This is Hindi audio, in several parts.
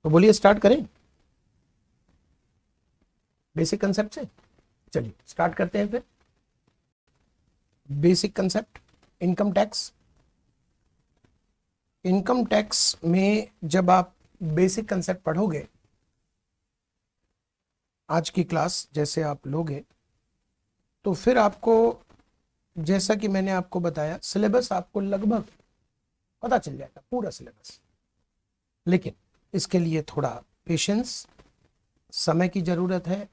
तो बोलिए स्टार्ट करें बेसिक कंसेप्ट से। चलिए स्टार्ट करते हैं फिर। Basic concept income tax. Income tax में जब आप बेसिक कंसेप्ट पढ़ोगे, आज की क्लास जैसे आप लोगे, तो फिर आपको, जैसा कि मैंने आपको बताया, सिलेबस आपको लगभग पता चल जाएगा, पूरा सिलेबस। लेकिन इसके लिए थोड़ा पेशेंस, समय की जरूरत है,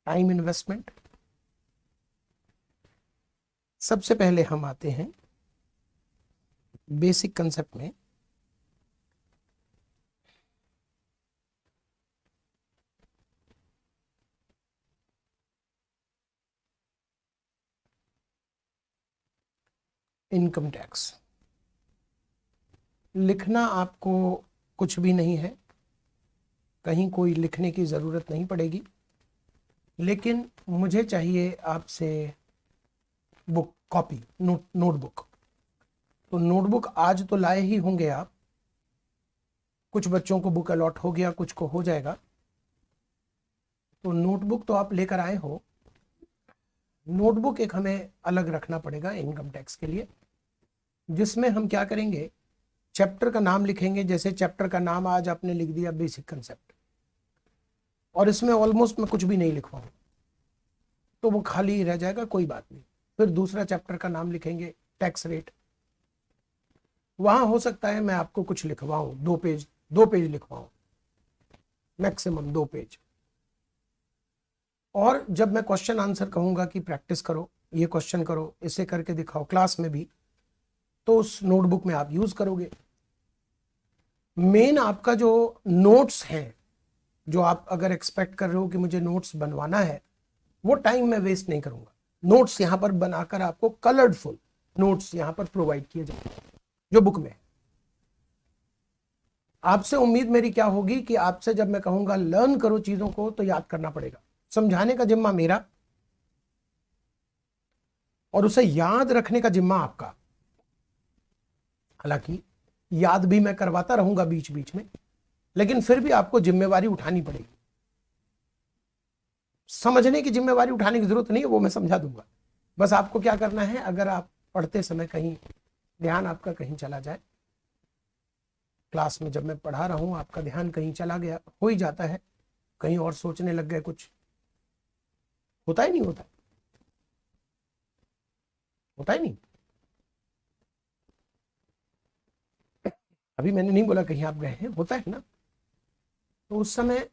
टाइम इन्वेस्टमेंट। सबसे पहले हम आते हैं बेसिक कंसेप्ट में। इनकम टैक्स लिखना आपको कुछ भी नहीं है, कहीं कोई लिखने की ज़रूरत नहीं पड़ेगी। लेकिन मुझे चाहिए आपसे बुक, कॉपी, नोटबुक। तो नोटबुक आज तो लाए ही होंगे आप। कुछ बच्चों को बुक अलॉट हो गया, कुछ को हो जाएगा। तो नोटबुक तो आप लेकर आए हो। नोटबुक एक हमें अलग रखना पड़ेगा इनकम टैक्स के लिए, जिसमें हम क्या करेंगे, चैप्टर का नाम लिखेंगे। जैसे चैप्टर का नाम आज आपने लिख दिया बेसिक कंसेप्ट, और इसमें ऑलमोस्ट मैं कुछ भी नहीं लिखवाऊँ तो वो खाली ही रह जाएगा, कोई बात नहीं। फिर दूसरा चैप्टर का नाम लिखेंगे टैक्स रेट। वहां हो सकता है मैं आपको कुछ लिखवाऊं, 2 पेज लिखवाऊं, मैक्सिमम 2 पेज। और जब मैं क्वेश्चन आंसर कहूंगा कि प्रैक्टिस करो, ये क्वेश्चन करो, इसे करके दिखाओ क्लास में भी, तो उस नोटबुक में आप यूज करोगे। मेन आपका जो नोट्स हैं, जो आप अगर एक्सपेक्ट कर रहे हो कि मुझे नोट्स बनवाना है, वो टाइम मैं वेस्ट नहीं करूंगा। नोट्स यहां पर बनाकर आपको कलरफुल नोट्स यहां पर प्रोवाइड किए जाएंगे जो बुक में। आपसे उम्मीद मेरी क्या होगी कि आपसे जब मैं कहूंगा लर्न करो चीजों को, तो याद करना पड़ेगा। समझाने का जिम्मा मेरा और उसे याद रखने का जिम्मा आपका। हालांकि याद भी मैं करवाता रहूंगा बीच बीच में, लेकिन फिर भी आपको जिम्मेवारी उठानी पड़ेगी। समझने की जिम्मेवारी उठाने की जरूरत नहीं है, वो मैं समझा दूंगा। बस आपको क्या करना है, अगर आप पढ़ते समय कहीं ध्यान आपका कहीं चला जाए, क्लास में जब मैं पढ़ा रहा हूं आपका ध्यान कहीं चला गया, हो ही जाता है, कहीं और सोचने लग गए, कुछ होता ही नहीं, होता होता ही नहीं। अभी मैंने नहीं बोला कहीं आप गए हैं, होता है ना। तो उस समय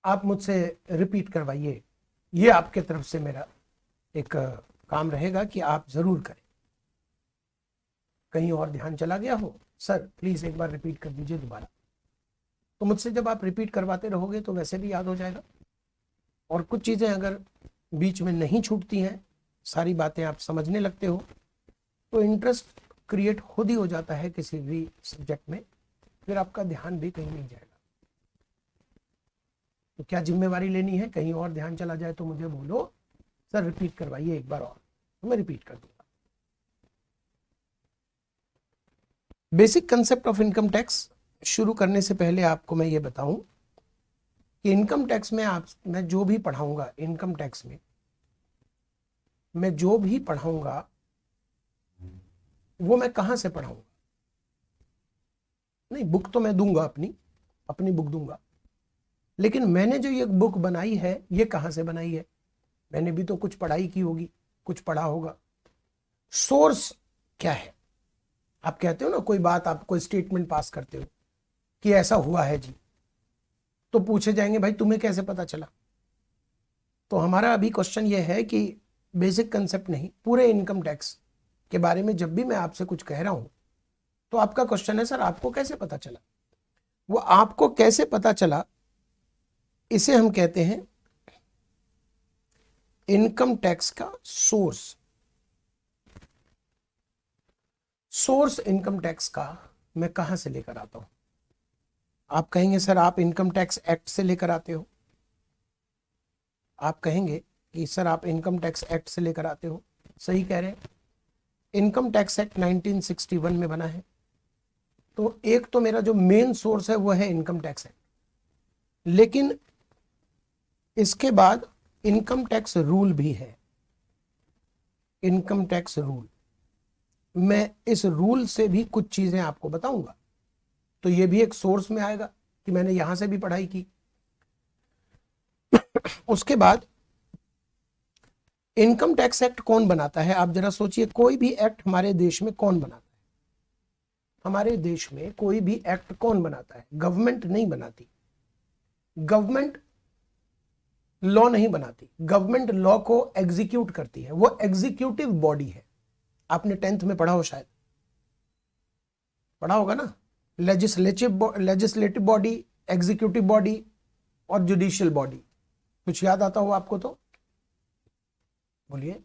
आप मुझसे रिपीट करवाइए। ये आपके तरफ से मेरा एक काम रहेगा कि आप जरूर करें। कहीं और ध्यान चला गया हो, सर प्लीज एक बार रिपीट कर दीजिए दोबारा। तो मुझसे जब आप रिपीट करवाते रहोगे तो वैसे भी याद हो जाएगा। और कुछ चीजें अगर बीच में नहीं छूटती हैं, सारी बातें आप समझने लगते हो, तो इंटरेस्ट क्रिएट खुद ही हो जाता है किसी भी सब्जेक्ट में। फिर आपका ध्यान भी कहीं नहीं जाएगा। तो क्या जिम्मेवारी लेनी है, कहीं और ध्यान चला जाए तो मुझे बोलो, सर रिपीट करवाइए एक बार और, तो मैं रिपीट कर दूंगा। Basic concept of income tax शुरू करने से पहले आपको मैं ये बताऊं कि इनकम टैक्स में मैं जो भी पढ़ाऊंगा, इनकम टैक्स में मैं जो भी पढ़ाऊंगा वो मैं कहां से पढ़ाऊंगा। नहीं, बुक तो मैं दूंगा, अपनी बुक दूंगा, लेकिन मैंने जो ये बुक बनाई है ये कहां से बनाई है। मैंने भी तो कुछ पढ़ाई की होगी, कुछ पढ़ा होगा। सोर्स क्या है। आप कहते हो ना, कोई बात, आप कोई स्टेटमेंट पास करते हो कि ऐसा हुआ है जी, तो पूछे जाएंगे भाई तुम्हें कैसे पता चला। तो हमारा अभी क्वेश्चन ये है कि बेसिक कंसेप्ट नहीं, पूरे इनकम टैक्स के बारे में जब भी मैं आपसे कुछ कह रहा हूं, तो आपका क्वेश्चन है सर आपको कैसे पता चला। वो आपको कैसे पता चला, इसे हम कहते हैं इनकम टैक्स का सोर्स। सोर्स इनकम टैक्स का मैं कहां से लेकर आता हूं। आप कहेंगे सर आप इनकम टैक्स एक्ट से लेकर आते हो। आप कहेंगे कि सर आप इनकम टैक्स एक्ट से लेकर आते हो। सही कह रहे हैं। इनकम टैक्स एक्ट 1961 में बना है। तो एक तो मेरा जो मेन सोर्स है वो है इनकम टैक्स एक्ट, लेकिन इसके बाद इनकम टैक्स रूल भी है। इनकम टैक्स रूल, मैं इस रूल से भी कुछ चीजें आपको बताऊंगा, तो ये भी एक सोर्स में आएगा कि मैंने यहां से भी पढ़ाई की। उसके बाद इनकम टैक्स एक्ट कौन बनाता है? आप जरा सोचिए, कोई भी एक्ट हमारे देश में कौन बनाता है? हमारे देश में कोई भी एक्ट कौन बनाता है? गवर्नमेंट नहीं बनाती। गवर्नमेंट लॉ नहीं बनाती, गवर्नमेंट लॉ को एग्जीक्यूट करती है, वो एग्जीक्यूटिव बॉडी है। आपने 10th में पढ़ा हो, शायद पढ़ा होगा ना, लेजिस्लेटिव बॉडी, एग्जीक्यूटिव बॉडी और जुडिशियल बॉडी। कुछ याद आता हो आपको तो बोलिए,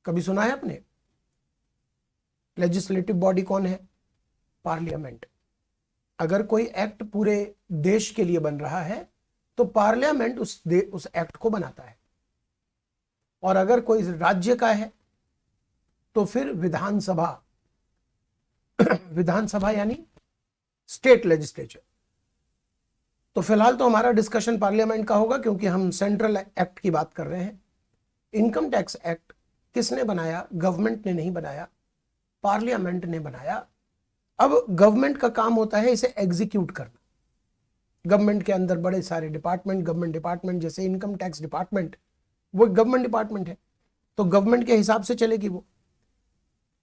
कभी सुना है आपने? लेजिस्लेटिव बॉडी कौन है? पार्लियामेंट। अगर कोई एक्ट पूरे देश के लिए बन रहा है तो पार्लियामेंट उस एक्ट को बनाता है, और अगर कोई राज्य का है तो फिर विधानसभा विधानसभा यानी स्टेट लेजिस्लेचर। तो फिलहाल तो हमारा डिस्कशन पार्लियामेंट का होगा, क्योंकि हम सेंट्रल एक्ट की बात कर रहे हैं। इनकम टैक्स एक्ट किसने बनाया? गवर्नमेंट ने नहीं बनाया, पार्लियामेंट ने बनाया। अब गवर्नमेंट का काम होता है इसे एग्जीक्यूट करना। गवर्नमेंट के अंदर बड़े सारे डिपार्टमेंट, गवर्नमेंट डिपार्टमेंट, जैसे इनकम टैक्स डिपार्टमेंट, वो गवर्नमेंट डिपार्टमेंट है, तो गवर्नमेंट के हिसाब से चलेगी।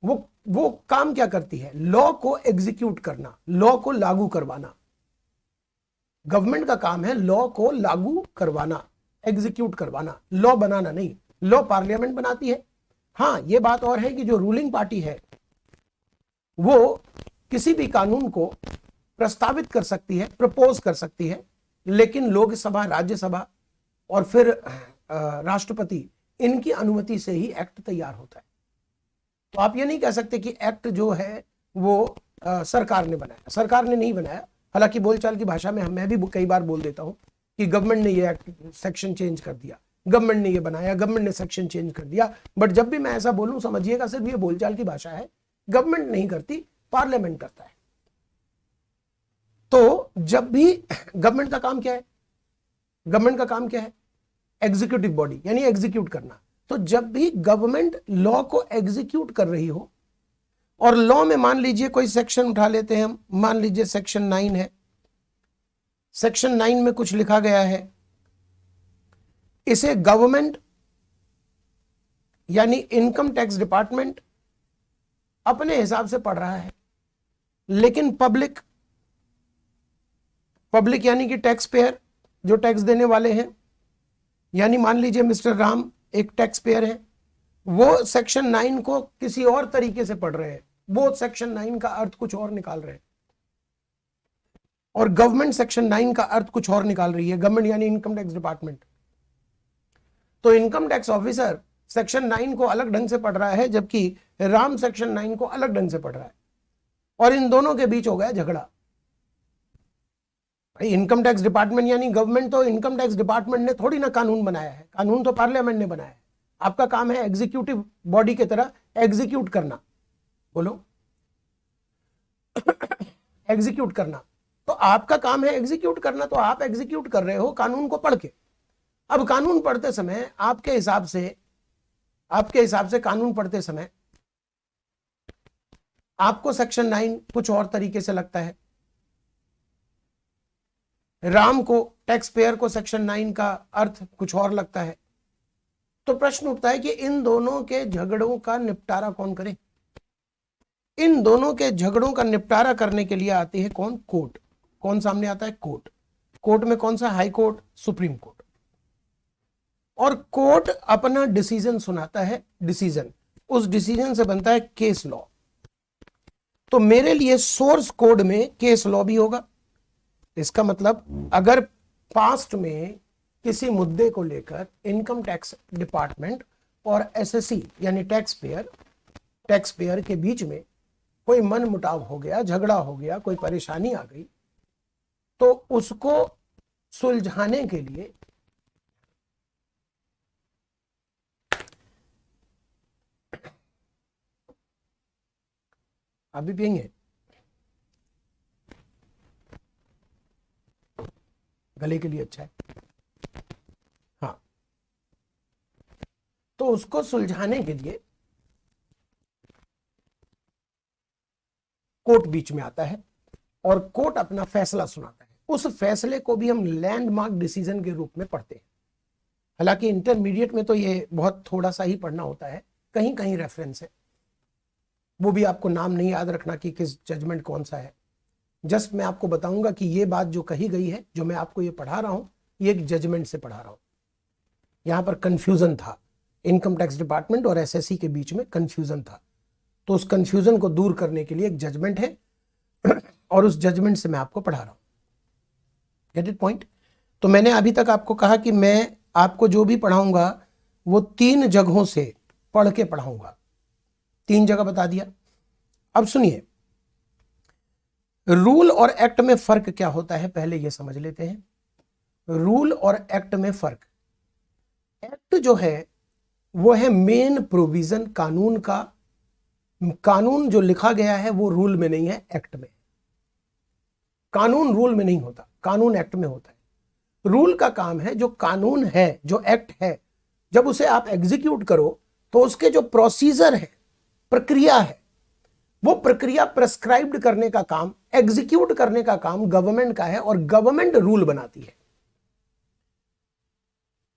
वो काम क्या करती है? लॉ को एग्जीक्यूट करना, लॉ को लागू करवाना। गवर्नमेंट का काम है लॉ को लागू करवाना, एग्जीक्यूट करवाना, लॉ बनाना नहीं। लॉ पार्लियामेंट बनाती है। हाँ, ये बात और है कि जो रूलिंग पार्टी है वो किसी भी कानून को प्रस्तावित कर सकती है, प्रपोज कर सकती है, लेकिन लोकसभा, राज्यसभा और फिर राष्ट्रपति, इनकी अनुमति से ही एक्ट तैयार होता है। तो आप ये नहीं कह सकते कि एक्ट जो है वो सरकार ने बनाया। सरकार ने नहीं बनाया। हालांकि बोलचाल की भाषा में मैं भी कई बार बोल देता हूं कि गवर्नमेंट ने ये एक्ट सेक्शन चेंज कर दिया, गवर्नमेंट ने ये बनाया, गवर्नमेंट ने सेक्शन चेंज कर दिया। बट जब भी मैं ऐसा बोलूं, समझिएगा सिर्फ ये बोलचाल की भाषा है। गवर्नमेंट नहीं करती, पार्लियामेंट करता है। तो जब भी गवर्नमेंट का काम क्या है? गवर्नमेंट का काम क्या है? एग्जीक्यूटिव बॉडी, यानी एग्जीक्यूट करना। तो जब भी गवर्नमेंट लॉ को एग्जीक्यूट कर रही हो, और लॉ में मान लीजिए कोई सेक्शन उठा लेते हैं हम, मान लीजिए सेक्शन 9 है, सेक्शन 9 में कुछ लिखा गया है, इसे गवर्नमेंट यानी इनकम टैक्स डिपार्टमेंट अपने हिसाब से पढ़ रहा है, लेकिन पब्लिक यानी कि टैक्स पेयर, जो टैक्स देने वाले हैं, यानी मान लीजिए मिस्टर राम एक टैक्स पेयर है, वो सेक्शन 9 को किसी और तरीके से पढ़ रहे हैं। वो सेक्शन 9 का अर्थ कुछ और निकाल रहे हैं, और गवर्नमेंट सेक्शन 9 का अर्थ कुछ और निकाल रही है। गवर्नमेंट यानी इनकम टैक्स डिपार्टमेंट। तो इनकम टैक्स ऑफिसर सेक्शन 9 को अलग ढंग से पढ़ रहा है, जबकि राम सेक्शन 9 को अलग ढंग से पढ़ रहा है, और इन दोनों के बीच हो गया झगड़ा। इनकम टैक्स डिपार्टमेंट यानी गवर्नमेंट, तो इनकम टैक्स डिपार्टमेंट ने थोड़ी ना कानून बनाया है, कानून तो पार्लियामेंट ने बनाया है। आपका काम है एग्जीक्यूटिव बॉडी की तरह एग्जीक्यूट करना। बोलो एग्जीक्यूट करना। तो आपका काम है एग्जीक्यूट करना, तो आप एग्जीक्यूट कर रहे हो कानून को पढ़ के। अब कानून पढ़ते समय आपके हिसाब से कानून पढ़ते समय आपको सेक्शन 9 कुछ और तरीके से लगता है, राम को, टैक्स पेयर को सेक्शन 9 का अर्थ कुछ और लगता है। तो प्रश्न उठता है कि इन दोनों के झगड़ों का निपटारा कौन करे? इन दोनों के झगड़ों का निपटारा करने के लिए आती है कौन? कोर्ट। कौन सामने आता है? कोर्ट। कोर्ट में कौन सा? High court, supreme court. और कोर्ट अपना डिसीजन सुनाता है। डिसीजन, उस डिसीजन से बनता है केस लॉ। तो मेरे लिए सोर्स कोड में केस लॉ भी होगा। इसका मतलब अगर पास्ट में किसी मुद्दे को लेकर इनकम टैक्स डिपार्टमेंट और एसएससी यानी टैक्स पेयर के बीच में कोई मन मुटाव हो गया, झगड़ा हो गया, कोई परेशानी आ गई, तो उसको सुलझाने के लिए अभी पियेंगे गले के लिए अच्छा है। हाँ, तो उसको सुलझाने के लिए कोर्ट बीच में आता है और कोर्ट अपना फैसला सुनाता है। उस फैसले को भी हम लैंडमार्क डिसीजन के रूप में पढ़ते हैं। हालांकि इंटरमीडिएट में तो ये बहुत थोड़ा सा ही पढ़ना होता है, कहीं कहीं रेफरेंस है, वो भी आपको नाम नहीं याद रखना कि किस जजमेंट कौन सा है। जस्ट मैं आपको बताऊंगा कि ये बात जो कही गई है, जो मैं आपको ये पढ़ा रहा हूं, ये एक जजमेंट से पढ़ा रहा हूं। यहां पर कंफ्यूजन था, इनकम टैक्स डिपार्टमेंट और एसएससी के बीच में कंफ्यूजन था, तो उस कंफ्यूजन को दूर करने के लिए एक जजमेंट है और उस जजमेंट से मैं आपको पढ़ा रहा हूं। Get it point? तो मैंने अभी तक आपको कहा कि मैं आपको जो भी पढ़ाऊंगा वो 3 जगहों से पढ़ के पढ़ाऊंगा। 3 जगह बता दिया। अब सुनिए, रूल और एक्ट में फर्क क्या होता है, पहले ये समझ लेते हैं। रूल और एक्ट में फर्क, एक्ट जो है वो है मेन प्रोविजन कानून का। कानून जो लिखा गया है वो रूल में नहीं है, एक्ट में। कानून रूल में नहीं होता, कानून एक्ट में होता है। रूल का काम है जो कानून है, जो एक्ट है, जब उसे आप एग्जीक्यूट करो तो उसके जो प्रोसीजर है, प्रक्रिया है, वो प्रक्रिया प्रेस्क्राइब्ड करने का काम, एग्जीक्यूट करने का काम गवर्नमेंट का है और गवर्नमेंट रूल बनाती है।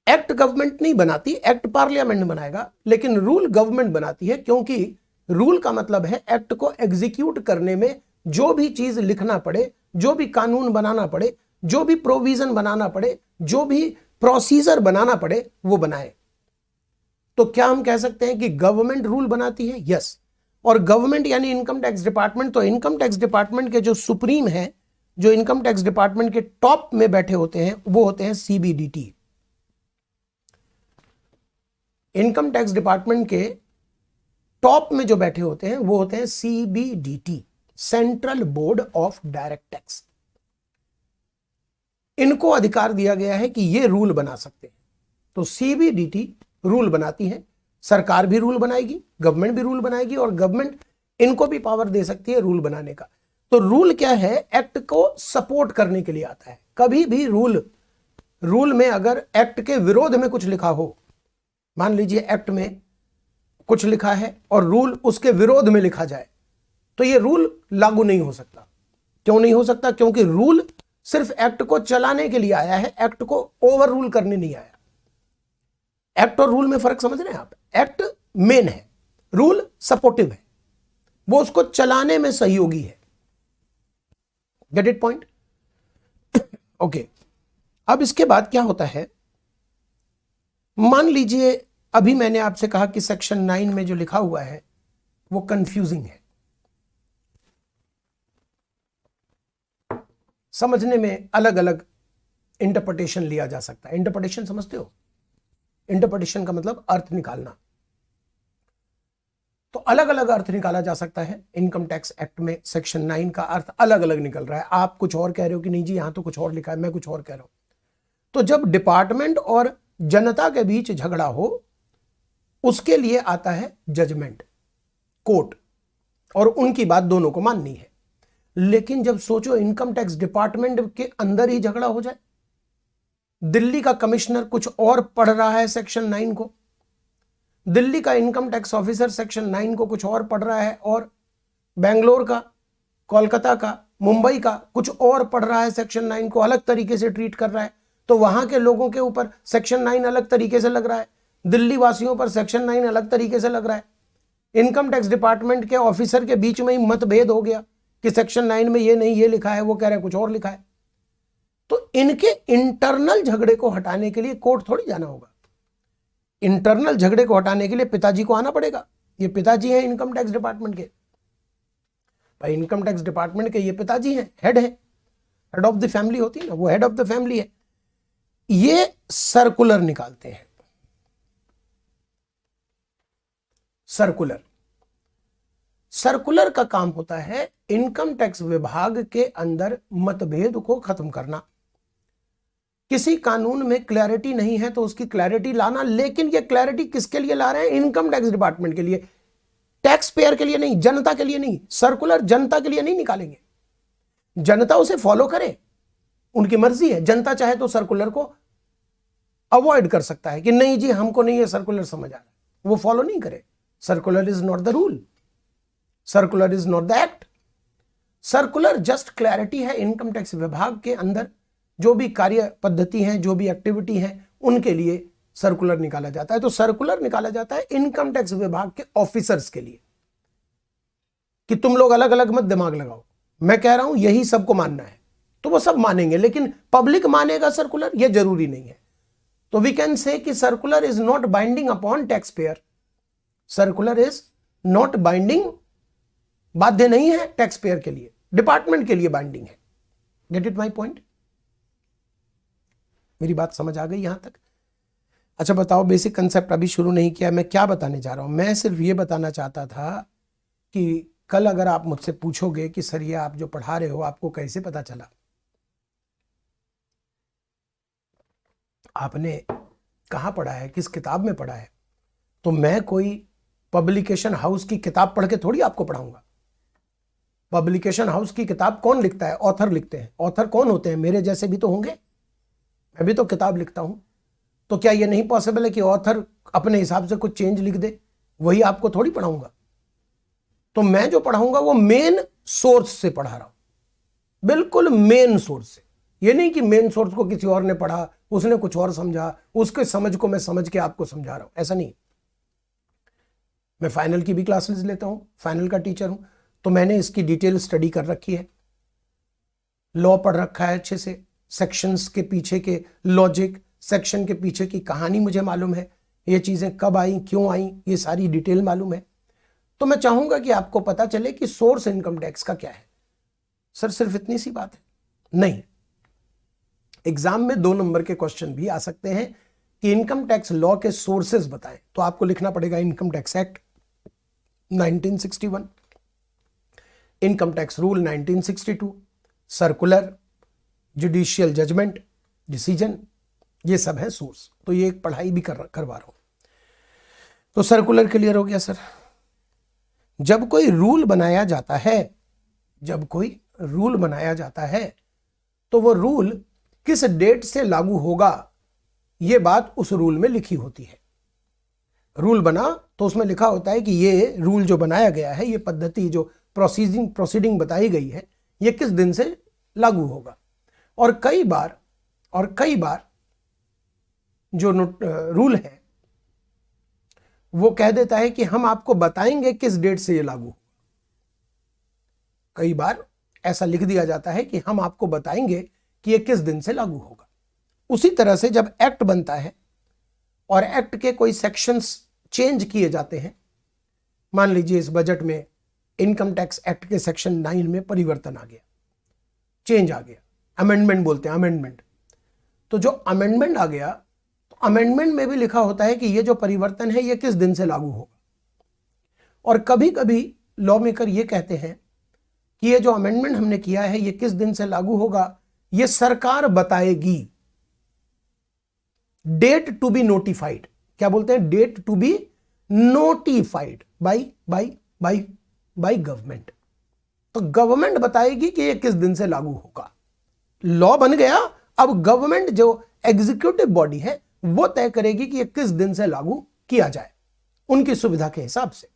एक्ट गवर्नमेंट नहीं बनाती, एक्ट पार्लियामेंट बनाएगा, लेकिन रूल गवर्नमेंट बनाती है, क्योंकि रूल का मतलब है एक्ट को एग्जीक्यूट करने में जो भी चीज लिखना पड़े, जो भी कानून बनाना पड़े, जो भी प्रोविजन बनाना पड़े, जो भी प्रोसीजर बनाना पड़े, वो बनाए। तो क्या हम कह सकते हैं कि गवर्नमेंट रूल बनाती है? यस। और गवर्नमेंट यानी इनकम टैक्स डिपार्टमेंट, तो इनकम टैक्स डिपार्टमेंट के जो सुप्रीम है, जो इनकम टैक्स डिपार्टमेंट के टॉप में बैठे होते हैं, वो होते हैं सीबीडीटी। इनकम टैक्स डिपार्टमेंट के टॉप में जो बैठे होते हैं वो होते हैं CBDT, central board of direct tax. इनको अधिकार दिया गया है कि ये रूल बना सकते हैं। तो सीबीडीटी रूल बनाती है, सरकार भी रूल बनाएगी, गवर्नमेंट भी रूल बनाएगी, और गवर्नमेंट इनको भी पावर दे सकती है रूल बनाने का। तो रूल क्या है? एक्ट को सपोर्ट करने के लिए आता है। कभी भी रूल में अगर एक्ट के विरोध में कुछ लिखा हो, मान लीजिए एक्ट में कुछ लिखा है और रूल उसके विरोध में लिखा जाए, तो ये रूल लागू नहीं हो सकता। क्यों नहीं हो सकता? क्योंकि रूल सिर्फ एक्ट को चलाने के लिए आया है, एक्ट को ओवर रूल करने नहीं आया। एक्ट और रूल में फर्क समझ रहे हैं आप? एक्ट मेन है, रूल सपोर्टिव है, वो उसको चलाने में सहयोगी है। Get it point? ओके। अब इसके बाद क्या होता है, मान लीजिए अभी मैंने आपसे कहा कि सेक्शन 9 में जो लिखा हुआ है वो कंफ्यूजिंग है, समझने में अलग अलग इंटरप्रिटेशन लिया जा सकता है। इंटरप्रिटेशन समझते हो? इंटरप्रिटेशन का मतलब अर्थ निकालना। तो अलग अलग अर्थ निकाला जा सकता है। इनकम टैक्स एक्ट में सेक्शन 9 का अर्थ अलग अलग निकल रहा है। आप कुछ और कह रहे हो कि नहीं जी यहां तो कुछ और लिखा है, मैं कुछ और कह रहा हूं। तो जब डिपार्टमेंट और जनता के बीच झगड़ा हो, उसके लिए आता है जजमेंट, कोर्ट, और उनकी बात दोनों को माननी है। लेकिन जब सोचो इनकम टैक्स डिपार्टमेंट के अंदर ही झगड़ा हो जाए, दिल्ली का कमिश्नर कुछ और पढ़ रहा है सेक्शन 9 को, दिल्ली का इनकम टैक्स ऑफिसर सेक्शन 9 को कुछ और पढ़ रहा है, और बेंगलोर का, कोलकाता का, मुंबई का कुछ और पढ़ रहा है सेक्शन 9 को, अलग तरीके से ट्रीट कर रहा है। तो वहां के लोगों के ऊपर सेक्शन 9 अलग तरीके से लग रहा है, दिल्ली वासियों पर सेक्शन 9 अलग तरीके से लग रहा है। इनकम टैक्स डिपार्टमेंट के ऑफिसर के बीच में ही मतभेद हो गया कि सेक्शन 9 में ये नहीं, ये लिखा है, वो कह रहा है कुछ और लिखा है। तो इनके इंटरनल झगड़े को हटाने के लिए कोर्ट थोड़ी जाना होगा। इंटरनल झगड़े को हटाने के लिए पिताजी को आना पड़ेगा। ये पिताजी हैं इनकम टैक्स डिपार्टमेंट के, भाई इनकम टैक्स डिपार्टमेंट के ये पिताजी हैं, हेड है, हेड ऑफ द फैमिली होती है ना, वो हेड ऑफ द फैमिली है। ये सर्कुलर निकालते हैं, सर्कुलर का काम होता है इनकम टैक्स विभाग के अंदर मतभेद को खत्म करना। किसी कानून में क्लैरिटी नहीं है तो उसकी क्लैरिटी लाना, लेकिन ये क्लैरिटी किसके लिए ला रहे हैं? इनकम टैक्स डिपार्टमेंट के लिए, टैक्स पेयर के लिए नहीं, जनता के लिए नहीं। सर्कुलर जनता के लिए नहीं निकालेंगे, जनता उसे फॉलो करे, उनकी मर्जी है। जनता चाहे तो सर्कुलर को अवॉइड कर सकता है कि नहीं जी हमको नहीं ये सर्कुलर समझ आ रहा, वो फॉलो नहीं करे। Circular is not the rule, circular is not the act. Circular just clarity है। इनकम टैक्स विभाग के अंदर जो भी कार्य पद्धति है, जो भी एक्टिविटी है, उनके लिए सर्कुलर निकाला जाता है। तो सर्कुलर निकाला जाता है इनकम टैक्स विभाग के ऑफिसर्स के लिए कि तुम लोग अलग अलग मत दिमाग लगाओ, मैं कह रहा हूं यही सबको मानना है, तो वो सब मानेंगे। लेकिन पब्लिक मानेगा सर्कुलर, यह जरूरी नहीं है। तो वी कैन से कि circular is not binding upon tax payer. Circular is not binding, बाध्य नहीं है टैक्स पेयर के लिए, डिपार्टमेंट के लिए बाइंडिंग है। Get it my point? मेरी बात समझ आ गई यहां तक? अच्छा बताओ, बेसिक कंसेप्ट अभी शुरू नहीं किया, मैं क्या बताने जा रहा हूं? मैं सिर्फ ये बताना चाहता था कि कल अगर आप मुझसे पूछोगे कि सर ये आप जो पढ़ा रहे हो आपको कैसे पता चला, आपने कहां पढ़ा है, किस किताब में पढ़ा है, तो मैं कोई पब्लिकेशन हाउस की किताब पढ़ के थोड़ी आपको पढ़ाऊंगा। पब्लिकेशन हाउस की किताब कौन लिखता है? ऑथर लिखते हैं। ऑथर कौन होते हैं? मेरे जैसे भी तो होंगे, मैं भी तो किताब लिखता हूं। तो क्या यह नहीं पॉसिबल है कि ऑथर अपने हिसाब से कुछ चेंज लिख दे? वही आपको थोड़ी पढ़ाऊंगा। तो मैं जो पढ़ाऊंगा वो मेन सोर्स से पढ़ा रहा हूं, बिल्कुल मेन सोर्स से। ये नहीं कि मेन सोर्स को किसी और ने पढ़ा, उसने कुछ और समझा, उसके समझ को मैं समझ के आपको समझा रहा हूं, ऐसा नहीं। मैं फाइनल की भी क्लासेस लेता हूं, फाइनल का टीचर हूं, तो मैंने इसकी डिटेल स्टडी कर रखी है, लॉ पढ़ रखा है अच्छे से, सेक्शंस के पीछे के लॉजिक, सेक्शन के पीछे की कहानी मुझे मालूम है, ये चीजें कब आई, क्यों आई, ये सारी डिटेल मालूम है। तो मैं चाहूंगा कि आपको पता चले कि सोर्स इनकम टैक्स का क्या है। सर सिर्फ इतनी सी बात है? नहीं, एग्जाम में 2 नंबर के क्वेश्चन भी आ सकते हैं कि इनकम टैक्स लॉ के सोर्सेज बताएं। तो आपको लिखना पड़ेगा income tax act 1961, income tax rule 1962, circular, judicial judgement, decision, ये सब है सोर्स। तो ये एक पढ़ाई भी करवा रहा हूं। तो सर्कुलर क्लियर हो गया सर? जब कोई रूल बनाया जाता है, जब कोई रूल बनाया जाता है तो वो रूल किस डेट से लागू होगा, ये बात उस रूल में लिखी होती है। रूल बना तो उसमें लिखा होता है कि ये रूल जो बनाया गया है, ये पद्धति जो प्रोसीडिंग बताई गई है, ये किस दिन से लागू होगा। और कई बार जो रूल है वो कह देता है कि हम आपको बताएंगे किस डेट से ये लागू। कई बार ऐसा लिख दिया जाता है कि हम आपको बताएंगे कि ये किस दिन से लागू होगा। उसी तरह से जब एक्ट बनता है और एक्ट के कोई सेक्शंस चेंज किए जाते हैं, मान लीजिए इस बजट में इनकम टैक्स एक्ट के सेक्शन 9 में परिवर्तन आ गया, चेंज आ गया, अमेंडमेंट बोलते हैं, अमेंडमेंट। तो जो अमेंडमेंट आ गया, तो अमेंडमेंट में भी लिखा होता है कि ये जो परिवर्तन है ये किस दिन से लागू होगा। और कभी कभी लॉ मेकर ये कहते हैं कि ये जो अमेंडमेंट हमने किया है ये किस दिन से लागू होगा, ये सरकार बताएगी। डेट टू बी नोटिफाइड, क्या बोलते हैं? Date to be notified by government. तो गवर्नमेंट बताएगी कि ये किस दिन से लागू होगा। लॉ बन गया, अब गवर्नमेंट जो एग्जीक्यूटिव बॉडी है वो तय करेगी कि ये किस दिन से लागू किया जाए उनकी सुविधा के हिसाब से।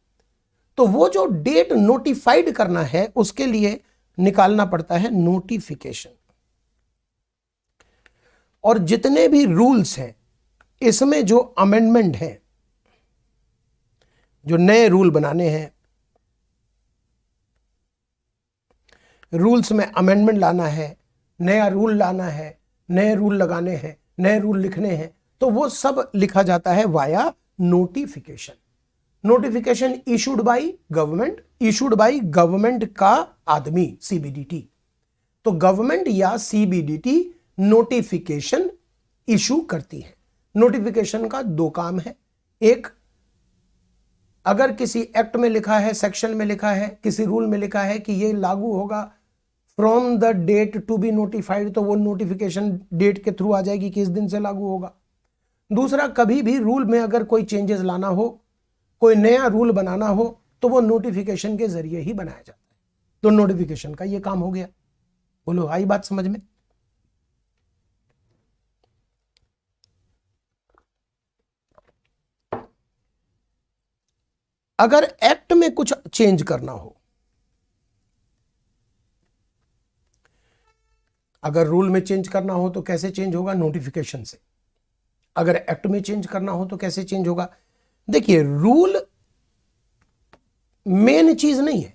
तो वो जो डेट नोटिफाइड करना है उसके लिए निकालना पड़ता है नोटिफिकेशन। और जितने भी रूल्स हैं इसमें जो अमेंडमेंट है, जो नए रूल बनाने हैं, रूल्स में अमेंडमेंट लाना है, नया रूल लाना है, नए रूल लगाने हैं, नए रूल लिखने हैं, तो वो सब लिखा जाता है via notification. Notification issued by government, issued by government का आदमी, सीबीडीटी। तो गवर्नमेंट या सीबीडीटी नोटिफिकेशन इशू करती है। नोटिफिकेशन का 2 काम है। एक, अगर किसी एक्ट में लिखा है, सेक्शन में लिखा है, किसी रूल में लिखा है कि ये लागू होगा from the date to be notified, तो वो नोटिफिकेशन डेट के थ्रू आ जाएगी कि इस दिन से लागू होगा। दूसरा, कभी भी रूल में अगर कोई चेंजेस लाना हो, कोई नया रूल बनाना हो, तो वो नोटिफिकेशन के जरिए ही बनाया जाता है। तो नोटिफिकेशन का ये काम हो गया। बोलो आई बात समझ में? अगर एक्ट में कुछ चेंज करना हो, अगर रूल में चेंज करना हो तो कैसे चेंज होगा? नोटिफिकेशन से। अगर एक्ट में चेंज करना हो तो कैसे चेंज होगा? देखिए, रूल मेन चीज नहीं है।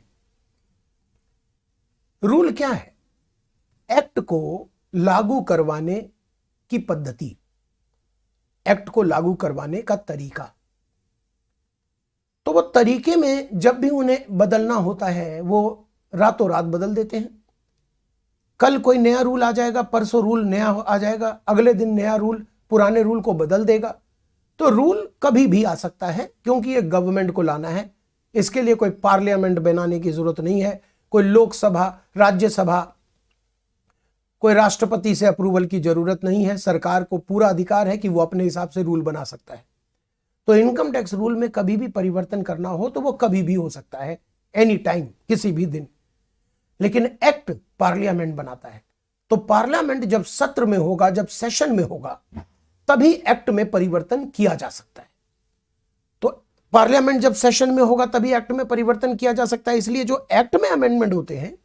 रूल क्या है? एक्ट को लागू करवाने की पद्धति, एक्ट को लागू करवाने का तरीका। तो वो तरीके में जब भी उन्हें बदलना होता है वो रातों रात बदल देते हैं। कल कोई नया रूल आ जाएगा, परसों रूल नया आ जाएगा, अगले दिन नया रूल पुराने रूल को बदल देगा। तो रूल कभी भी आ सकता है, क्योंकि ये गवर्नमेंट को लाना है। इसके लिए कोई पार्लियामेंट बनाने की जरूरत नहीं है, कोई लोकसभा, राज्यसभा, कोई राष्ट्रपति से अप्रूवल की जरूरत नहीं है। सरकार को पूरा अधिकार है कि वो अपने हिसाब से रूल बना सकता है। तो इनकम टैक्स रूल में कभी भी परिवर्तन करना हो तो वो कभी भी हो सकता है, एनी टाइम, किसी भी दिन। लेकिन एक्ट पार्लियामेंट बनाता है। तो पार्लियामेंट जब सत्र में होगा, जब सेशन में होगा, तभी एक्ट में परिवर्तन किया जा सकता है। तो पार्लियामेंट जब सेशन में होगा तभी एक्ट में परिवर्तन किया जा सकता है। इसलिए जो एक्ट में अमेंडमेंट होते हैं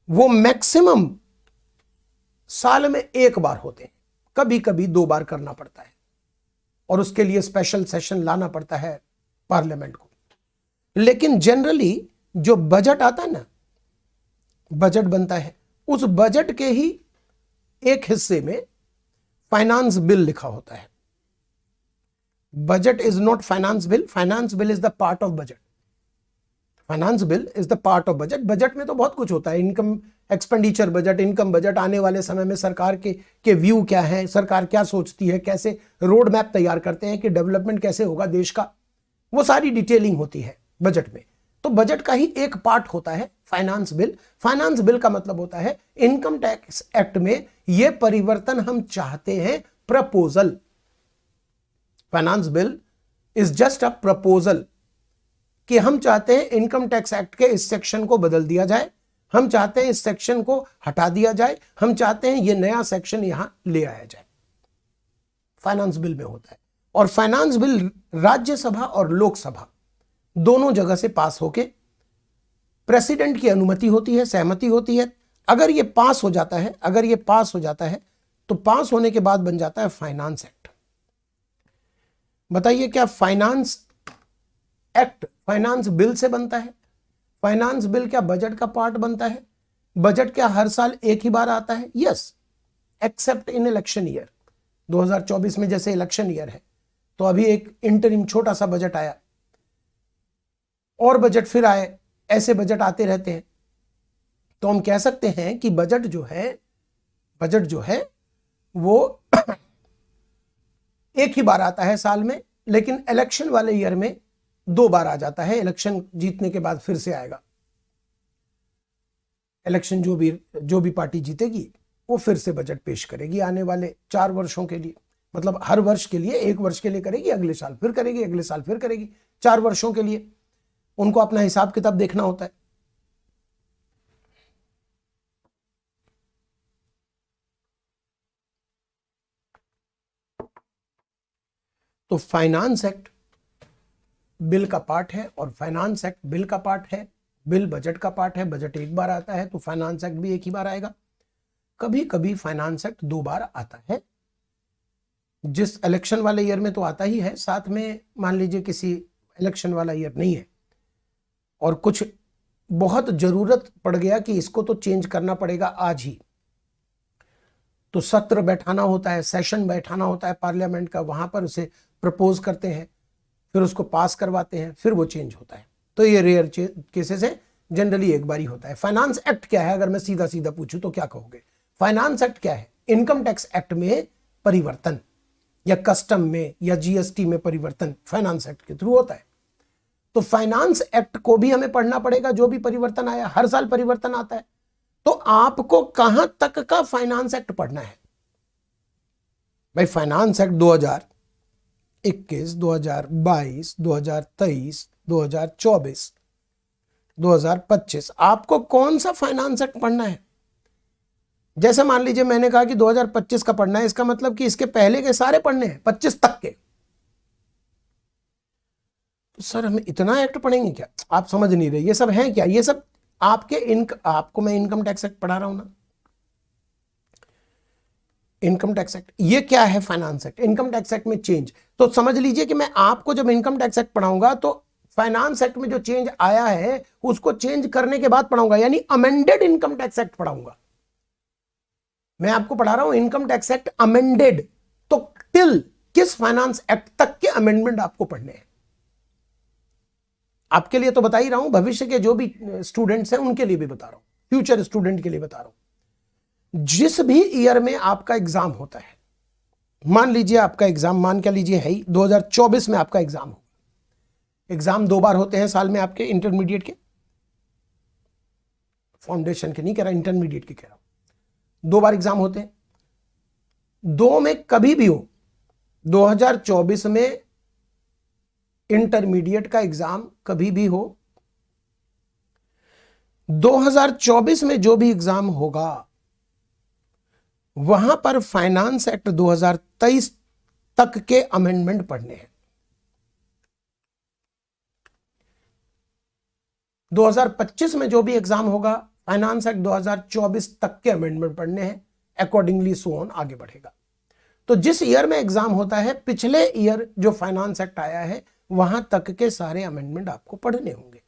वो मैक्सिमम साल में एक बार होते हैं, कभी कभी 2 बार करना पड़ता है, और उसके लिए स्पेशल सेशन लाना पड़ता है पार्लियामेंट को। लेकिन जनरली जो बजट आता है ना, बजट बनता है, उस बजट के ही एक हिस्से में फाइनेंस बिल लिखा होता है। Budget is not finance bill, finance bill is the part of budget. Finance bill is the part of budget. Budget में तो बहुत कुछ होता है, income expenditure budget, income budget, आने वाले समय में सरकार के व्यू क्या है, सरकार क्या सोचती है, कैसे रोड मैप तैयार करते हैं कि डेवलपमेंट कैसे होगा देश का, वो सारी डिटेलिंग होती है बजट में। तो बजट का ही एक पार्ट होता है फाइनेंस बिल। फाइनेंस बिल का मतलब होता है इनकम टैक्स एक्ट में ये परिवर्तन हम चाहते हैं, proposal. Finance bill is just a proposal कि हम चाहते हैं इनकम टैक्स एक्ट के इस सेक्शन को बदल दिया जाए, हम चाहते हैं इस सेक्शन को हटा दिया जाए, हम चाहते हैं ये नया सेक्शन यहां ले आया जाए। फाइनेंस बिल में होता है। और फाइनेंस बिल राज्यसभा और लोकसभा दोनों जगह से पास होके प्रेसिडेंट की अनुमति होती है, सहमति होती है। अगर ये पास हो जाता है, अगर ये पास हो जाता है तो पास होने के बाद बन जाता है फाइनेंस एक्ट। बताइए, क्या फाइनेंस एक्ट फाइनेंस बिल से बनता है? फाइनेंस बिल क्या बजट का पार्ट बनता है? बजट क्या हर साल एक ही बार आता है? यस, एक्सेप्ट इन इलेक्शन ईयर। 2024 में जैसे इलेक्शन ईयर है तो अभी एक इंटरिम छोटा सा बजट आया, और बजट फिर आए, ऐसे बजट आते रहते हैं। तो हम कह सकते हैं कि बजट जो है वो एक ही बार आता है साल में, लेकिन इलेक्शन वाले ईयर में 2 बार आ जाता है। इलेक्शन जीतने के बाद फिर से आएगा। इलेक्शन जो भी पार्टी जीतेगी वो फिर से बजट पेश करेगी आने वाले 4 वर्षों के लिए। मतलब हर वर्ष के लिए, 1 वर्ष के लिए करेगी, अगले साल फिर करेगी, अगले साल फिर करेगी, 4 वर्षों के लिए उनको अपना हिसाब किताब देखना होता है। तो फाइनेंस एक्ट बिल का पार्ट है, और फाइनेंस एक्ट बिल का पार्ट है, बिल बजट का पार्ट है। बजट एक बार आता है तो फाइनेंस एक्ट भी एक ही बार आएगा। कभी कभी फाइनेंस एक्ट 2 बार आता है, जिस इलेक्शन वाले ईयर में तो आता ही है, साथ में मान लीजिए किसी इलेक्शन वाला ईयर नहीं है और कुछ बहुत जरूरत पड़ गया कि इसको तो चेंज करना पड़ेगा आज ही, तो सत्र बैठाना होता है, सेशन बैठाना होता है पार्लियामेंट का, वहां पर उसे प्रपोज करते हैं, फिर उसको पास करवाते हैं, फिर वो चेंज होता है। तो ये रेयर केसेस है, जनरली एक बार ही होता है। फाइनेंस एक्ट क्या है? अगर मैं सीधा सीधा पूछूं तो क्या कहोगे? फाइनेंस एक्ट क्या है? इनकम टैक्स एक्ट में परिवर्तन, या कस्टम में या जीएसटी में परिवर्तन फाइनेंस एक्ट के थ्रू होता है। तो फाइनेंस एक्ट को भी हमें पढ़ना पड़ेगा। जो भी परिवर्तन आया, हर साल परिवर्तन आता है, तो आपको कहां तक का फाइनेंस एक्ट पढ़ना है? भाई फाइनेंस एक्ट 2021, 2022, 2023, 2024, 2025, आपको कौन सा फाइनेंस एक्ट पढ़ना है? जैसे मान लीजिए मैंने कहा कि 2025 का पढ़ना है, इसका मतलब कि इसके पहले के सारे पढ़ने हैं, 25 तक के। तो सर हम इतना एक्ट पढ़ेंगे क्या? आप समझ नहीं रहे ये सब है क्या? ये सब आपको मैं इनकम टैक्स एक्ट पढ़ा रहा हूं ना, इनकम टैक्स एक्ट। ये क्या है? Finance act. Income tax act में चेंज, तो समझ लीजिए कि मैं आपको जब इनकम टैक्स एक्ट पढ़ाऊंगा तो फाइनेंस एक्ट में जो चेंज आया है उसको चेंज करने के बाद पढ़ाऊंगा, यानी अमेंडेड इनकम टैक्स एक्ट पढ़ाऊंगा। मैं आपको पढ़ा रहा हूं इनकम टैक्स एक्ट अमेंडेड, तो टिल किस फाइनेंस एक्ट तक के अमेंडमेंट आपको पढ़ने हैं? आपके लिए तो बता ही रहा हूं, भविष्य के जो भी स्टूडेंट्स हैं उनके लिए भी बता रहा हूं, फ्यूचर स्टूडेंट के लिए बता रहा हूं। जिस भी ईयर में आपका एग्जाम होता है, मान लीजिए आपका एग्जाम, मान क्या लीजिए है 2024 में आपका एग्जाम हो। एग्जाम 2 बार होते हैं साल में आपके, इंटरमीडिएट के, फाउंडेशन के नहीं कह रहा, इंटरमीडिएट के कह रहा हूं। 2 बार एग्जाम होते हैं, 2 में कभी भी हो, 2024 में इंटरमीडिएट का एग्जाम कभी भी हो, 2024 में जो भी एग्जाम होगा वहां पर फाइनेंस एक्ट 2023 तक के अमेंडमेंट पढ़ने हैं। 2025 में जो भी एग्जाम होगा फाइनेंस एक्ट 2024 तक के अमेंडमेंट पढ़ने हैं, अकॉर्डिंगली सो ऑन आगे बढ़ेगा। तो जिस ईयर में एग्जाम होता है, पिछले ईयर जो फाइनेंस एक्ट आया है वहां तक के सारे अमेंडमेंट आपको पढ़ने होंगे।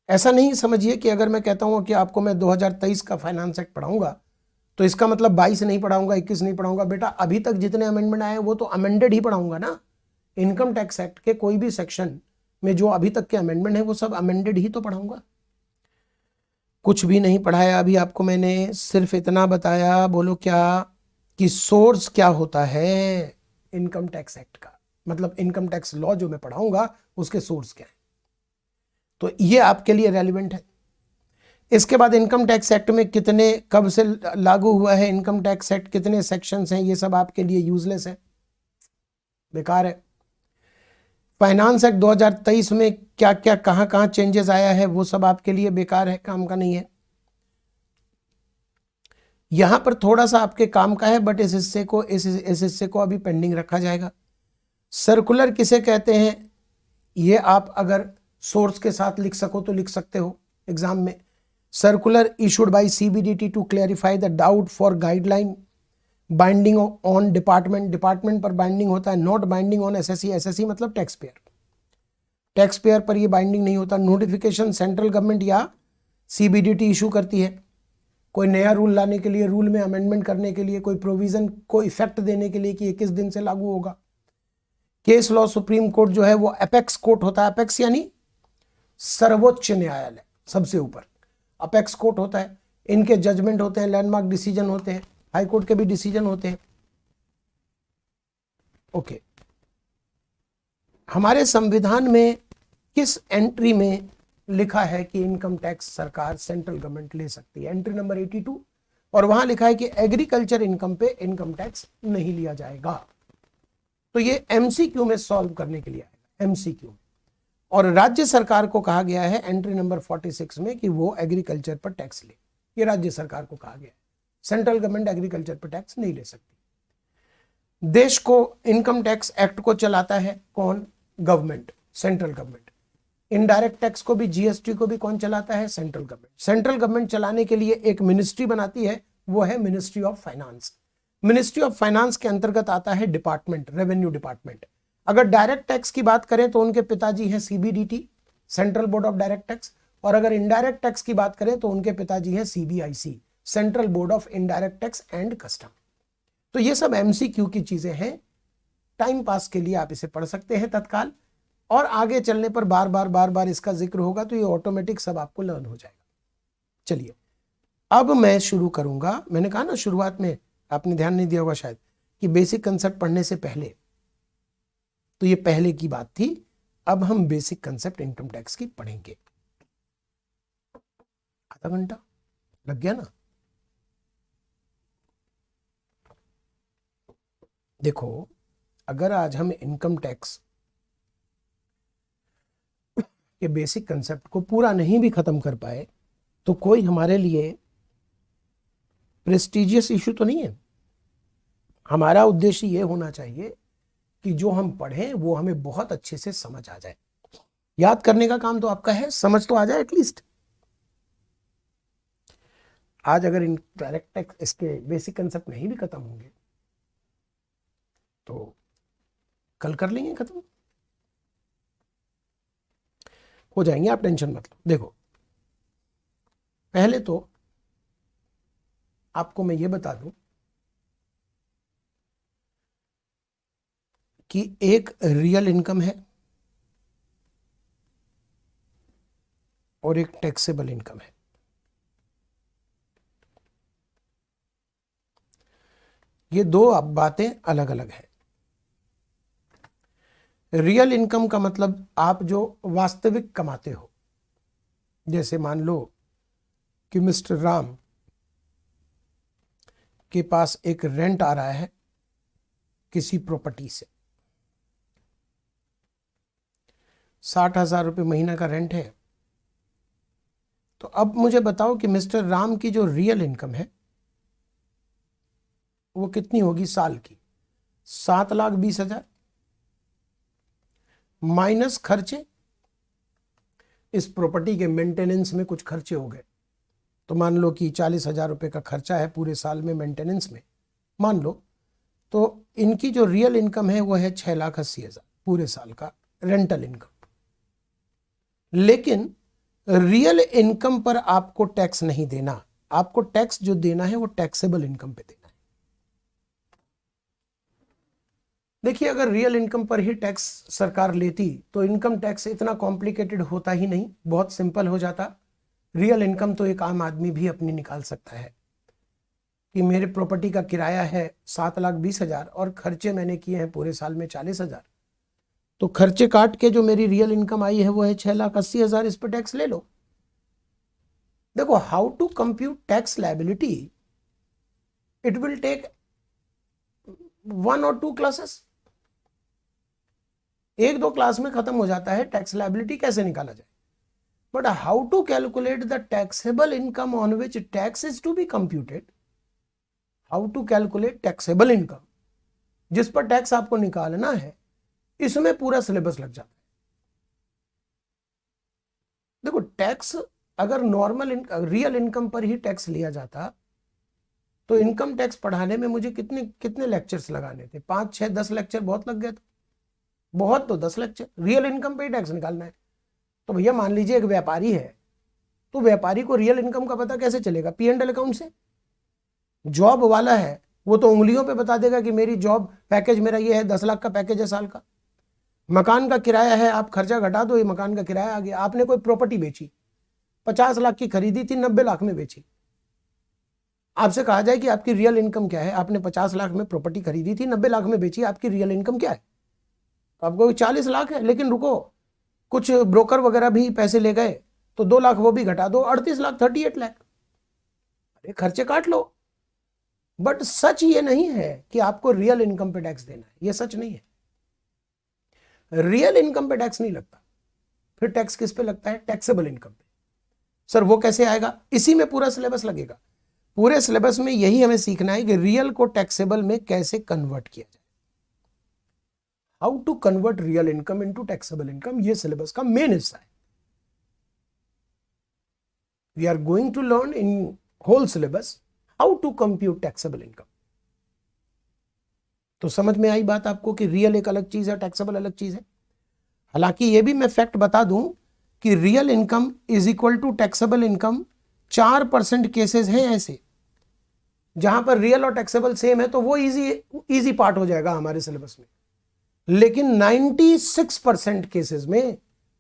ऐसा नहीं समझिए कि अगर मैं कहता हूं कि आपको मैं 2023 का फाइनेंस एक्ट पढ़ाऊंगा तो इसका मतलब 22 नहीं पढ़ाऊंगा, 21 नहीं पढ़ाऊंगा। बेटा अभी तक जितने अमेंडमेंट आए हैं वो तो अमेंडेड ही पढ़ाऊंगा ना। इनकम टैक्स एक्ट के कोई भी सेक्शन में जो अभी तक के अमेंडमेंट है वो सब अमेंडेड ही तो पढ़ाऊंगा। कुछ भी नहीं पढ़ाया अभी आपको मैंने, सिर्फ इतना बताया, बोलो क्या, कि सोर्स क्या होता है इनकम टैक्स एक्ट का, मतलब इनकम टैक्स लॉ जो मैं पढ़ाऊंगा उसके सोर्स क्या है। तो ये आपके लिए रेलिवेंट है। इसके बाद इनकम टैक्स एक्ट में कितने, कब से लागू हुआ है इनकम टैक्स एक्ट, कितने सेक्शंस हैं, ये सब आपके लिए यूजलेस है, बेकार है। फाइनेंस एक्ट 2023 में क्या क्या कहां कहां चेंजेस आया है वो सब आपके लिए बेकार है, काम का नहीं है। यहां पर थोड़ा सा आपके काम का है, बट इस हिस्से को अभी पेंडिंग रखा जाएगा। सर्कुलर किसे कहते हैं, ये आप अगर सोर्स के साथ लिख सको तो लिख सकते हो एग्जाम में। Circular issued by CBDT to clarify the doubt for guideline binding on department, department पर बाइंडिंग होता है, not binding on assessee, assessee मतलब टैक्स पेयर, टैक्स पेयर पर ये बाइंडिंग नहीं होता। नोटिफिकेशन सेंट्रल गवर्नमेंट या सीबीडीटी इशू करती है, कोई नया रूल लाने के लिए, रूल में अमेंडमेंट करने के लिए, कोई प्रोविजन को इफेक्ट देने के लिए कि ये किस दिन से लागू होगा। केस लॉ सुप्रीम कोर्ट जो है वो अपेक्स कोर्ट होता है, अपेक्स यानी सर्वोच्च न्यायालय, सबसे ऊपर अपेक्स कोर्ट होता है। इनके जजमेंट होते हैं, लैंडमार्क डिसीजन होते हैं, हाई कोर्ट के भी डिसीजन होते हैं। ओके, हमारे संविधान में किस एंट्री में लिखा है कि इनकम टैक्स सरकार, सेंट्रल गवर्नमेंट ले सकती है? एंट्री नंबर 82, और वहां लिखा है कि एग्रीकल्चर इनकम पे इनकम टैक्स नहीं लिया जाएगा। तो ये एमसीक्यू में सॉल्व करने के लिए आएगा, एमसीक्यू। और राज्य सरकार को कहा गया है एंट्री नंबर 46 में कि वो एग्रीकल्चर पर टैक्स ले, ये राज्य सरकार को कहा गया है। सेंट्रल गवर्नमेंट एग्रीकल्चर पर टैक्स नहीं ले सकती। देश को इनकम टैक्स एक्ट को चलाता है कौन? Government, central government. Indirect tax को भी, जीएसटी को भी कौन चलाता है? Central government. सेंट्रल गवर्नमेंट चलाने के लिए एक मिनिस्ट्री बनाती है, वो है ministry of finance. Ministry of finance के अंतर्गत आता है डिपार्टमेंट, रेवेन्यू डिपार्टमेंट। अगर डायरेक्ट टैक्स की बात करें तो उनके पिताजी हैं CBDT, central board of direct tax, और अगर इनडायरेक्ट टैक्स की बात करें तो उनके पिताजी हैं CBIC, central board of indirect tax and custom. तो ये सब एमसीक्यू की चीजें हैं, टाइम पास के लिए आप इसे पढ़ सकते हैं तत्काल, और आगे चलने पर बार बार इसका जिक्र होगा तो ये ऑटोमेटिक सब आपको लर्न हो जाएगा। चलिए अब मैं शुरू करूंगा। मैंने कहा ना शुरुआत में, आपने ध्यान नहीं दिया होगा शायद, कि बेसिक कंसेप्ट पढ़ने से पहले, तो ये पहले की बात थी। अब हम बेसिक कंसेप्ट इनकम टैक्स की पढ़ेंगे। आधा घंटा लग गया ना। देखो, अगर आज हम इनकम टैक्स के बेसिक कंसेप्ट को पूरा नहीं भी खत्म कर पाए तो कोई हमारे लिए प्रेस्टिजियस इशू तो नहीं है। हमारा उद्देश्य ये होना चाहिए कि जो हम पढ़ें वो हमें बहुत अच्छे से समझ आ जाए। याद करने का काम तो आपका है, समझ तो आ जाए एटलीस्ट। आज अगर इन डायरेक्ट टैक्स इसके बेसिक कंसेप्ट नहीं भी खत्म होंगे तो कल कर लेंगे खत्म, हो जाएंगे, आप टेंशन मत लो। देखो पहले तो आपको मैं ये बता दूं कि एक रियल इनकम है और एक टैक्सेबल इनकम है। ये दो अब बातें अलग अलग हैं। रियल इनकम का मतलब आप जो वास्तविक कमाते हो, जैसे मान लो कि मिस्टर राम के पास एक रेंट आ रहा है किसी प्रॉपर्टी से, 60,000 रुपये महीना का रेंट है। तो अब मुझे बताओ कि मिस्टर राम की जो रियल इनकम है वो कितनी होगी साल की? 7,20,000 माइनस खर्चे। इस प्रॉपर्टी के मेंटेनेंस में कुछ खर्चे हो गए, तो मान लो कि 40,000 रुपये का खर्चा है पूरे साल में मेंटेनेंस में, मान लो। तो इनकी जो रियल इनकम है वो है 6,80,000 पूरे साल का रेंटल इनकम। लेकिन रियल इनकम पर आपको टैक्स नहीं देना, आपको टैक्स जो देना है वो टैक्सेबल इनकम पे देना है। देखिए अगर रियल इनकम पर ही टैक्स सरकार लेती तो इनकम टैक्स इतना कॉम्प्लिकेटेड होता ही नहीं, बहुत सिंपल हो जाता। रियल इनकम तो एक आम आदमी भी अपनी निकाल सकता है कि मेरे प्रॉपर्टी का किराया है 7,20,000 और खर्चे मैंने किए हैं पूरे साल में 40,000, तो खर्चे काट के जो मेरी रियल इनकम आई है वो है 6,80,000, इस पर टैक्स ले लो। देखो how to compute tax liability, it will take 1 और 2 क्लासेस, 1-2 क्लास में खत्म हो जाता है टैक्स लायबिलिटी कैसे निकाला जाए। But how to calculate the taxable income on which tax is to be computed, how to calculate taxable income जिस पर टैक्स आपको निकालना है, इसमें पूरा सिलेबस लग जाता है। देखो टैक्स अगर नॉर्मल रियल इनकम पर ही टैक्स लिया जाता तो इनकम टैक्स पढ़ाने में मुझे कितने कितने लेक्चर्स लगाने थे, 5, 6, 10 लेक्चर बहुत लग गए थे, बहुत तो 10 लेक्चर रियल इनकम पे ही टैक्स निकालना है। तो भैया मान लीजिए एक व्यापारी है, तो व्यापारी को रियल इनकम का पता कैसे चलेगा? P&L अकाउंट से। जॉब वाला है वो तो उंगलियों पे बता देगा कि मेरी जॉब पैकेज मेरा ये है, 10 लाख का पैकेज है साल का। मकान का किराया है, आप खर्चा घटा दो, ये मकान का किराया आ गया। आपने कोई प्रॉपर्टी बेची, 50 लाख की खरीदी थी, 90 लाख में बेची। आपसे कहा जाए कि आपकी रियल इनकम क्या है, आपने 50 लाख में प्रॉपर्टी खरीदी थी, 90 लाख में बेची, आपकी रियल इनकम क्या है? तो आपको 40 लाख है। लेकिन रुको, कुछ ब्रोकर वगैरह भी पैसे ले गए तो 2 लाख वो भी घटा दो, 38 लाख, 38 लाख। अरे खर्चे काट लो। बट सच ये नहीं है कि आपको रियल इनकम पे टैक्स देना है, ये सच नहीं है। रियल इनकम पे टैक्स नहीं लगता, फिर टैक्स किस पे लगता है? टैक्सेबल इनकम पे। सर वो कैसे आएगा? इसी में पूरा सिलेबस लगेगा। पूरे सिलेबस में यही हमें सीखना है कि रियल को टैक्सेबल में कैसे कन्वर्ट किया जाए, how to convert real income into taxable income. ये सिलेबस का मेन हिस्सा है। We are going to learn in whole syllabus how to compute taxable income. तो समझ में आई बात आपको कि रियल एक अलग चीज है, टैक्सेबल अलग चीज है। हालांकि ये भी मैं फैक्ट बता दूं कि real income is equal to taxable income 4% cases हैं ऐसे जहां पर रियल और टैक्सेबल सेम है, तो वो इजी पार्ट हो जाएगा हमारे सिलेबस में। लेकिन 96% केसेस में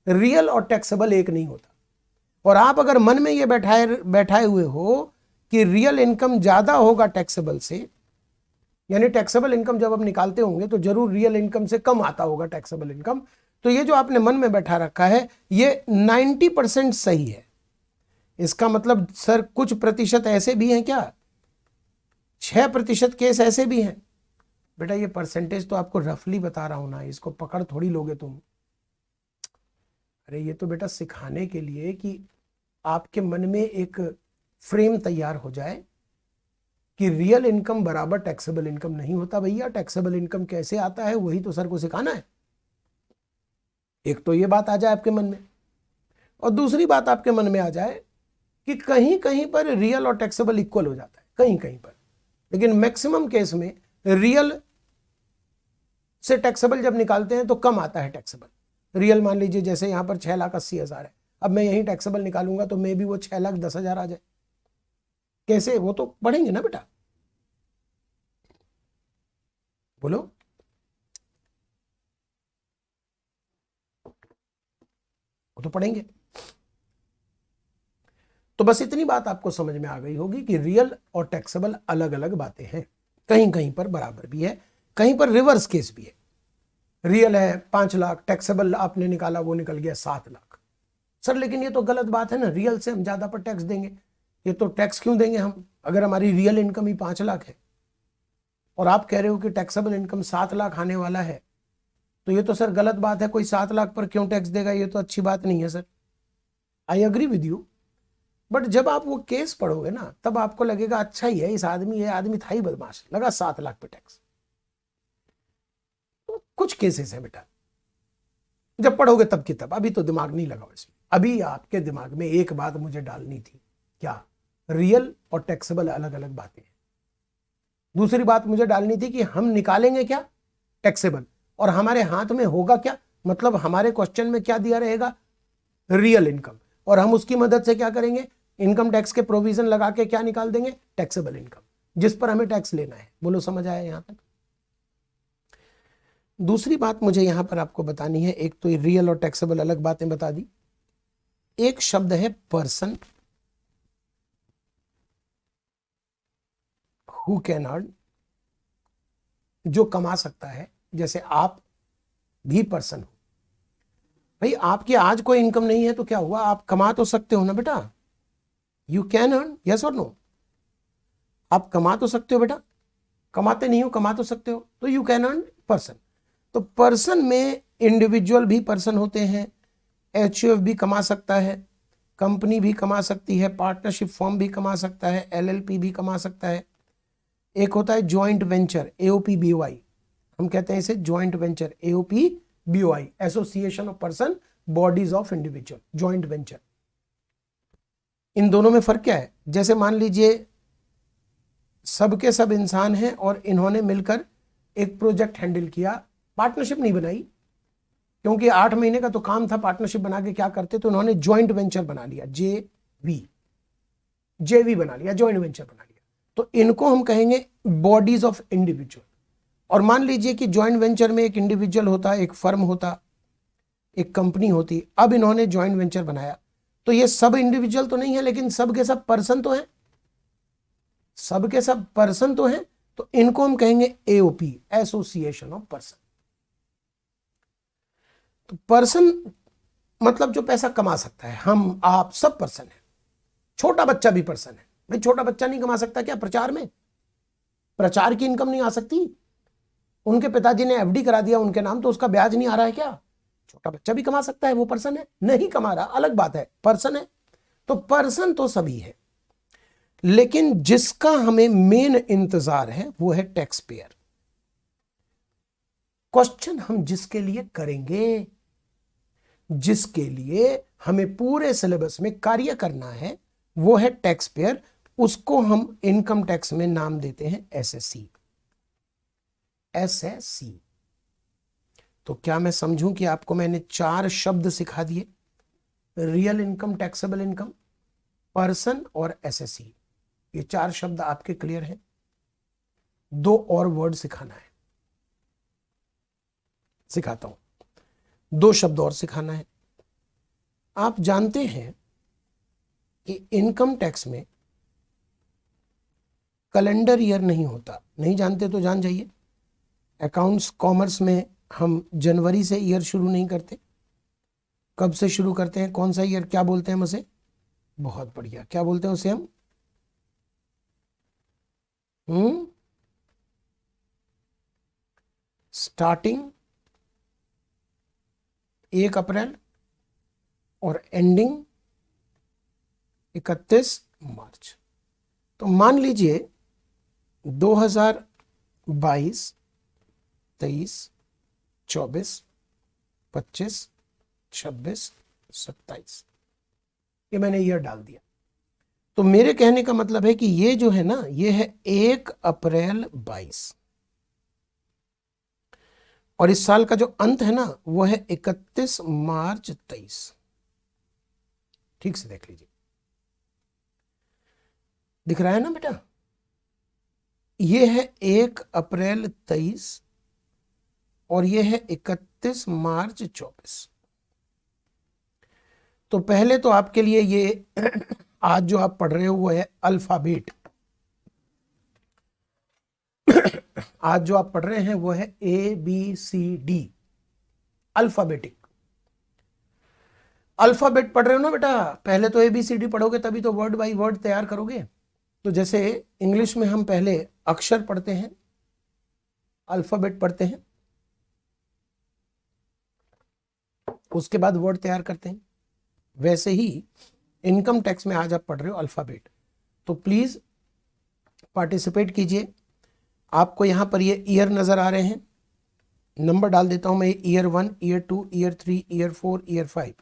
रियल और टैक्सेबल एक नहीं होता। और आप अगर मन में ये बैठाए हुए हो कि रियल इनकम ज्यादा होगा टैक्सेबल से, यानी टैक्सेबल इनकम जब आप निकालते होंगे तो जरूर रियल इनकम से कम आता होगा टैक्सेबल इनकम, तो ये जो आपने मन में बैठा रखा है ये 90% सही है। इसका मतलब सर कुछ प्रतिशत ऐसे भी हैं क्या? 6% केस ऐसे भी हैं। बेटा ये परसेंटेज तो आपको रफली बता रहा हूं ना, इसको पकड़ थोड़ी लोगे तुम। अरे ये तो बेटा सिखाने के लिए कि आपके मन में एक फ्रेम तैयार हो जाए कि रियल इनकम बराबर टैक्सेबल इनकम नहीं होता भैया। टैक्सेबल इनकम कैसे आता है वही तो सर को सिखाना है। एक तो ये बात आ जाए आपके मन में, और दूसरी बात आपके मन में आ जाए कि कहीं कहीं पर रियल और टैक्सेबल इक्वल हो जाता है, कहीं कहीं पर, लेकिन मैक्सिमम केस में रियल से टैक्सेबल जब निकालते हैं तो कम आता है टैक्सेबल। रियल मान लीजिए जैसे यहां पर 6,80,000 है, अब मैं यहीं टैक्सेबल निकालूंगा तो मे भी वो 6,10,000 आ जाए। कैसे? वो तो पढ़ेंगे ना बेटा, बोलो। वो तो पढ़ेंगे। तो बस इतनी बात आपको समझ में आ गई होगी कि रियल और टैक्सेबल अलग अलग बातें हैं। कहीं कहीं पर बराबर भी है, कहीं पर रिवर्स केस भी है। रियल है 5 लाख, टैक्सेबल आपने निकाला वो निकल गया 7 लाख। सर लेकिन ये तो गलत बात है ना, रियल से हम ज्यादा पर टैक्स देंगे। ये तो टैक्स क्यों देंगे हम, अगर हमारी रियल इनकम ही 5 लाख है और आप कह रहे हो कि टैक्सेबल इनकम 7 लाख आने वाला है, तो ये तो सर गलत बात है। कोई 7 लाख पर क्यों टैक्स देगा, ये तो अच्छी बात नहीं है sir. I agree with you, but जब आप वो केस पढ़ोगे ना तब आपको लगेगा अच्छा ही है, इस आदमी, ये आदमी था ही बदमाश, लगा 7 लाख पे टैक्स। तो कुछ केसेस हैं बेटा, जब पढ़ोगे तब की तब, अभी तो दिमाग नहीं लगाओ इसमें। अभी आपके दिमाग में एक बात मुझे डालनी थी, क्या? रियल और टैक्सेबल अलग अलग बातें हैं। दूसरी बात मुझे डालनी थी कि हम निकालेंगे क्या, टैक्सेबल, और हमारे हाथ में होगा क्या, मतलब हमारे क्वेश्चन में क्या दिया रहेगा, रियल इनकम, और हम उसकी मदद से क्या करेंगे, इनकम टैक्स के प्रोविजन लगा के क्या निकाल देंगे, टैक्सेबल इनकम, जिस पर हमें टैक्स लेना है। बोलो समझ आया यहां तक? दूसरी बात मुझे यहां पर आपको बतानी है, एक तो रियल और टैक्सेबल अलग बातें बता दी, एक शब्द है पर्सन, हु कैन अर्न, जो कमा सकता है। जैसे आप भी पर्सन हो भाई, आपकी आज कोई इनकम नहीं है तो क्या हुआ, आप कमा तो सकते हो ना बेटा, यू कैन अर्न, यस और नो। आप कमा तो सकते हो बेटा, कमाते नहीं हो, कमा तो सकते हो, तो यू कैन अर्न पर्सन। तो पर्सन में इंडिविजुअल भी पर्सन होते हैं, एचयूएफ भी कमा सकता है, कंपनी भी कमा सकती है, पार्टनरशिप फॉर्म भी कमा सकता है, एलएलपी भी कमा सकता है। एक होता है ज्वाइंट वेंचर, एओपी बीओआई, हम कहते हैं इसे joint venture, AOP BOI, association of person bodies of individual, joint venture. इन दोनों में फर्क क्या है? जैसे मान लीजिए सबके सब इंसान हैं और इन्होंने मिलकर एक प्रोजेक्ट हैंडल किया, पार्टनरशिप नहीं बनाई, क्योंकि 8 महीने का तो काम था, पार्टनरशिप बना के क्या करते, तो इन्होंने ज्वाइंट वेंचर बना लिया, जेवी बना लिया, ज्वाइंट वेंचर बना लिया। तो इनको हम कहेंगे बॉडीज ऑफ इंडिविजुअल। और मान लीजिए कि ज्वाइंट वेंचर में एक इंडिविजुअल होता, एक फर्म होता, एक कंपनी होती, अब इन्होंने ज्वाइंट वेंचर बनाया, तो ये सब इंडिविजुअल तो नहीं है, लेकिन सब के सब पर्सन तो हैं, सब के सब पर्सन तो हैं, तो इनको हम कहेंगे एओपी, एसोसिएशन ऑफ पर्सन। तो पर्सन मतलब जो पैसा कमा सकता है, हम आप सब पर्सन है, छोटा बच्चा भी पर्सन है भाई। छोटा बच्चा नहीं कमा सकता क्या प्रचार में? प्रचार की इनकम नहीं आ सकती? उनके पिताजी ने एफडी करा दिया उनके नाम, तो उसका ब्याज नहीं आ रहा है क्या? छोटा बच्चा भी कमा सकता है, वो पर्सन है। नहीं कमा रहा अलग बात है, पर्सन है। तो पर्सन तो सभी है, लेकिन जिसका हमें मेन इंतजार है वो है टैक्स पेयर। क्वेश्चन हम जिसके लिए करेंगे, जिसके लिए हमें पूरे सिलेबस में कार्य करना है, वो है टैक्स पेयर। उसको हम इनकम टैक्स में नाम देते हैं एसएससी। एसएससी। तो क्या मैं समझूं कि आपको मैंने 4 शब्द सिखा दिए, real income, taxable income, person और एसएससी। ये 4 शब्द आपके क्लियर हैं? 2 और वर्ड सिखाना है, सिखाता हूं। 2 शब्द और सिखाना है। आप जानते हैं कि इनकम टैक्स में कैलेंडर ईयर नहीं होता, नहीं जानते तो जान जाइए। अकाउंट्स कॉमर्स में हम जनवरी से ईयर शुरू नहीं करते। कब से शुरू करते हैं? कौन सा ईयर, क्या बोलते हैं हम उसे? बहुत बढ़िया, क्या बोलते हैं उसे हम? स्टार्टिंग 1 अप्रैल और एंडिंग 31 मार्च। तो मान लीजिए 2022, 23, 24, 25, 26, 27, ये मैंने ईयर डाल दिया। तो मेरे कहने का मतलब है कि ये जो है ना, ये है 1 अप्रैल 22, और इस साल का जो अंत है ना वो है 31 मार्च 23। ठीक से देख लीजिए, दिख रहा है ना बेटा? ये है 1 अप्रैल 23 और ये है 31 मार्च 24। तो पहले तो आपके लिए ये आज जो आप पढ़ रहे हो वो है अल्फाबेट। आज जो आप पढ़ रहे हैं वो है ABCD, अल्फाबेटिक। अल्फाबेट पढ़ रहे हो ना बेटा? पहले तो ABCD पढ़ोगे तभी तो वर्ड बाय वर्ड तैयार करोगे। तो जैसे इंग्लिश में हम पहले अक्षर पढ़ते हैं, अल्फाबेट पढ़ते हैं, उसके बाद वर्ड तैयार करते हैं, वैसे ही इनकम टैक्स में आज आप पढ़ रहे हो अल्फाबेट। तो प्लीज पार्टिसिपेट कीजिए। आपको यहां पर ये ईयर नजर आ रहे हैं, नंबर डाल देता हूं मैं, year 1, year 2, year 3, year 4, year 5।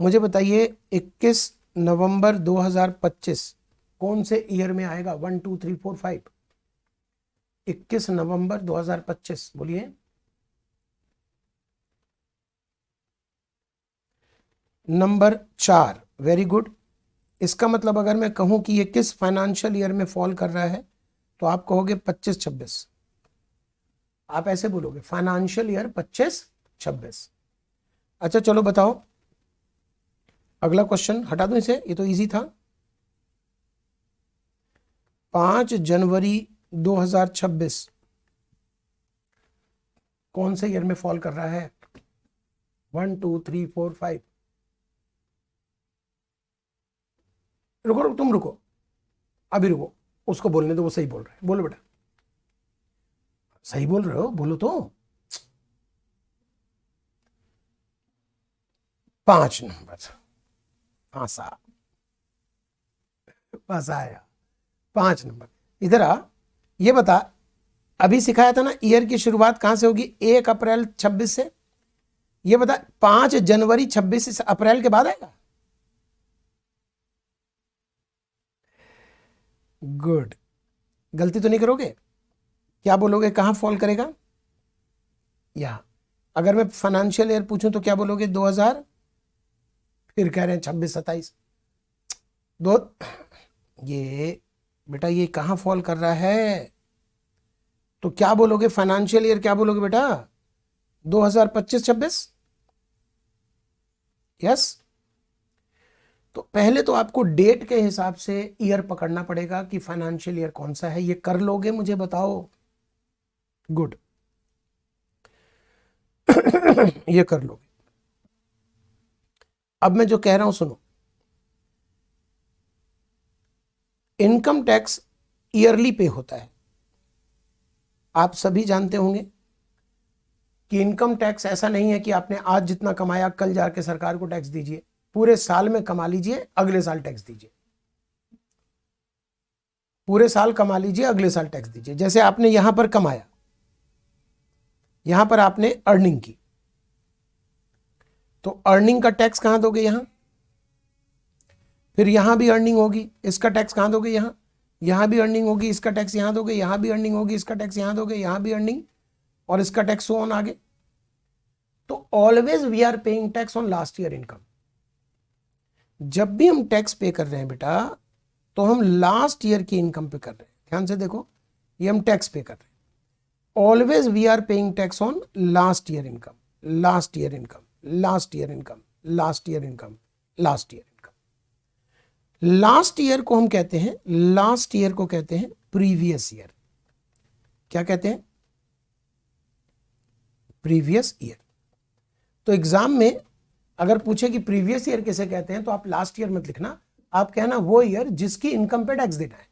मुझे बताइए 21 नवंबर 2025 कौन से ईयर में आएगा? 1 2 3 4 5। 21 नवंबर 2025, बोलिए। Number 4, very good. इसका मतलब अगर मैं कहूं कि ये किस फाइनेंशियल ईयर में फॉल कर रहा है तो आप कहोगे 25-26। आप ऐसे बोलोगे, फाइनेंशियल ईयर 25-26। अच्छा चलो बताओ, अगला क्वेश्चन हटा दूं इसे, ये तो इजी था। 5 जनवरी 2026 कौन से ईयर में फॉल कर रहा है? 1 2 3 4 5। रुको रुको, तुम रुको, अभी रुको, उसको बोलने दो, वो सही बोल रहा है। बोलो बेटा, सही बोल रहे हो, बोलो तो। 5 नंबर, फंसा, फंसाया। 5 नंबर, इधर आ। ये बता, अभी सिखाया था ना ईयर की शुरुआत कहां से होगी? 1 अप्रैल 26 से। ये बता 5 जनवरी 26 अप्रैल के बाद आएगा? गुड, गलती तो नहीं करोगे? क्या बोलोगे, कहां फॉल करेगा? यहां। अगर मैं फाइनेंशियल ईयर पूछूं तो क्या बोलोगे? 2000, फिर कह रहे हैं 26-27। दो, ये बेटा ये कहां फॉल कर रहा है? तो क्या बोलोगे फाइनेंशियल ईयर, क्या बोलोगे बेटा? 2025-26। यस। तो पहले तो आपको डेट के हिसाब से ईयर पकड़ना पड़ेगा कि फाइनेंशियल ईयर कौन सा है। ये कर लोगे, मुझे बताओ? गुड। ये कर लोगे। अब मैं जो कह रहा हूं सुनो, इनकम टैक्स ईयरली पे होता है। आप सभी जानते होंगे कि इनकम टैक्स ऐसा नहीं है कि आपने आज जितना कमाया कल जाके सरकार को टैक्स दीजिए। पूरे साल में कमा लीजिए, अगले साल टैक्स दीजिए। पूरे साल कमा लीजिए, अगले साल टैक्स दीजिए। जैसे आपने यहां पर कमाया, यहां पर आपने अर्निंग की, तो अर्निंग का टैक्स कहां दोगे? यहां। फिर यहां भी अर्निंग होगी, इसका टैक्स कहां दोगे? यहां। यहां भी अर्निंग होगी, इसका टैक्स यहां दोगे। यहां भी अर्निंग होगी, इसका टैक्स यहां दोगे। यहां भी अर्निंग और इसका टैक्स सो ऑन आगे। तो always we are paying tax on last year income. जब भी हम टैक्स पे कर रहे हैं बेटा, तो हम लास्ट ईयर की इनकम पे कर रहे हैं। ध्यान से देखो, ये हम टैक्स पे कर रहे हैं। Always we are paying tax on last year income, last year income, last year income, last year income, last year income. Last year को हम कहते हैं, लास्ट ईयर को कहते हैं प्रीवियस ईयर। क्या कहते हैं? Previous year. तो एग्जाम में अगर पूछे कि प्रीवियस ईयर किसे कहते हैं, तो आप लास्ट ईयर मत लिखना, आप कहना वो ईयर जिसकी इनकम पे टैक्स देना है।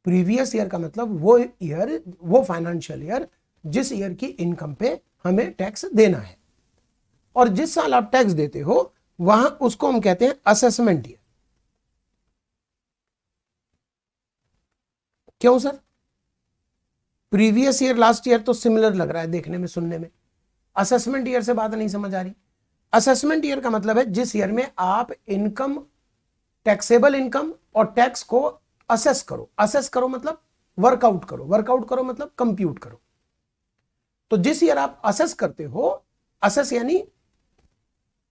प्रीवियस ईयर का मतलब वो ईयर, वो फाइनेंशियल ईयर जिस ईयर की इनकम पे हमें टैक्स देना है। और जिस साल आप टैक्स देते हो वहां उसको हम कहते हैं असेसमेंट ईयर। क्यों sir? Previous year last year तो सिमिलर लग रहा है देखने में, सुनने में। असेसमेंट ईयर से बात नहीं समझ आ रही। असेसमेंट ईयर का मतलब है जिस ईयर में आप इनकम, टैक्सेबल इनकम और टैक्स को असेस करो। असेस करो मतलब वर्कआउट करो, वर्कआउट करो मतलब कंप्यूट करो। तो जिस ईयर आप असेस करते हो, असेस यानी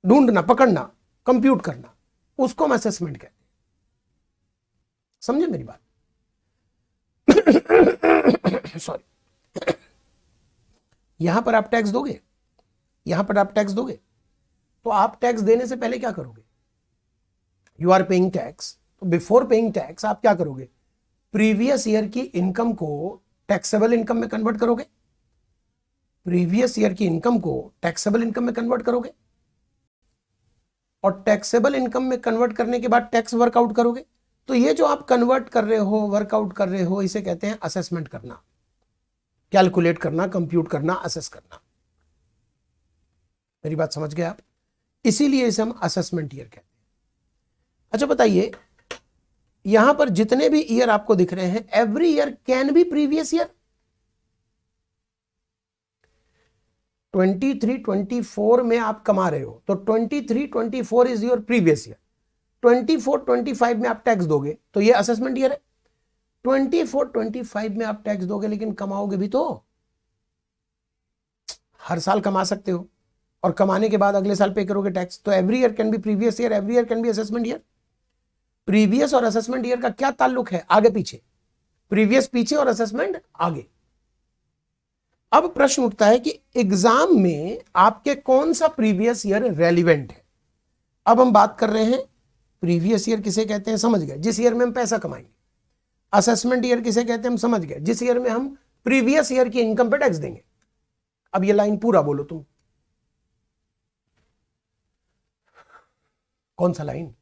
ढूंढना, पकड़ना, कंप्यूट करना, उसको हम असेसमेंट कहते हैं। समझे मेरी बात? सॉरी। यहां पर आप टैक्स दोगे, यहां पर आप टैक्स दोगे, तो आप टैक्स देने से पहले क्या करोगे? यू आर पेइंग टैक्स, तो बिफोर पेइंग टैक्स आप क्या करोगे? प्रीवियस ईयर की इनकम को टैक्सेबल इनकम में कन्वर्ट करोगे। प्रीवियस ईयर की इनकम को टैक्सेबल इनकम में कन्वर्ट करोगे, और टैक्सेबल इनकम में कन्वर्ट करने के बाद टैक्स वर्कआउट करोगे। तो ये जो आप कन्वर्ट कर रहे हो, वर्कआउट कर रहे हो, इसे कहते हैं असेसमेंट करना, कैलकुलेट करना, कंप्यूट करना, असेस करना। मेरी बात समझ गए आप? इसीलिए इसे हम असेसमेंट ईयर कहते हैं। अच्छा बताइए, यहां पर जितने भी ईयर आपको दिख रहे हैं, every year can be previous year. 23, 24 में आप कमा रहे हो, तो 23, 24 इज योर प्रीवियस ईयर। 24, 25 में आप टैक्स दोगे तो ये असेसमेंट ईयर है। 24, 25 में आप टैक्स दोगे, लेकिन कमाओगे भी तो। हर साल कमा सकते हो, और कमाने के बाद अगले साल पे करोगे टैक्स। तो every year can be previous year, every year can be assessment year. Previous और असेसमेंट ईयर का क्या ताल्लुक है? आगे पीछे। प्रीवियस पीछे और असेसमेंट आगे। अब प्रश्न उठता है कि एग्जाम में आपके कौन सा प्रीवियस ईयर रेलिवेंट है। अब हम बात कर रहे हैं प्रीवियस ईयर किसे कहते हैं, समझ गए, जिस ईयर में हम पैसा कमाएंगे। असेसमेंट ईयर किसे कहते हैं, हम समझ गए, जिस ईयर में हम प्रीवियस ईयर की इनकम पे टैक्स देंगे। अब ये लाइन पूरा बोलो तुम, कौन सा लाइन?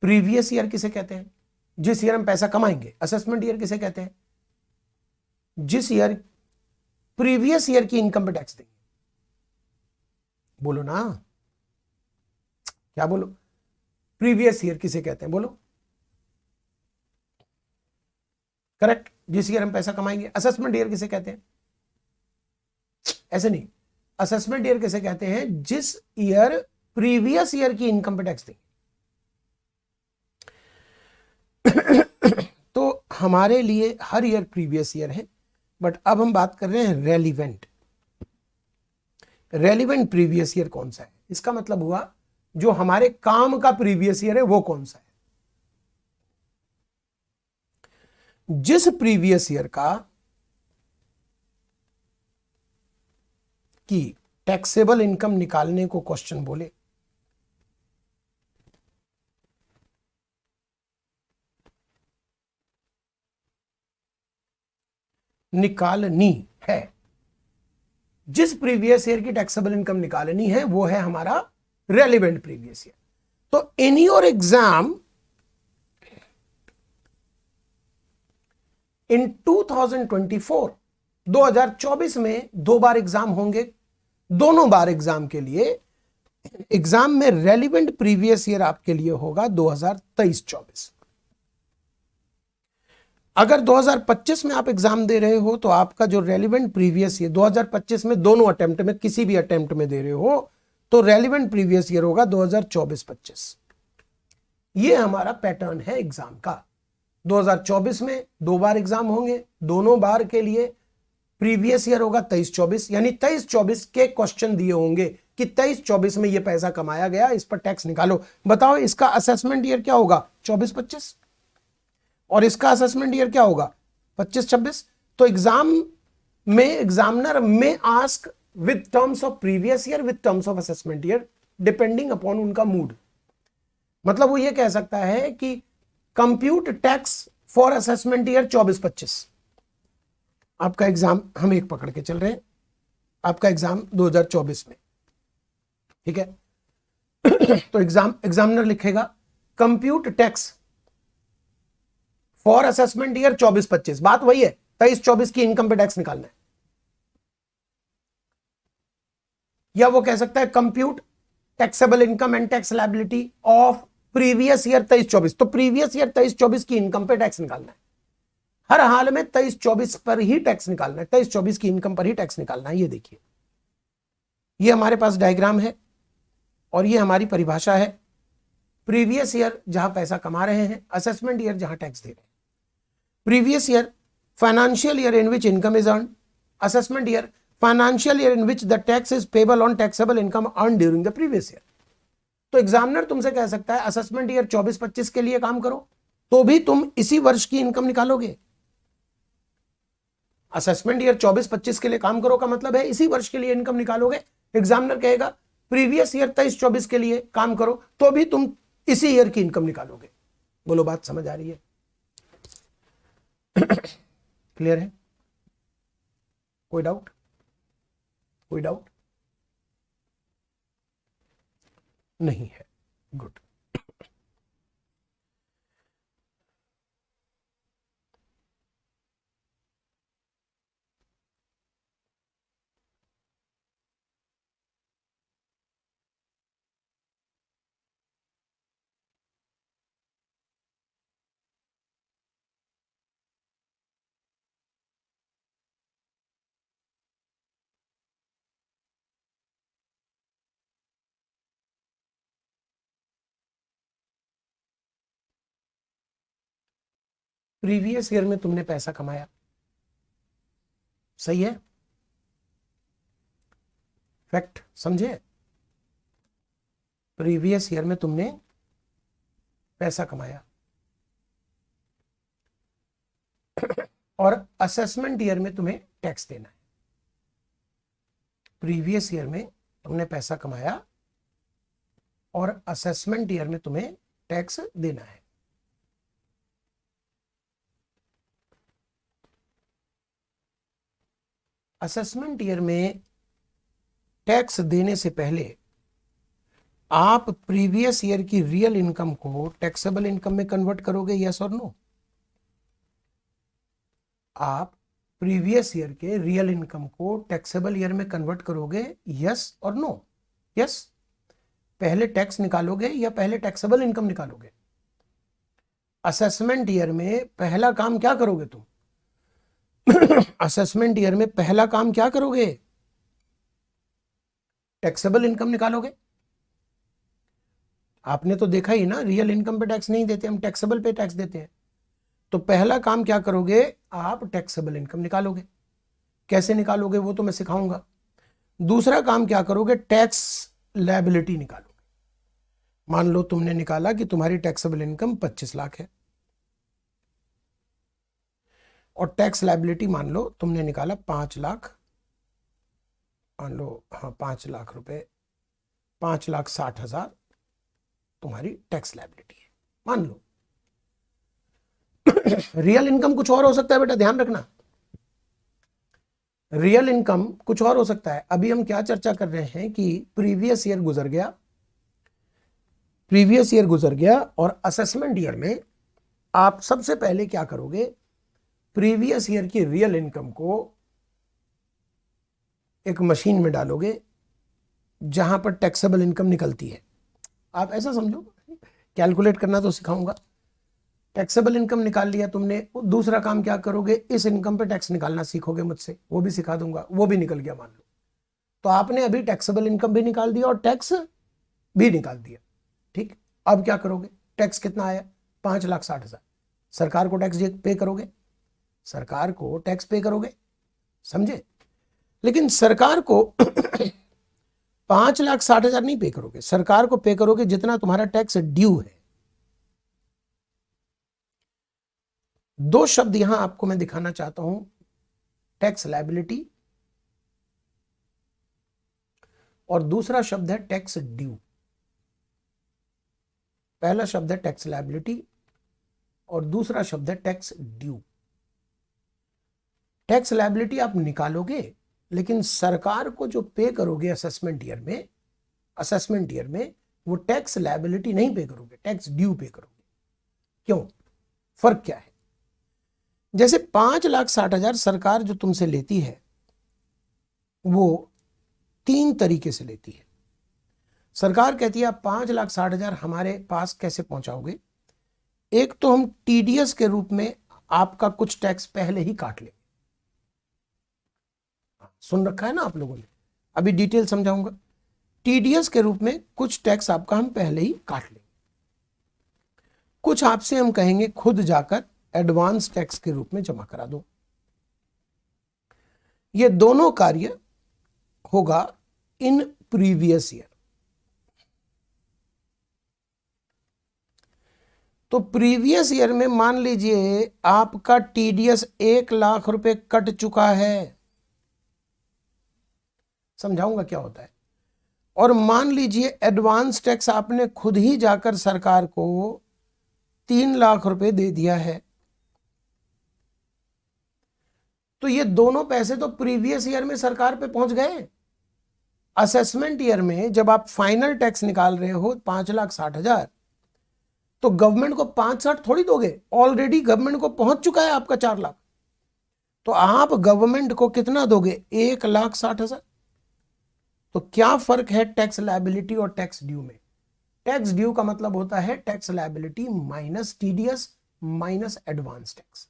प्रीवियस ईयर किसे कहते हैं? जिस ईयर हम पैसा कमाएंगे। असेसमेंट ईयर किसे कहते हैं? जिस ईयर प्रीवियस ईयर की इनकम पे टैक्स देंगे। बोलो ना, क्या बोलो? प्रीवियस ईयर किसे कहते हैं, बोलो। करेक्ट, जिस ईयर हम पैसा कमाएंगे। असेसमेंट ईयर किसे कहते हैं? ऐसे नहीं, असेसमेंट ईयर किसे कहते हैं? जिस ईयर प्रीवियस ईयर की इनकम पे टैक्स देंगे। तो हमारे लिए हर ईयर प्रीवियस ईयर है, बट अब हम बात कर रहे हैं रेलिवेंट। रेलिवेंट प्रीवियस ईयर कौन सा है? इसका मतलब हुआ जो हमारे काम का प्रीवियस ईयर है वो कौन सा है। जिस प्रीवियस ईयर का की टैक्सेबल इनकम निकालने को क्वेश्चन बोले, निकालनी है, जिस प्रीवियस ईयर की टैक्सेबल इनकम निकालनी है वो है हमारा रेलिवेंट प्रीवियस ईयर। तो इन योर एग्जाम इन 2024, 2024 में 2 बार एग्जाम होंगे। दोनों बार एग्जाम के लिए एग्जाम में रेलिवेंट प्रीवियस ईयर आपके लिए होगा 2023-24। अगर 2025 में आप एग्जाम दे रहे हो तो आपका जो रेलिवेंट प्रीवियस ईयर 2025 में दोनों अटेम्प्ट में, किसी भी अटेम्प्ट में दे रहे हो तो रेलिवेंट प्रीवियस ईयर होगा 2024-25। ये हमारा पैटर्न है एग्जाम का। 2024 में 2 बार एग्जाम होंगे, दोनों बार के लिए प्रीवियस ईयर होगा 23-24, यानी 23-24 के क्वेश्चन दिए होंगे कि 23-24 में ये पैसा कमाया गया, इस पर टैक्स निकालो। बताओ इसका असेसमेंट ईयर क्या होगा? 24-25, और इसका असेसमेंट ईयर क्या होगा? 25-26। तो एग्जाम में एग्जामिनर में ask with terms of previous year, with terms of assessment year, depending upon उनका मूड। मतलब वो ये कह सकता है कि compute tax for assessment year 24-25। आपका एग्जाम, हम एक पकड़ के चल रहे हैं, आपका एग्जाम 2024 में, ठीक है। तो एग्जामिनर लिखेगा compute tax for assessment year 24-25। बात वही है, 23-24 की इनकम पे टैक्स निकालना है। या वो कह सकता है compute taxable income and tax liability of previous year 23-24। तो प्रीवियस ईयर 23-24 की इनकम पे टैक्स निकालना है। हर हाल में 23-24 पर ही टैक्स निकालना है, 23-24 की इनकम पर ही टैक्स निकालना है। ये देखिए, ये हमारे पास डायग्राम है और ये हमारी परिभाषा है। प्रीवियस ईयर जहां पैसा कमा रहे हैं, असेसमेंट ईयर जहां टैक्स दे रहे हैं। Previous year financial year in which income is earn, assessment year financial year in which the tax is payable on taxable income earn during the previous year. तो एग्जामिनर तुमसे कह सकता है असेसमेंट ईयर 24-25 के लिए काम करो, तो भी तुम इसी वर्ष की इनकम निकालोगे। असेसमेंट ईयर 24-25 के लिए काम करो का मतलब है इसी वर्ष के लिए इनकम निकालोगे। एग्जामिनर कहेगा प्रीवियस ईयर 23-24 के लिए काम करो, तो भी तुम इसी ईयर की इनकम निकालोगे। बोलो, बात समझ आ रही है? क्लियर है? कोई डाउट? कोई डाउट नहीं है? गुड। प्रीवियस ईयर में तुमने पैसा कमाया, सही है? फैक्ट समझे? प्रीवियस ईयर में तुमने पैसा कमाया और असेसमेंट ईयर में तुम्हें टैक्स देना है। प्रीवियस ईयर में तुमने पैसा कमाया और असेसमेंट ईयर में तुम्हें टैक्स देना है। असेसमेंट ईयर में टैक्स देने से पहले आप प्रीवियस ईयर की रियल इनकम को टैक्सेबल इनकम में कन्वर्ट करोगे, यस और नो? आप प्रीवियस ईयर के रियल इनकम को टैक्सेबल ईयर में कन्वर्ट करोगे, यस और नो? यस। पहले टैक्स निकालोगे या पहले टैक्सेबल इनकम निकालोगे? असेसमेंट ईयर में पहला काम क्या करोगे तुम? असेसमेंट ईयर में पहला काम क्या करोगे? टैक्सेबल इनकम निकालोगे। आपने तो देखा ही ना, रियल इनकम पे टैक्स नहीं देते हम, टैक्सेबल पे टैक्स देते हैं। तो पहला काम क्या करोगे? आप टैक्सेबल इनकम निकालोगे। कैसे निकालोगे वो तो मैं सिखाऊंगा। दूसरा काम क्या करोगे? टैक्स लायबिलिटी निकालोगे। मान लो तुमने निकाला कि तुम्हारी टैक्सेबल इनकम 25 लाख है और टैक्स लायबिलिटी मान लो तुमने निकाला 5 लाख, मान लो, हाँ 5 लाख रुपए, 5,60,000 तुम्हारी टैक्स लायबिलिटी है, मान लो। रियल इनकम कुछ और हो सकता है बेटा, ध्यान रखना। रियल इनकम कुछ और हो सकता है। अभी हम क्या चर्चा कर रहे हैं कि प्रीवियस ईयर गुजर गया, प्रीवियस ईयर गुजर गया और असेसमेंट ईयर में आप सबसे पहले क्या करोगे? प्रीवियस ईयर की रियल इनकम को एक मशीन में डालोगे जहां पर टैक्सेबल इनकम निकलती है। आप ऐसा समझो, कैलकुलेट करना तो सिखाऊंगा। टैक्सेबल इनकम निकाल लिया तुमने, दूसरा काम क्या करोगे? इस इनकम पे टैक्स निकालना सीखोगे मुझसे, वो भी सिखा दूंगा। वो भी निकल गया मान लो, तो आपने अभी टैक्सेबल इनकम भी निकाल दिया और टैक्स भी निकाल दिया। ठीक, अब क्या करोगे? टैक्स कितना आया? 5,60,000। सरकार को टैक्स पे करोगे, सरकार को टैक्स पे करोगे, समझे? लेकिन सरकार को 5,60,000 नहीं पे करोगे, सरकार को पे करोगे जितना तुम्हारा टैक्स ड्यू है। दो शब्द यहां आपको मैं दिखाना चाहता हूं, टैक्स लायबिलिटी और दूसरा शब्द है टैक्स ड्यू। पहला शब्द है टैक्स लायबिलिटी और दूसरा शब्द है टैक्स ड्यू। टैक्स लायबिलिटी आप निकालोगे, लेकिन सरकार को जो पे करोगे असेसमेंट ईयर में, असेसमेंट ईयर में वो टैक्स लायबिलिटी नहीं पे करोगे, टैक्स ड्यू पे करोगे। क्यों? फर्क क्या है? जैसे 5,60,000 सरकार जो तुमसे लेती है वो 3 तरीके से लेती है। सरकार कहती है आप 5,60,000 हमारे पास कैसे पहुंचाओगे? एक तो हम टीडीएस के रूप में आपका कुछ टैक्स पहले ही काट ले। सुन रखा है ना आप लोगों ने, अभी डिटेल समझाऊंगा। टीडीएस के रूप में कुछ टैक्स आपका हम पहले ही काट लेंगे, कुछ आपसे हम कहेंगे खुद जाकर एडवांस टैक्स के रूप में जमा करा दो। ये दोनों कार्य होगा इन प्रीवियस ईयर। तो प्रीवियस ईयर में मान लीजिए आपका टीडीएस 1,00,000 रुपए कट चुका है, समझाऊंगा क्या होता है। और मान लीजिए एडवांस टैक्स आपने खुद ही जाकर सरकार को 3,00,000 रुपए दे दिया है। तो ये दोनों पैसे तो प्रीवियस ईयर में सरकार पे पहुंच गए। असेसमेंट ईयर में जब आप फाइनल टैक्स निकाल रहे हो 5,60,000, तो गवर्नमेंट को 5,60 थोड़ी दोगे, ऑलरेडी गवर्नमेंट को पहुंच चुका है आपका 4,00,000। तो आप गवर्नमेंट को कितना दोगे? 1,60,000। तो क्या फर्क है टैक्स लायबिलिटी और टैक्स ड्यू में? टैक्स ड्यू का मतलब होता है tax liability minus TDS minus advance tax.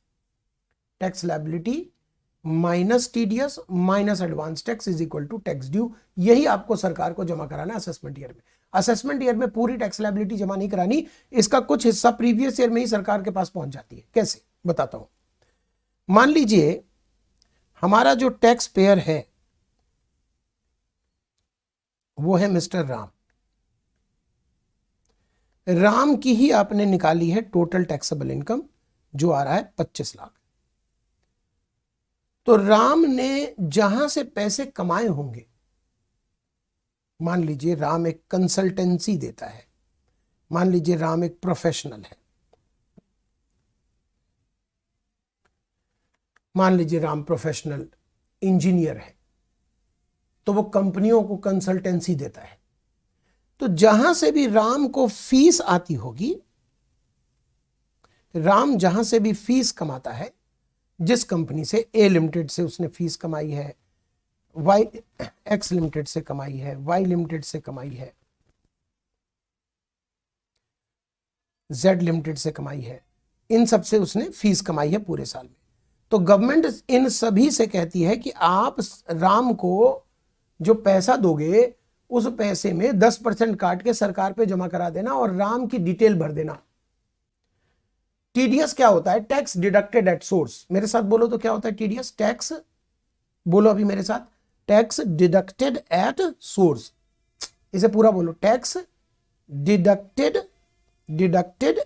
Tax liability minus TDS minus advance tax is equal to tax due. यही आपको सरकार को जमा कराना है असेसमेंट ईयर में। असेसमेंट ईयर में पूरी टैक्स लायबिलिटी जमा नहीं करानी, इसका कुछ हिस्सा प्रीवियस ईयर में ही सरकार के पास पहुंच जाती है। कैसे बताता हूं। मान लीजिए हमारा जो टैक्स पेयर है वो है मिस्टर राम। राम की ही आपने निकाली है टोटल टैक्सेबल इनकम, जो आ रहा है 25 लाख। तो राम ने जहां से पैसे कमाए होंगे, मान लीजिए राम एक कंसल्टेंसी देता है, मान लीजिए राम एक प्रोफेशनल है, मान लीजिए राम प्रोफेशनल इंजीनियर है, तो वो कंपनियों को कंसल्टेंसी देता है। तो जहां से भी राम को फीस आती होगी, राम जहां से भी फीस कमाता है, जिस कंपनी से, ए लिमिटेड से उसने फीस कमाई है, वाई एक्स लिमिटेड से कमाई है, वाई लिमिटेड से कमाई है, जेड लिमिटेड से कमाई है, इन सब से उसने फीस कमाई है पूरे साल में। तो गवर्नमेंट इन सभी से कहती है कि आप राम को जो पैसा दोगे उस पैसे में 10% काट के सरकार पे जमा करा देना और राम की डिटेल भर देना। टीडीएस क्या होता है? Tax deducted at source. मेरे साथ बोलो तो क्या होता है टीडीएस? टैक्स, बोलो अभी मेरे साथ, टैक्स डिडक्टेड एट सोर्स। इसे पूरा बोलो, टैक्स डिडक्टेड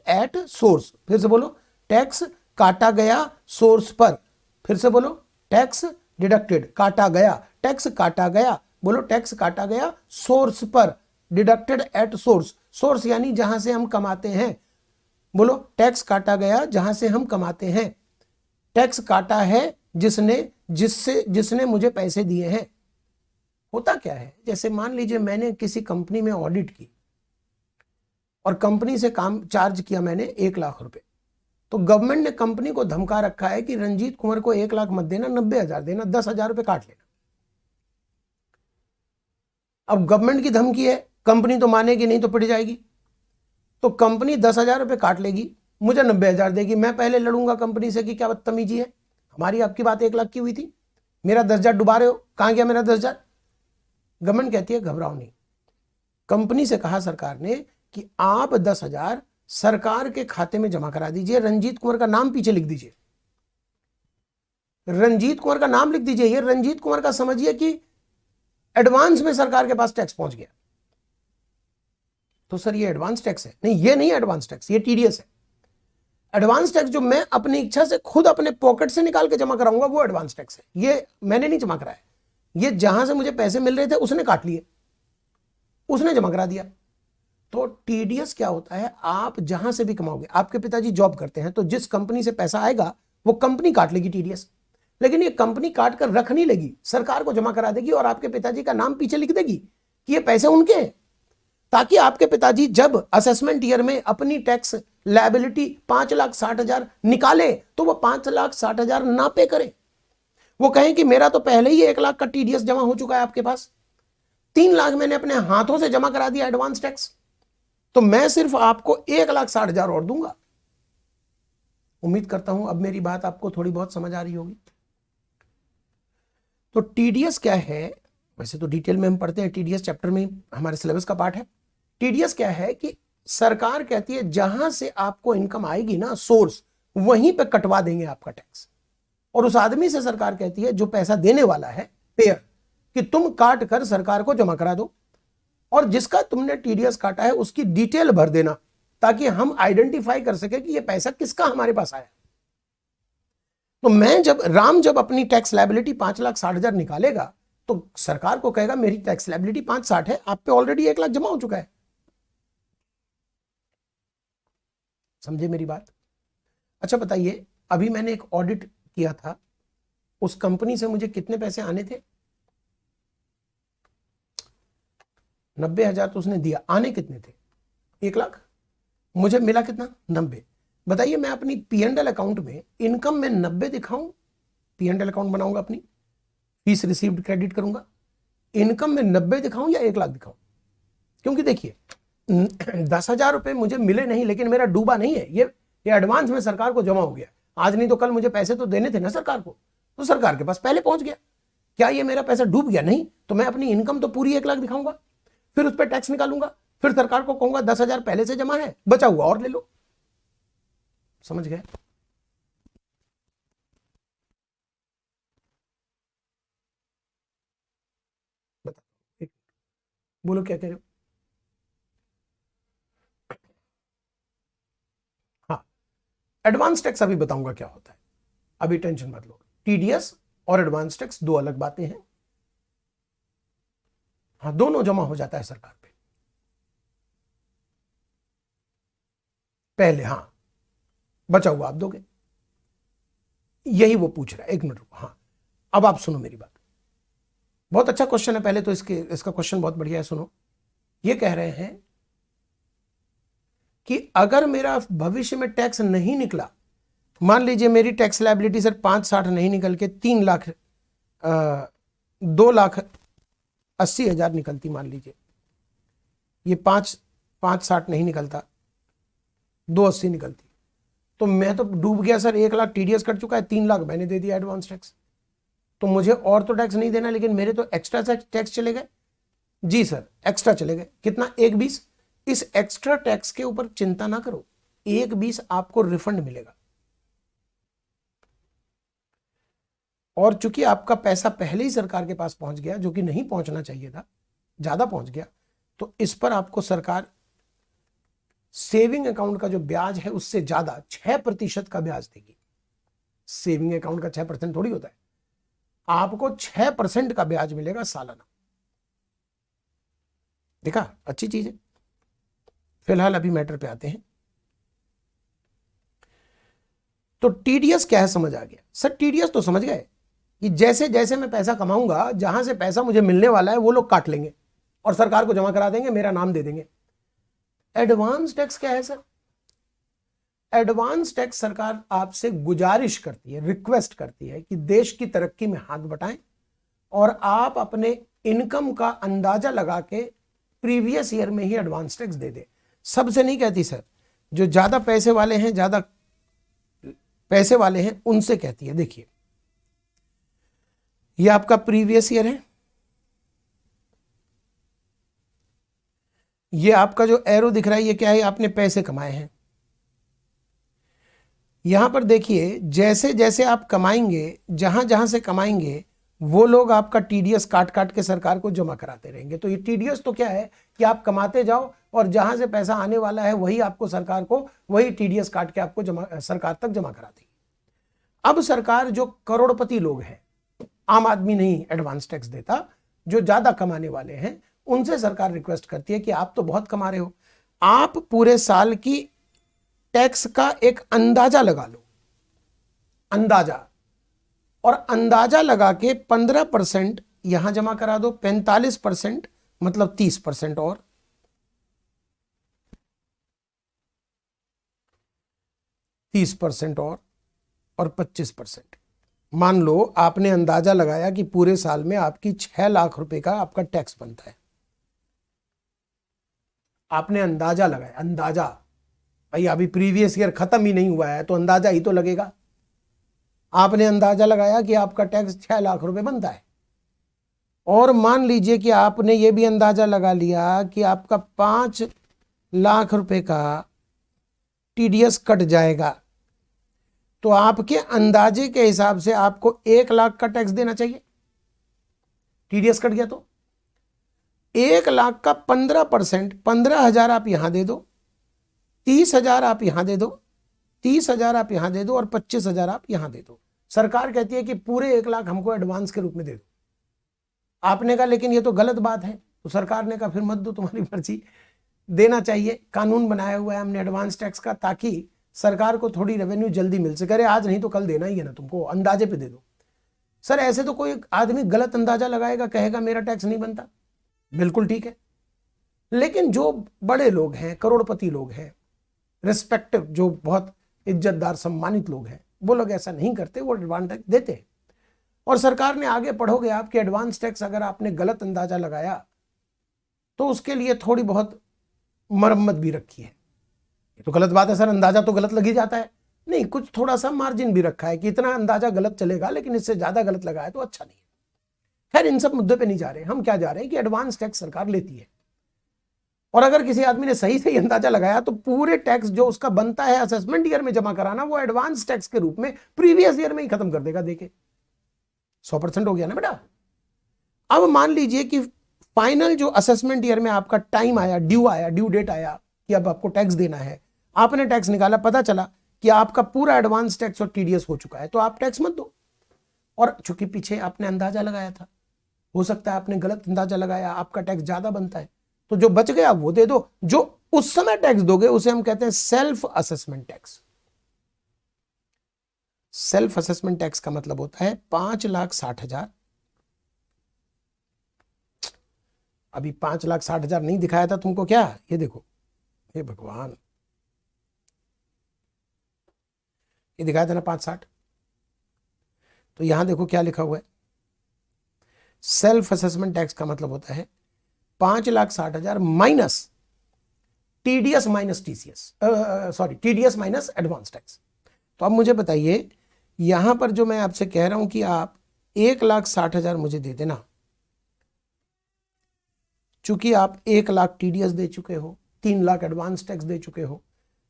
एट सोर्स। फिर से बोलो, टैक्स काटा गया सोर्स पर। फिर से बोलो, टैक्स डिडक्टेड, काटा गया, टैक्स काटा गया, बोलो टैक्स काटा गया सोर्स पर, डिडक्टेड एट सोर्स। सोर्स यानी जहां से हम कमाते हैं, बोलो टैक्स काटा गया जहां से हम कमाते हैं। टैक्स काटा है जिसने मुझे पैसे दिए हैं। होता क्या है, जैसे मान लीजिए मैंने किसी कंपनी में ऑडिट की और कंपनी से काम चार्ज किया मैंने 1,00,000 रुपए। तो गवर्नमेंट ने कंपनी को धमका रखा है कि रंजीत कुंवर को 1,00,000 मत देना, 90,000 देना, 10,000 रुपए काट लेना। अब गवर्नमेंट की धमकी है, कंपनी तो मानेगी नहीं तो पिट जाएगी। तो कंपनी 10,000 रुपए काट लेगी, मुझे 90,000 देगी। मैं पहले लड़ूंगा कंपनी से कि क्या बदतमीजी है, हमारी आपकी बात 1,00,000 की हुई थी, मेरा 10,000 डुबा रहे हो, कहां गया मेरा 10,000? गवर्नमेंट कहती है घबराओ नहीं। कंपनी से कहा सरकार ने कि आप 10,000 सरकार के खाते में जमा करा दीजिए, रंजीत कुंवर का नाम पीछे लिख दीजिए, रंजीत कुंवर का नाम लिख दीजिए। ये रंजीत कुंवर का समझिए कि एडवांस में सरकार के पास टैक्स पहुंच गया। तो सर ये एडवांस टैक्स है? नहीं, ये नहीं एडवांस टैक्स, ये टीडीएस है। एडवांस टैक्स जो मैं अपनी इच्छा से खुद अपने पॉकेट से निकाल के जमा कराऊंगा वो एडवांस टैक्स है। ये मैंने नहीं जमा कराया, ये जहां से मुझे पैसे मिल रहे थे उसने काट लिए, उसने जमा करा दिया। तो टीडीएस क्या होता है? आप जहां से भी कमाओगे, आपके पिताजी जॉब करते हैं तो जिस कंपनी से पैसा आएगा वो कंपनी काट लेगी टीडीएस, लेकिन ये कंपनी काट कर रख नहीं लेगी, सरकार को जमा करा देगी और आपके पिताजी का नाम पीछे लिख देगी कि ये पैसे उनके हैं, ताकि आपके पिताजी जब असेसमेंट ईयर में अपनी टैक्स लायबिलिटी 5,60,000 निकाले तो वो 5,60,000 ना पे करें। वो कहें कि मेरा तो पहले ही 1,00,000 का टीडीएस जमा हो चुका है आपके पास, 3,00,000 मैंने अपने हाथों से जमा करा दिया एडवांस टैक्स, तो मैं सिर्फ आपको 1,60,000 और दूंगा। उम्मीद करता हूं अब मेरी बात आपको थोड़ी बहुत समझ आ रही होगी। तो टीडीएस क्या है, वैसे तो डिटेल में हम पढ़ते हैं, टीडीएस चैप्टर में हमारे सिलेबस का पार्ट है। टीडीएस क्या है कि सरकार कहती है जहां से आपको इनकम आएगी ना, सोर्स, वहीं पे कटवा देंगे आपका टैक्स। और उस आदमी से सरकार कहती है, जो पैसा देने वाला है, पेयर, कि तुम काट कर सरकार को जमा करा दो, और जिसका तुमने टीडीएस काटा है उसकी डिटेल भर देना, ताकि हम आइडेंटिफाई कर सके कि ये पैसा किसका हमारे पास आया। तो राम जब अपनी टैक्स लायबिलिटी 5,60,000 निकालेगा, तो सरकार को कहेगा मेरी टैक्स लायबिलिटी 5,60 है, आप पे ऑलरेडी 1,00,000 जमा हो चुका है। समझे मेरी बात? अच्छा बताइए, अभी मैंने एक ऑडिट किया था, उस कंपनी से मुझे कितने पैसे आने थे? 90,000 तो उसने दिया, आने कितने थे? 1,00,000। मुझे मिला कितना? 90। बताइए, मैं अपनी P&L अकाउंट में इनकम में 90 दिखाऊं, P&L अकाउंट बनाऊंगा, अपनी फीस रिसीव्ड क्रेडिट करूंगा, इनकम में 90 दिखाऊं या 1,00,000 दिखाऊं? क्योंकि देखिए 10,000 रुपए मुझे मिले नहीं, लेकिन मेरा डूबा नहीं है, ये एडवांस में सरकार को जमा हो गया। आज नहीं तो कल मुझे पैसे तो देने थे ना सरकार को, तो सरकार के पास पहले पहुंच गया। क्या ये मेरा पैसा डूब गया? नहीं। तो मैं अपनी इनकम तो पूरी 1,00,000 दिखाऊंगा, फिर उस पर टैक्स निकालूंगा, फिर सरकार को कहूंगा 10,000 पहले से जमा है, बचा हुआ और ले लो। समझ गए? बता, बोलो क्या कह रहे हो? हाँ, एडवांस टैक्स अभी बताऊंगा क्या होता है, अभी टेंशन मत लो। टीडीएस और एडवांस टैक्स दो अलग बातें हैं। हाँ, दोनों जमा हो जाता है सरकार पे पहले। हाँ, बचा हुआ आप दोगे, यही वो पूछ रहा है। एक मिनट रुको। हाँ, अब आप सुनो मेरी बात, बहुत अच्छा क्वेश्चन है। पहले तो इसका क्वेश्चन बहुत बढ़िया है, सुनो। ये कह रहे हैं कि अगर मेरा भविष्य में टैक्स नहीं निकला, मान लीजिए मेरी टैक्स लायबिलिटी सर 5,60 नहीं निकल के 3,00,000 2,80,000 निकलती, मान लीजिए ये 5,60 नहीं निकलता, 2,80 निकलती, तो मैं तो डूब गया सर। 1,00,000 टीडीएस कट चुका है, 3,00,000 मैंने दे दिया एडवांस टैक्स, तो मुझे और तो टैक्स नहीं देना, लेकिन मेरे तो एक्स्ट्रा टैक्स चले गए। जी सर, एक्स्ट्रा चले गए। कितना? 1,20। इस एक्स्ट्रा टैक्स के ऊपर चिंता ना करो, 1,20 आपको रिफंड मिलेगा। और चूंकि आपका पैसा पहले ही सरकार के पास पहुंच गया, जो कि नहीं पहुंचना चाहिए था, ज्यादा पहुंच गया, तो इस पर आपको सरकार सेविंग अकाउंट का जो ब्याज है उससे ज्यादा 6% का ब्याज देगी। सेविंग अकाउंट का 6% थोड़ी होता है, आपको 6% का ब्याज मिलेगा सालाना। देखा, अच्छी चीज है। फिलहाल अभी मैटर पे आते हैं। तो टीडीएस क्या है समझ आ गया? सर टीडीएस तो समझ गए कि जैसे जैसे मैं पैसा कमाऊंगा, जहां से पैसा मुझे मिलने वाला है वो लोग काट लेंगे और सरकार को जमा करा देंगे, मेरा नाम दे देंगे। एडवांस टैक्स क्या है सर? एडवांस टैक्स सरकार आपसे गुजारिश करती है, रिक्वेस्ट करती है कि देश की तरक्की में हाथ बटाएं और आप अपने इनकम का अंदाजा लगा के प्रीवियस ईयर में ही एडवांस टैक्स दे दे। सबसे नहीं कहती सर, जो ज्यादा पैसे वाले हैं, ज्यादा पैसे वाले हैं, उनसे कहती है। देखिए, ये आपका प्रीवियस ईयर है, ये आपका जो एरो दिख रहा है ये क्या है? आपने पैसे कमाए हैं। यहां पर देखिए, जैसे जैसे आप कमाएंगे, जहां जहां से कमाएंगे, वो लोग आपका टीडीएस काट काट के सरकार को जमा कराते रहेंगे। तो ये टीडीएस तो क्या है कि आप कमाते जाओ और जहां से पैसा आने वाला है वही आपको सरकार को, वही टीडीएस काट के आपको सरकार तक जमा करा देगी। अब सरकार, जो करोड़पति लोग हैं, आम आदमी नहीं एडवांस टैक्स देता, जो ज्यादा कमाने वाले हैं, उनसे सरकार रिक्वेस्ट करती है कि आप तो बहुत कमा रहे हो, आप पूरे साल की टैक्स का एक अंदाजा लगा लो, अंदाजा, और अंदाजा लगा के 15% यहां जमा करा दो, 45% मतलब 30% और 30% और 25%। मान लो आपने अंदाजा लगाया कि पूरे साल में आपकी 6,00,000 रुपए का आपका टैक्स बनता है। आपने अंदाजा लगाया, अंदाजा, भाई अभी प्रीवियस ईयर खत्म ही नहीं हुआ है तो अंदाजा ही तो लगेगा। आपने अंदाजा लगाया कि आपका टैक्स 6 लाख रुपए बनता है, और मान लीजिए कि आपने ये भी अंदाजा लगा लिया कि आपका 5 लाख रुपए का टीडीएस कट जाएगा, तो आपके अंदाजे के हिसाब से आपको 1 लाख का टैक्स देना चाहिए। टीडीएस कट गया तो 1 लाख का 15%, 15,000 आप यहां दे दो, 30,000 आप यहां दे दो, 30,000 आप यहां दे दो और 25,000 आप यहां दे दो। सरकार कहती है कि पूरे 1 लाख हमको एडवांस के रूप में दे दो। आपने कहा लेकिन ये तो गलत बात है, तो सरकार ने कहा फिर मत दो, तुम्हारी मर्जी, देना चाहिए। कानून बनाया हुआ है हमने एडवांस टैक्स का, ताकि सरकार को थोड़ी रेवेन्यू जल्दी मिल सके। अरे आज नहीं तो कल देना ही है ना तुमको, अंदाजे पे दे दो। सर ऐसे तो कोई आदमी गलत अंदाजा लगाएगा, कहेगा मेरा टैक्स नहीं बनता, बिल्कुल ठीक है। लेकिन जो बड़े लोग हैं, करोड़पति लोग हैं, रिस्पेक्टिव, जो बहुत इज्जतदार सम्मानित लोग हैं, वो लोग ऐसा नहीं करते, वो एडवांस टैक्स देते हैं। और सरकार ने आगे पढ़ोगे आपके एडवांस टैक्स अगर आपने गलत अंदाजा लगाया तो उसके लिए थोड़ी बहुत मरम्मत भी रखी है। ये तो गलत बात है सर, अंदाजा तो गलत लग ही जाता है। नहीं, कुछ थोड़ा सा मार्जिन भी रखा है कि इतना अंदाजा गलत चलेगा, लेकिन इससे ज्यादा गलत लगाया तो अच्छा नहीं है। खैर इन सब मुद्दे पे नहीं जा रहे, हम क्या जा रहे हैं कि एडवांस टैक्स सरकार लेती है, और अगर किसी आदमी ने सही सही अंदाजा लगाया तो पूरे टैक्स जो उसका बनता है असेसमेंट ईयर में जमा कराना, वो एडवांस टैक्स के रूप में प्रीवियस ईयर में ही खत्म कर देगा। देखे 100% हो गया ना बेटा। अब मान लीजिए कि फाइनल जो असेसमेंट ईयर में आपका टाइम आया, ड्यू डेट आया कि अब आपको टैक्स देना है, आपने टैक्स निकाला, पता चला कि आपका पूरा एडवांस टैक्स और टीडीएस हो चुका है, तो आप टैक्स मत दो। और चूंकि पीछे आपने अंदाजा लगाया था, हो सकता है आपने गलत अंदाजा लगाया, आपका टैक्स ज्यादा बनता है, तो जो बच गया वो दे दो। जो उस समय टैक्स दोगे उसे हम कहते हैं self assessment tax. Self assessment tax का मतलब होता है 5,60,000। अभी 5,60,000 नहीं दिखाया था तुमको क्या? ये देखो, हे भगवान, ये दिखाया था ना 5,60। तो यहां देखो क्या लिखा हुआ है। सेल्फ असेसमेंट टैक्स का मतलब होता है 5,60,000 minus TDS minus TCS, sorry TDS minus advance tax. तो अब मुझे बताइए, यहां पर जो मैं आपसे कह रहा हूं कि आप 1,60,000 मुझे दे देना, चूंकि आप 1 लाख टीडीएस दे चुके हो, 3 लाख एडवांस टैक्स दे चुके हो,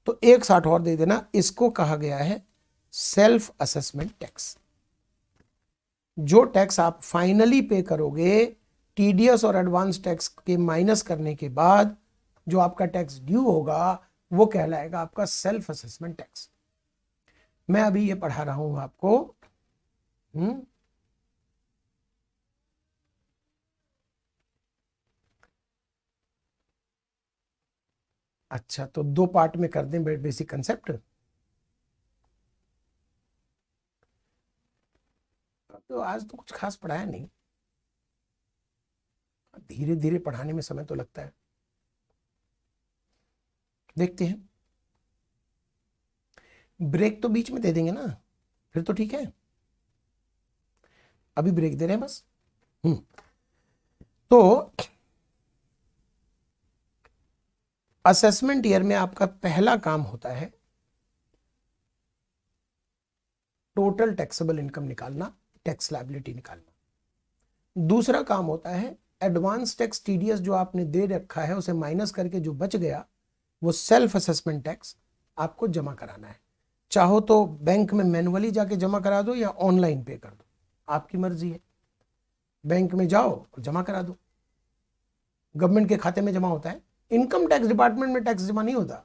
तो 1,60 और दे देना। इसको कहा गया है सेल्फ असेसमेंट टैक्स। जो टैक्स आप फाइनली पे करोगे टीडीएस और एडवांस टैक्स के माइनस करने के बाद, जो आपका टैक्स ड्यू होगा वो कहलाएगा आपका सेल्फ असेसमेंट टैक्स। मैं अभी ये पढ़ा रहा हूं आपको। अच्छा, तो 2 पार्ट में कर दें बेसिक कंसेप्ट। तो आज तो कुछ खास पढ़ाया नहीं, धीरे धीरे पढ़ाने में समय तो लगता है। देखते हैं, ब्रेक तो बीच में दे देंगे ना, फिर तो ठीक है। अभी ब्रेक दे रहे हैं बस। तो असेसमेंट ईयर में आपका पहला काम होता है टोटल टैक्सेबल इनकम निकालना, टैक्स लायबिलिटी निकालना। दूसरा काम होता है एडवांस टैक्स टीडीएस जो आपने दे रखा है उसे माइनस करके जो बच गया वो सेल्फ असेसमेंट टैक्स आपको जमा कराना है। चाहो तो बैंक में मैनुअली जाके जमा करा दो या ऑनलाइन पे कर दो, आपकी मर्जी है। बैंक में जाओ और जमा करा दो, गवर्नमेंट के खाते में जमा होता है। इनकम टैक्स डिपार्टमेंट में टैक्स जमा नहीं होता,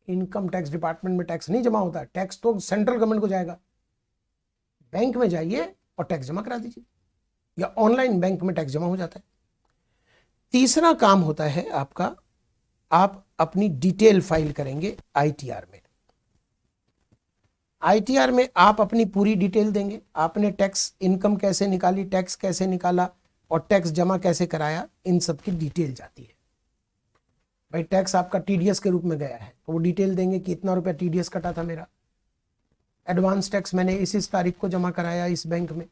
इनकम टैक्स डिपार्टमेंट में टैक्स नहीं जमा होता। टैक्स तो सेंट्रल गवर्नमेंट को जाएगा। बैंक में जाइए और टैक्स जमा करा दीजिए, या ऑनलाइन बैंक में टैक्स जमा हो जाता है। तीसरा काम होता है आपका, आप अपनी डिटेल फाइल करेंगे आईटीआर में। आईटीआर में आप अपनी पूरी डिटेल देंगे, आपने टैक्स इनकम कैसे निकाली, टैक्स कैसे निकाला और टैक्स जमा कैसे कराया, इन सब की डिटेल जाती है। भाई टैक्स आपका टीडीएस के रूप में गया है तो वो डिटेल देंगे कि इतना रुपया टीडीएस कटा था मेरा, एडवांस टैक्स मैंने इस तारीख को जमा कराया इस बैंक में,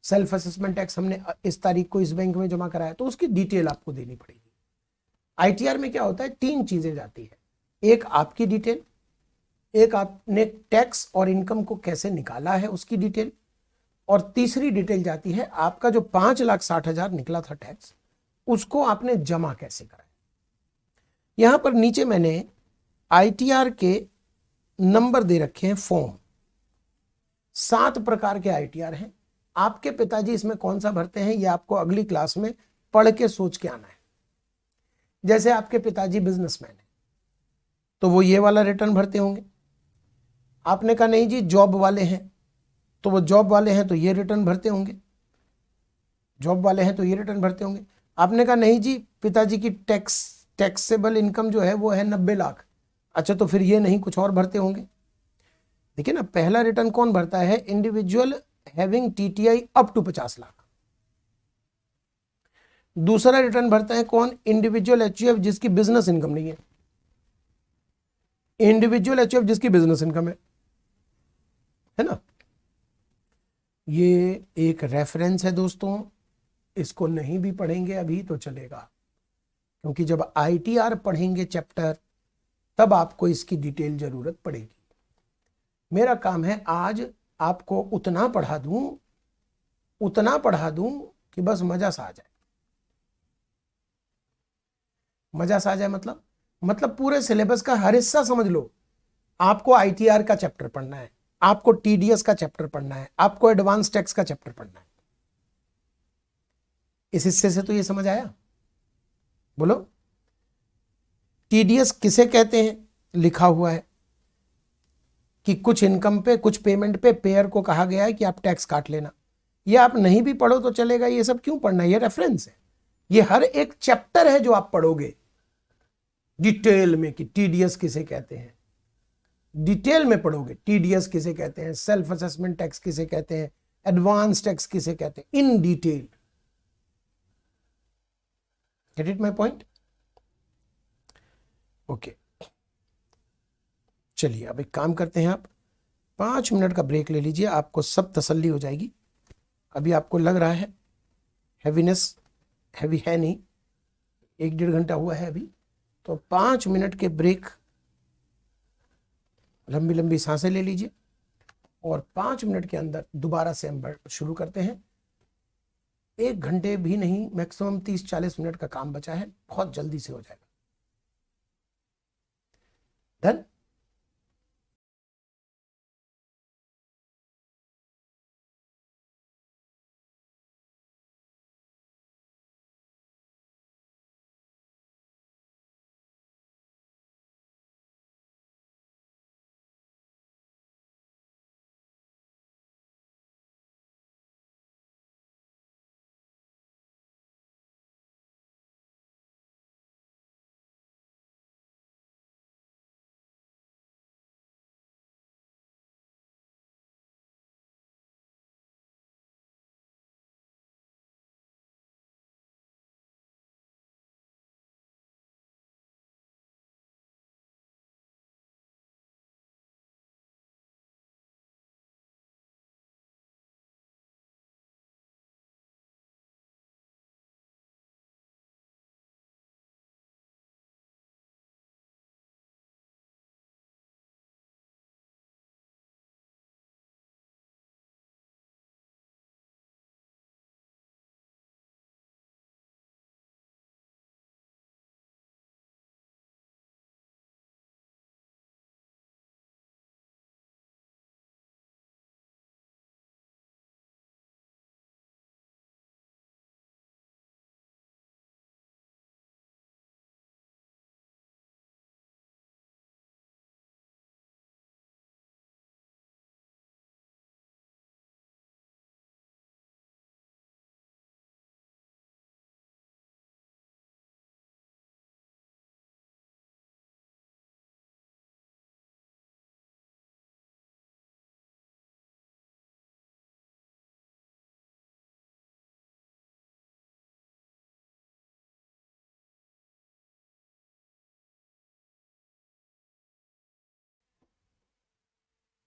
सेल्फ असेसमेंट टैक्स हमने इस तारीख को इस बैंक में जमा कराया, तो उसकी डिटेल आपको देनी पड़ेगी। आईटीआर में क्या होता है, 3 चीजें जाती है। एक आपकी डिटेल, एक आपने टैक्स और इनकम को कैसे निकाला है उसकी डिटेल, और तीसरी डिटेल जाती है आपका जो 5,60,000 निकला था टैक्स, उसको आपने जमा कैसे करा। यहां पर नीचे मैंने आईटीआर के नंबर दे रखे हैं, फॉर्म 7 प्रकार के आईटीआर हैं। आपके पिताजी इसमें कौन सा भरते हैं ये आपको अगली क्लास में पढ़ के सोच के आना है। जैसे आपके पिताजी बिजनेसमैन है तो वो ये वाला रिटर्न भरते होंगे। आपने कहा नहीं जी जॉब वाले हैं, तो वो जॉब वाले हैं तो ये रिटर्न भरते होंगे, जॉब वाले हैं तो ये रिटर्न भरते होंगे। आपने कहा नहीं जी पिताजी की टैक्सेबल इनकम जो है वो है 90 लाख, अच्छा तो फिर ये नहीं कुछ और भरते होंगे। देखिए ना, पहला रिटर्न कौन भरता है, individual having TTI up to 50 lakh. दूसरा रिटर्न भरता है कौन, इंडिविजुअल एचयूएफ जिसकी बिजनेस इनकम नहीं है, इंडिविजुअल एचयूएफ जिसकी बिजनेस इनकम है ना। ये एक रेफरेंस है दोस्तों, इसको नहीं भी पढ़ेंगे अभी तो चलेगा, क्योंकि जब आईटीआर पढ़ेंगे चैप्टर तब आपको इसकी डिटेल जरूरत पड़ेगी। मेरा काम है आज आपको उतना पढ़ा दूं कि बस मजा सा आ जाए। मजा सा आ जाए मतलब पूरे सिलेबस का हर हिस्सा समझ लो। आपको आईटीआर का चैप्टर पढ़ना है, आपको टीडीएस का चैप्टर पढ़ना है, आपको एडवांस टैक्स का चैप्टर पढ़ना है। इस हिस्से से तो ये समझ आया? बोलो, टीडीएस किसे कहते हैं, लिखा हुआ है कि कुछ इनकम पे कुछ पेमेंट पे पेयर को कहा गया है कि आप टैक्स काट लेना। ये आप नहीं भी पढ़ो तो चलेगा, ये सब क्यों पढ़ना, ये रेफरेंस है। ये हर एक चैप्टर है जो आप पढ़ोगे डिटेल में कि टीडीएस किसे कहते हैं, डिटेल में पढ़ोगे टीडीएस किसे कहते हैं, सेल्फ असेसमेंट टैक्स किसे कहते हैं, एडवांस टैक्स किसे कहते हैं, in detail. Get it my point? Okay, चलिए अब एक काम करते हैं, आप 5 मिनट का ब्रेक ले लीजिए, आपको सब तसल्ली हो जाएगी। अभी आपको लग रहा है हैवीनेस, हैवी है नहीं, 1-1.5 घंटा हुआ है अभी, तो 5 मिनट के ब्रेक, लंबी लंबी सांसें ले लीजिए और 5 मिनट के अंदर दोबारा से हम शुरू करते हैं। 1 घंटे भी नहीं, मैक्सिमम 30-40 मिनट का काम बचा है, बहुत जल्दी से हो जाएगा। डन?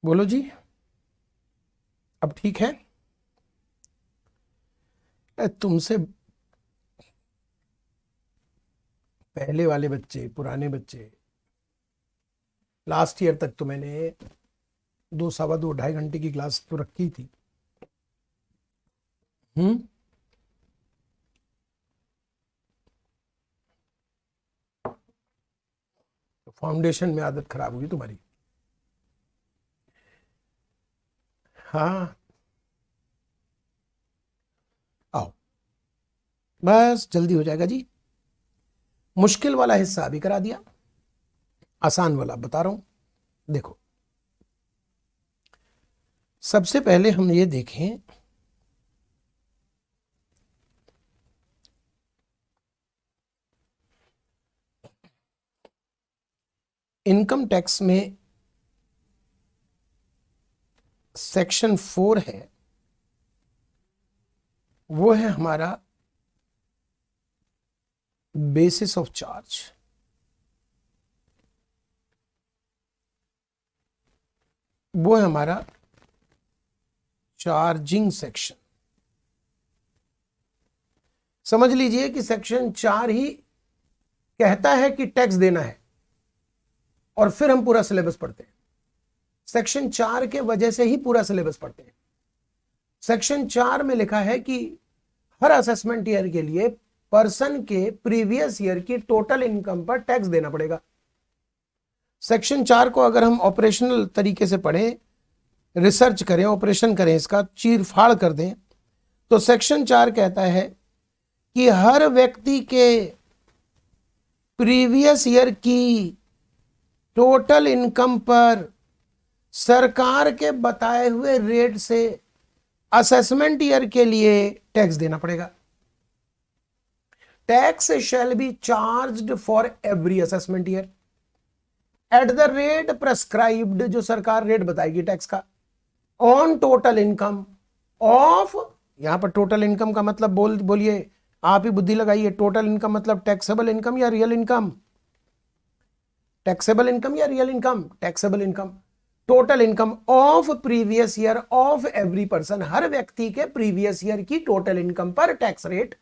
बोलो जी, अब ठीक है? तुमसे पहले वाले बच्चे, पुराने बच्चे, लास्ट ईयर तक तो मैंने 2 सवा 2 ढाई घंटे की क्लास तो रखी थी। फाउंडेशन में आदत खराब हुई तुम्हारी। हाँ आओ, बस जल्दी हो जाएगा जी। मुश्किल वाला हिस्सा अभी करा दिया, आसान वाला बता रहा हूं। देखो, सबसे पहले हम ये देखें इनकम टैक्स में सेक्शन 4 है, वो है हमारा बेसिस ऑफ चार्ज। वो है हमारा चार्जिंग सेक्शन। समझ लीजिए कि सेक्शन 4 ही कहता है कि टैक्स देना है, और फिर हम पूरा सिलेबस पढ़ते हैं। सेक्शन 4 के वजह से ही पूरा सिलेबस पढ़ते हैं। सेक्शन 4 में लिखा है कि हर असेसमेंट ईयर के लिए पर्सन के प्रीवियस ईयर की टोटल इनकम पर टैक्स देना पड़ेगा। सेक्शन 4 को अगर हम ऑपरेशनल तरीके से पढ़ें, रिसर्च करें, ऑपरेशन करें, इसका चीर फाड़ कर दें, तो सेक्शन 4 कहता है कि हर व्यक्ति के प्रीवियस ईयर की टोटल इनकम पर सरकार के बताए हुए रेट से असेसमेंट ईयर के लिए टैक्स देना पड़ेगा। Tax shall be charged for every assessment year at the rate prescribed, जो सरकार रेट बताएगी टैक्स का, ऑन टोटल इनकम ऑफ, यहां पर टोटल इनकम का मतलब बोलिए, आप ही बुद्धि लगाइए। टोटल इनकम मतलब टैक्सेबल इनकम या रियल इनकम? टैक्सेबल इनकम या real income? Taxable income. Total income of previous year of every person, हर व्यक्ति के प्रीवियस ईयर की टोटल इनकम पर टैक्स रेट,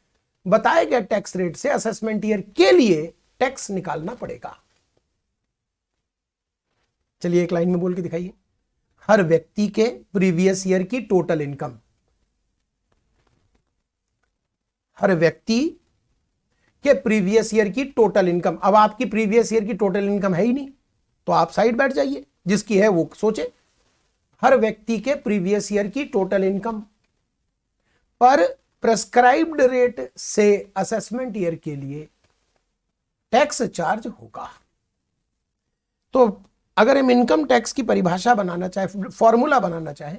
बताए गए टैक्स रेट से असेसमेंट ईयर के लिए टैक्स निकालना पड़ेगा। चलिए एक लाइन में बोल के दिखाइए। हर व्यक्ति के प्रीवियस ईयर की टोटल इनकम, हर व्यक्ति के प्रीवियस ईयर की टोटल इनकम। अब आपकी प्रीवियस ईयर की टोटल इनकम है ही नहीं, तो आप साइड बैठ जाइए, जिसकी है वो सोचे। हर व्यक्ति के प्रीवियस ईयर की टोटल इनकम पर प्रेस्क्राइब्ड रेट से असेसमेंट ईयर के लिए टैक्स चार्ज होगा। तो अगर हम इनकम टैक्स की परिभाषा बनाना चाहे, फॉर्मूला बनाना चाहे,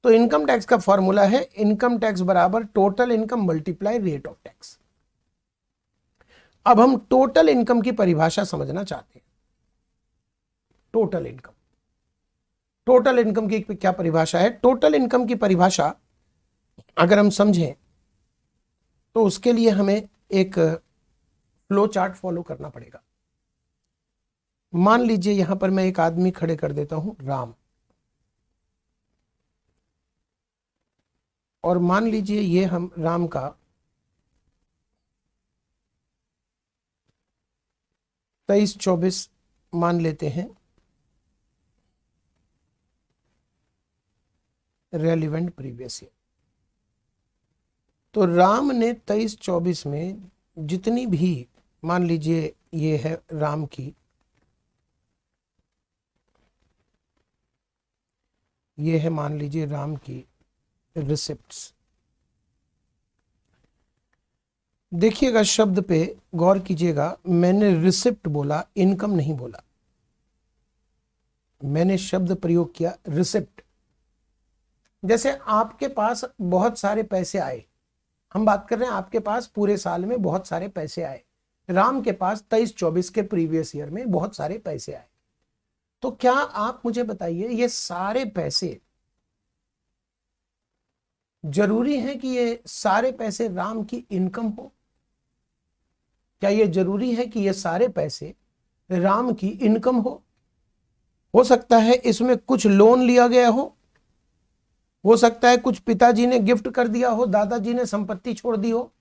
तो इनकम टैक्स का फॉर्मूला है इनकम टैक्स बराबर total income multiply rate of tax. अब हम टोटल इनकम की परिभाषा समझना चाहते हैं। टोटल इनकम, टोटल इनकम की क्या परिभाषा है? टोटल इनकम की परिभाषा अगर हम समझें तो उसके लिए हमें एक फ्लो चार्ट फॉलो करना पड़ेगा। मान लीजिए यहां पर मैं एक आदमी खड़े कर देता हूं, राम, और मान लीजिए ये हम राम का 23-24 मान लेते हैं रेलिवेंट प्रीवियस ईयर। तो राम ने 23-24 में जितनी भी, मान लीजिए ये है राम की, ये है मान लीजिए राम की रिसिप्ट्स। देखिएगा शब्द पे गौर कीजिएगा, मैंने रिसिप्ट बोला, इनकम नहीं बोला। मैंने शब्द प्रयोग किया रिसिप्ट। जैसे आपके पास बहुत सारे पैसे आए, हम बात कर रहे हैं आपके पास पूरे साल में बहुत सारे पैसे आए, राम के पास 23-24 के प्रीवियस ईयर में बहुत सारे पैसे आए। तो क्या आप मुझे बताइए, ये सारे पैसे जरूरी है कि ये सारे पैसे राम की इनकम हो? क्या ये जरूरी है कि ये सारे पैसे राम की इनकम हो सकता है इसमें कुछ लोन लिया गया हो सकता है कुछ पिताजी ने गिफ्ट कर दिया हो, दादाजी ने संपत्ति छोड़ दी हो।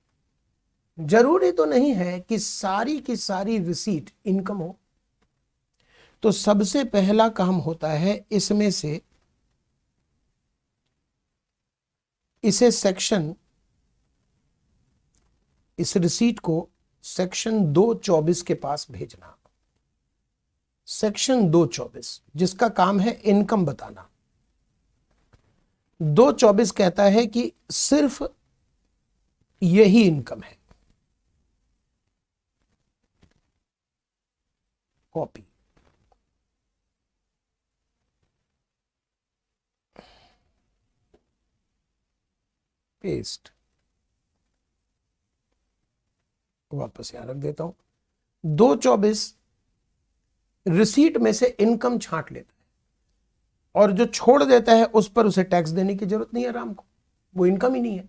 जरूरी तो नहीं है कि सारी की सारी रिसीट इनकम हो। तो सबसे पहला काम होता है इसमें से इसे सेक्शन, इस रिसीट को सेक्शन 224 के पास भेजना। सेक्शन 224 जिसका काम है इनकम बताना। 224 कहता है कि सिर्फ यही इनकम है। कॉपी, पेस्ट, वापस यहां रख देता हूं। 224 रिसीट में से इनकम छांट लेता है और जो छोड़ देता है उस पर उसे टैक्स देने की जरूरत नहीं है राम को, वो इनकम ही नहीं है।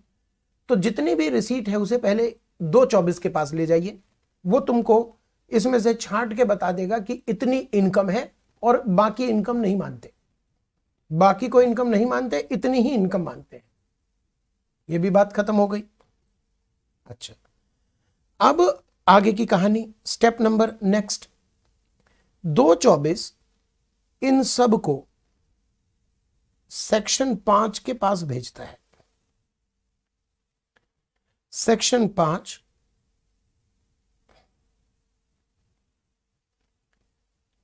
तो जितनी भी रिसीट है उसे पहले 224 के पास ले जाइए, वो तुमको इसमें से छांट के बता देगा कि इतनी इनकम है, और बाकी इनकम नहीं मानते, बाकी कोई इनकम नहीं मानते, इतनी ही इनकम मानते हैं। ये भी बात खत्म हो गई। अच्छा, अब आगे की कहानी, स्टेप नंबर नेक्स्ट। 224 इन सब को सेक्शन 5 के पास भेजता है। सेक्शन 5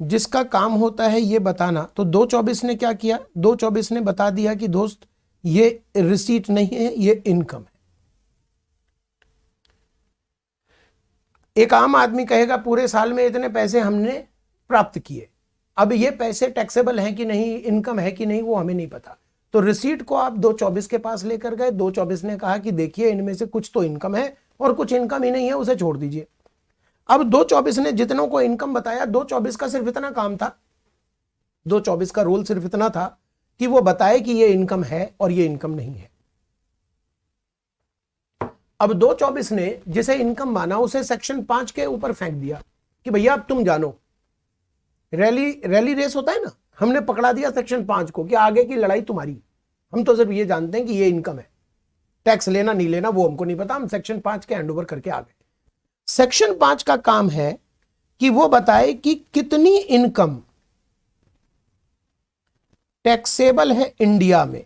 जिसका काम होता है ये बताना। तो 224 ने क्या किया, 224 ने बता दिया कि दोस्त ये रिसीट नहीं है, ये इनकम है। एक आम आदमी कहेगा पूरे साल में इतने पैसे हमने प्राप्त किए, अब ये पैसे टैक्सेबल हैं कि नहीं, इनकम है कि नहीं, वो हमें नहीं पता। तो रिसीट को आप 224 के पास लेकर गए। 224 ने कहा कि देखिए इनमें से कुछ तो इनकम है और कुछ इनकम ही नहीं है, उसे छोड़ दीजिए। अब 224 ने जितनों को इनकम बताया, 224 का सिर्फ इतना काम था, 224 का रोल सिर्फ इतना था कि वो बताए कि ये इनकम है और ये इनकम नहीं है। अब 224 ने जिसे इनकम माना उसे सेक्शन 5 के ऊपर फेंक दिया कि भैया अब तुम जानो। रैली रेस होता है ना, हमने पकड़ा दिया सेक्शन 5 को कि आगे की लड़ाई तुम्हारी, हम तो सिर्फ ये जानते हैं कि ये इनकम है, टैक्स लेना नहीं लेना वो हमको नहीं पता, हम सेक्शन 5 के हैंडओवर करके आ गए। सेक्शन 5 का काम है कि वो बताए कि कितनी इनकम टैक्सेबल है इंडिया में।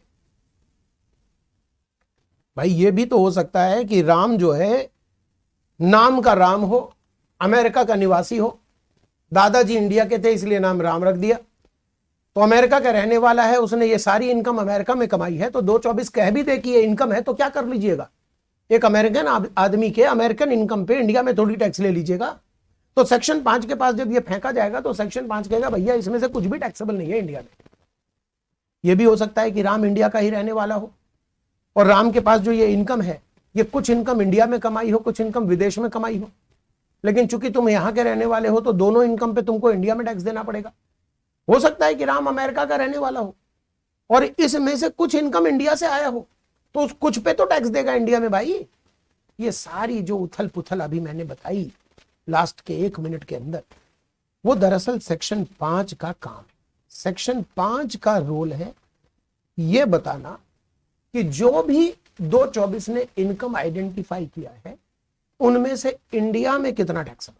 भाई ये भी तो हो सकता है कि राम जो है नाम का राम हो, अमेरिका का निवासी हो, दादाजी इंडिया के थे इसलिए नाम राम रख दिया, तो अमेरिका का रहने वाला है, उसने ये सारी इनकम अमेरिका में कमाई है। तो 224 कह भी दे कि ये इनकम है तो क्या कर लीजिएगा, एक अमेरिकन आदमी के अमेरिकन इनकम पे इंडिया में थोड़ी टैक्स ले लीजिएगा। तो सेक्शन 5 के पास जब ये फेंका जाएगा तो सेक्शन 5 कहेगा भैया इसमें से कुछ भी टैक्सेबल नहीं है इंडिया में। ये भी हो सकता है कि राम इंडिया का ही रहने वाला हो और राम के पास जो ये इनकम है, ये कुछ इनकम इंडिया में कमाई हो, कुछ इनकम विदेश में कमाई हो, लेकिन चूंकि तुम यहां के रहने वाले हो तो दोनों इनकम पे तुमको इंडिया में टैक्स देना पड़ेगा। हो सकता है कि राम अमेरिका का रहने वाला हो और इसमें से कुछ इनकम इंडिया से आया हो, तो उस कुछ पे तो टैक्स देगा इंडिया में भाई। ये सारी जो उथल पुथल अभी मैंने बताई लास्ट के 1 मिनट के अंदर, वो दरअसल सेक्शन 5 का काम है। सेक्शन 5 का रोल है ये बताना कि जो भी 224 ने इनकम आइडेंटिफाई किया है उनमें से इंडिया में कितना टैक्स है।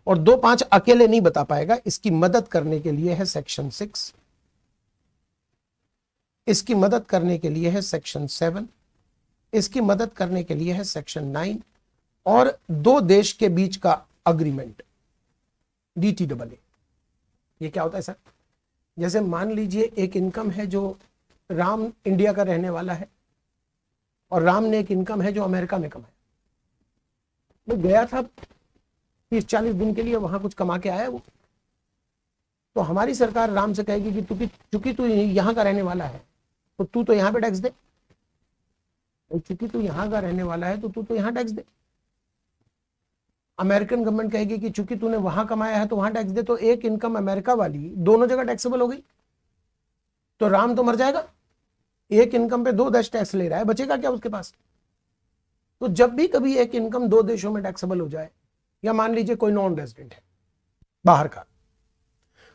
और 25 अकेले नहीं बता पाएगा, इसकी मदद करने के लिए है सेक्शन 6, इसकी मदद करने के लिए है सेक्शन 7, इसकी मदद करने के लिए है सेक्शन 9 और 2 देश के बीच का अग्रीमेंट DTAA। ये क्या होता है सर? जैसे मान लीजिए एक इनकम है जो राम इंडिया का रहने वाला है और राम ने एक इनकम है जो अमेरिका में कमाया। वो गया था 30-40 दिन के लिए, वहां कुछ कमा के आया वो, तो हमारी सरकार राम से कहेगी कि चूंकि तू यहां का रहने वाला है तो तू तो यहां पे टैक्स दे, चूंकि तू यहां का रहने वाला है तो तू तो यहां टैक्स दे। अमेरिकन गवर्नमेंट कहेगी कि चूंकि तूने वहां कमाया है तो वहां टैक्स दे। तो एक इनकम अमेरिका वाली दोनों जगह टैक्सेबल हो गई, तो राम तो मर जाएगा, एक इनकम पे 2 देश टैक्स ले रहा है, बचेगा क्या उसके पास? तो जब भी कभी एक इनकम 2 देशों में टैक्सेबल हो जाए, या मान लीजिए कोई नॉन रेजिडेंट है बाहर का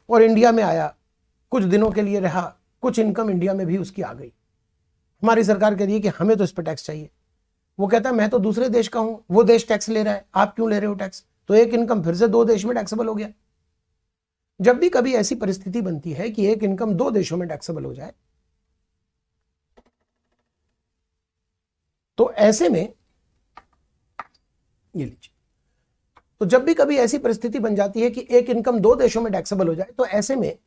और इंडिया में आया, कुछ दिनों के लिए रहा, कुछ इनकम इंडिया में भी उसकी आ गई, हमारी सरकार कह रही है कि हमें तो इस पर टैक्स चाहिए। वो कहता है मैं तो दूसरे देश का हूं, वो देश टैक्स ले रहा है, आप क्यों ले रहे हो टैक्स? तो एक इनकम फिर से 2 देश में टैक्सेबल हो गया। जब भी कभी ऐसी परिस्थिति बनती है कि एक इनकम दो देशों में टैक्सेबल हो जाए, तो ऐसे में ये लीजिए, तो जब भी कभी ऐसी परिस्थिति बन जाती है कि एक इनकम दो देशों में टैक्सेबल हो जाए, तो ऐसे में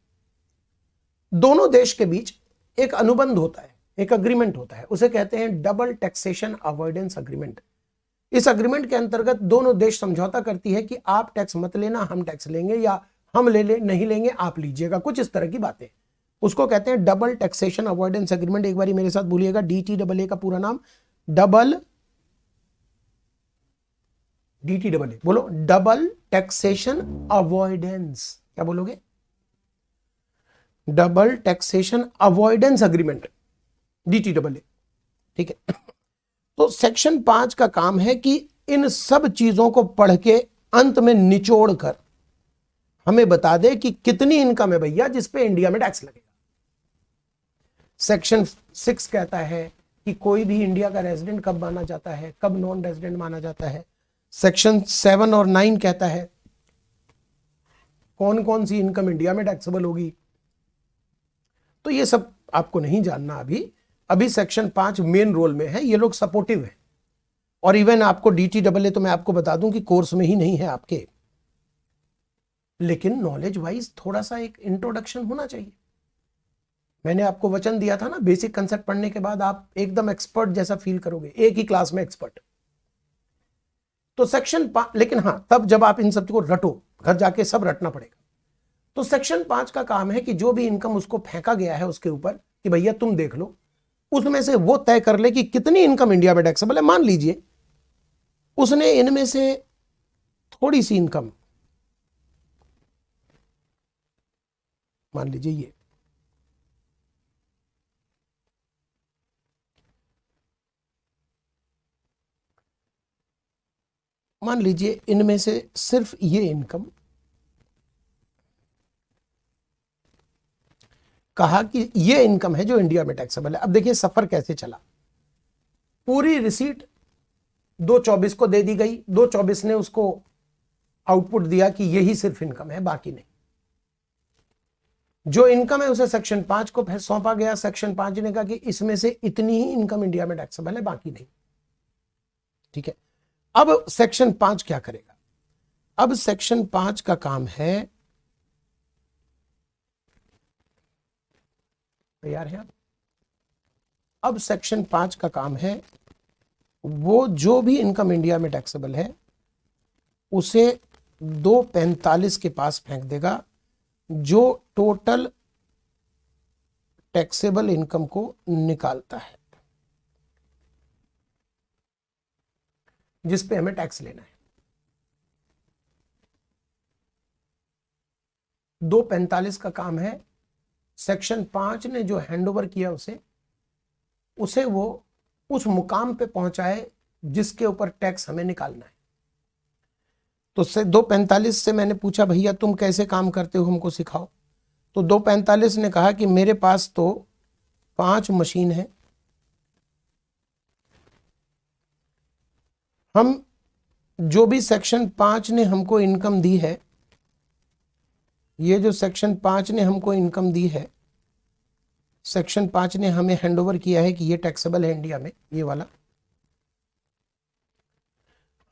दोनों देश के बीच एक अनुबंध होता है, एक अग्रीमेंट होता है, उसे कहते हैं डबल टैक्सेशन अवॉइडेंस अग्रीमेंट। इस अग्रीमेंट के अंतर्गत दोनों देश समझौता करती है कि आप टैक्स मत लेना, हम टैक्स लेंगे, या हम नहीं लेंगे, आप लीजिएगा, कुछ इस तरह की बातें, उसको कहते हैं डबल टैक्सेशन अवॉइडेंस एग्रीमेंट। एक बार मेरे साथ बोलिएगा, DTAA का पूरा नाम डबल DTAA, बोलो, डबल टैक्सेशन अवॉइडेंस। क्या बोलोगे? Double taxation avoidance agreement, DTAA। ठीक है, तो सेक्शन 5 का काम है कि इन सब चीजों को पढ़ के अंत में निचोड़ कर हमें बता दे कि कितनी इनकम है भैया जिस पे इंडिया में टैक्स लगेगा। सेक्शन 6 कहता है कि कोई भी इंडिया का रेजिडेंट कब माना जाता है, कब नॉन रेजिडेंट माना जाता है। सेक्शन 7 और 9 कहता है कौन कौन सी इनकम इंडिया में टैक्सेबल होगी। तो ये सब आपको नहीं जानना अभी सेक्शन 5 मेन रोल में है, ये लोग सपोर्टिव है। और इवन आपको DTAA तो मैं आपको बता दूं कि कोर्स में ही नहीं है आपके, लेकिन नॉलेज वाइज थोड़ा सा एक इंट्रोडक्शन होना चाहिए। मैंने आपको वचन दिया था ना, बेसिक कंसेप्ट पढ़ने के बाद आप एकदम एक्सपर्ट जैसा फील करोगे, एक ही क्लास में एक्सपर्ट। तो सेक्शन 5, लेकिन हां, तब जब आप इन सब को रटो, घर जाके सब रटना पड़ेगा। तो सेक्शन 5 का काम है कि जो भी इनकम उसको फेंका गया है उसके ऊपर कि भैया तुम देख लो, उसमें से वो तय कर ले कि कितनी इनकम इंडिया में टैक्सेबल है। मान लीजिए उसने इनमें से थोड़ी सी इनकम, मान लीजिए ये, मान लीजिए इनमें से सिर्फ ये इनकम कहा कि ये इनकम है जो इंडिया में टैक्सेबल है। अब देखिए सफर कैसे चला। पूरी रिसीट 224 को दे दी गई, 224 ने उसको आउटपुट दिया कि यही सिर्फ इनकम है, बाकी नहीं। जो इनकम है उसे सेक्शन 5 को फिर सौंपा गया। सेक्शन 5 ने कहा कि इसमें से इतनी ही इनकम इंडिया में टैक्सेबल है, बाकी नहीं। ठीक है, अब सेक्शन 5 क्या करेगा? अब सेक्शन 5 का काम है, तैयार है आप? अब सेक्शन 5 का काम है वो जो भी इनकम इंडिया में टैक्सेबल है उसे 245 के पास फेंक देगा, जो टोटल टैक्सेबल इनकम को निकालता है, जिस पे हमें टैक्स लेना है। 245 का काम है, सेक्शन 5 ने जो हैंडओवर किया उसे वो उस मुकाम पे पहुंचाए जिसके ऊपर टैक्स हमें निकालना है। तो 245 से मैंने पूछा भैया तुम कैसे काम करते हो, हमको सिखाओ। तो 245 ने कहा कि मेरे पास तो 5 मशीन है, हम जो भी सेक्शन 5 ने हमको इनकम दी है, ये जो सेक्शन 5 ने हमको इनकम दी है, सेक्शन 5 ने हमें हैंडओवर किया है कि ये टैक्सेबल है इंडिया में, ये वाला,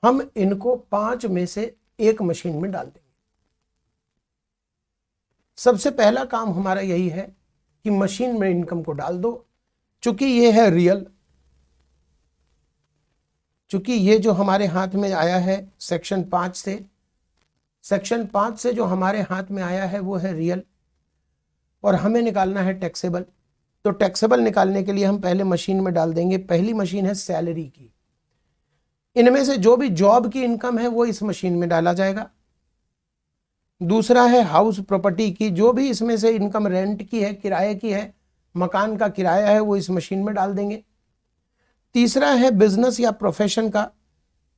हम इनको 5 में से एक मशीन में डाल देंगे। सबसे पहला काम हमारा यही है कि मशीन में इनकम को डाल दो। चूंकि ये है रियल, चूंकि ये जो हमारे हाथ में आया है सेक्शन 5 से जो हमारे हाथ में आया है वो है रियल, और हमें निकालना है टैक्सेबल। तो टैक्सेबल निकालने के लिए हम पहले मशीन में डाल देंगे। पहली मशीन है सैलरी की, इनमें से जो भी जॉब की इनकम है वो इस मशीन में डाला जाएगा। दूसरा है हाउस प्रॉपर्टी की, जो भी इसमें से इनकम रेंट की है, किराए की है, मकान का किराया है, वो इस मशीन में डाल देंगे। तीसरा है बिजनेस या प्रोफेशन का,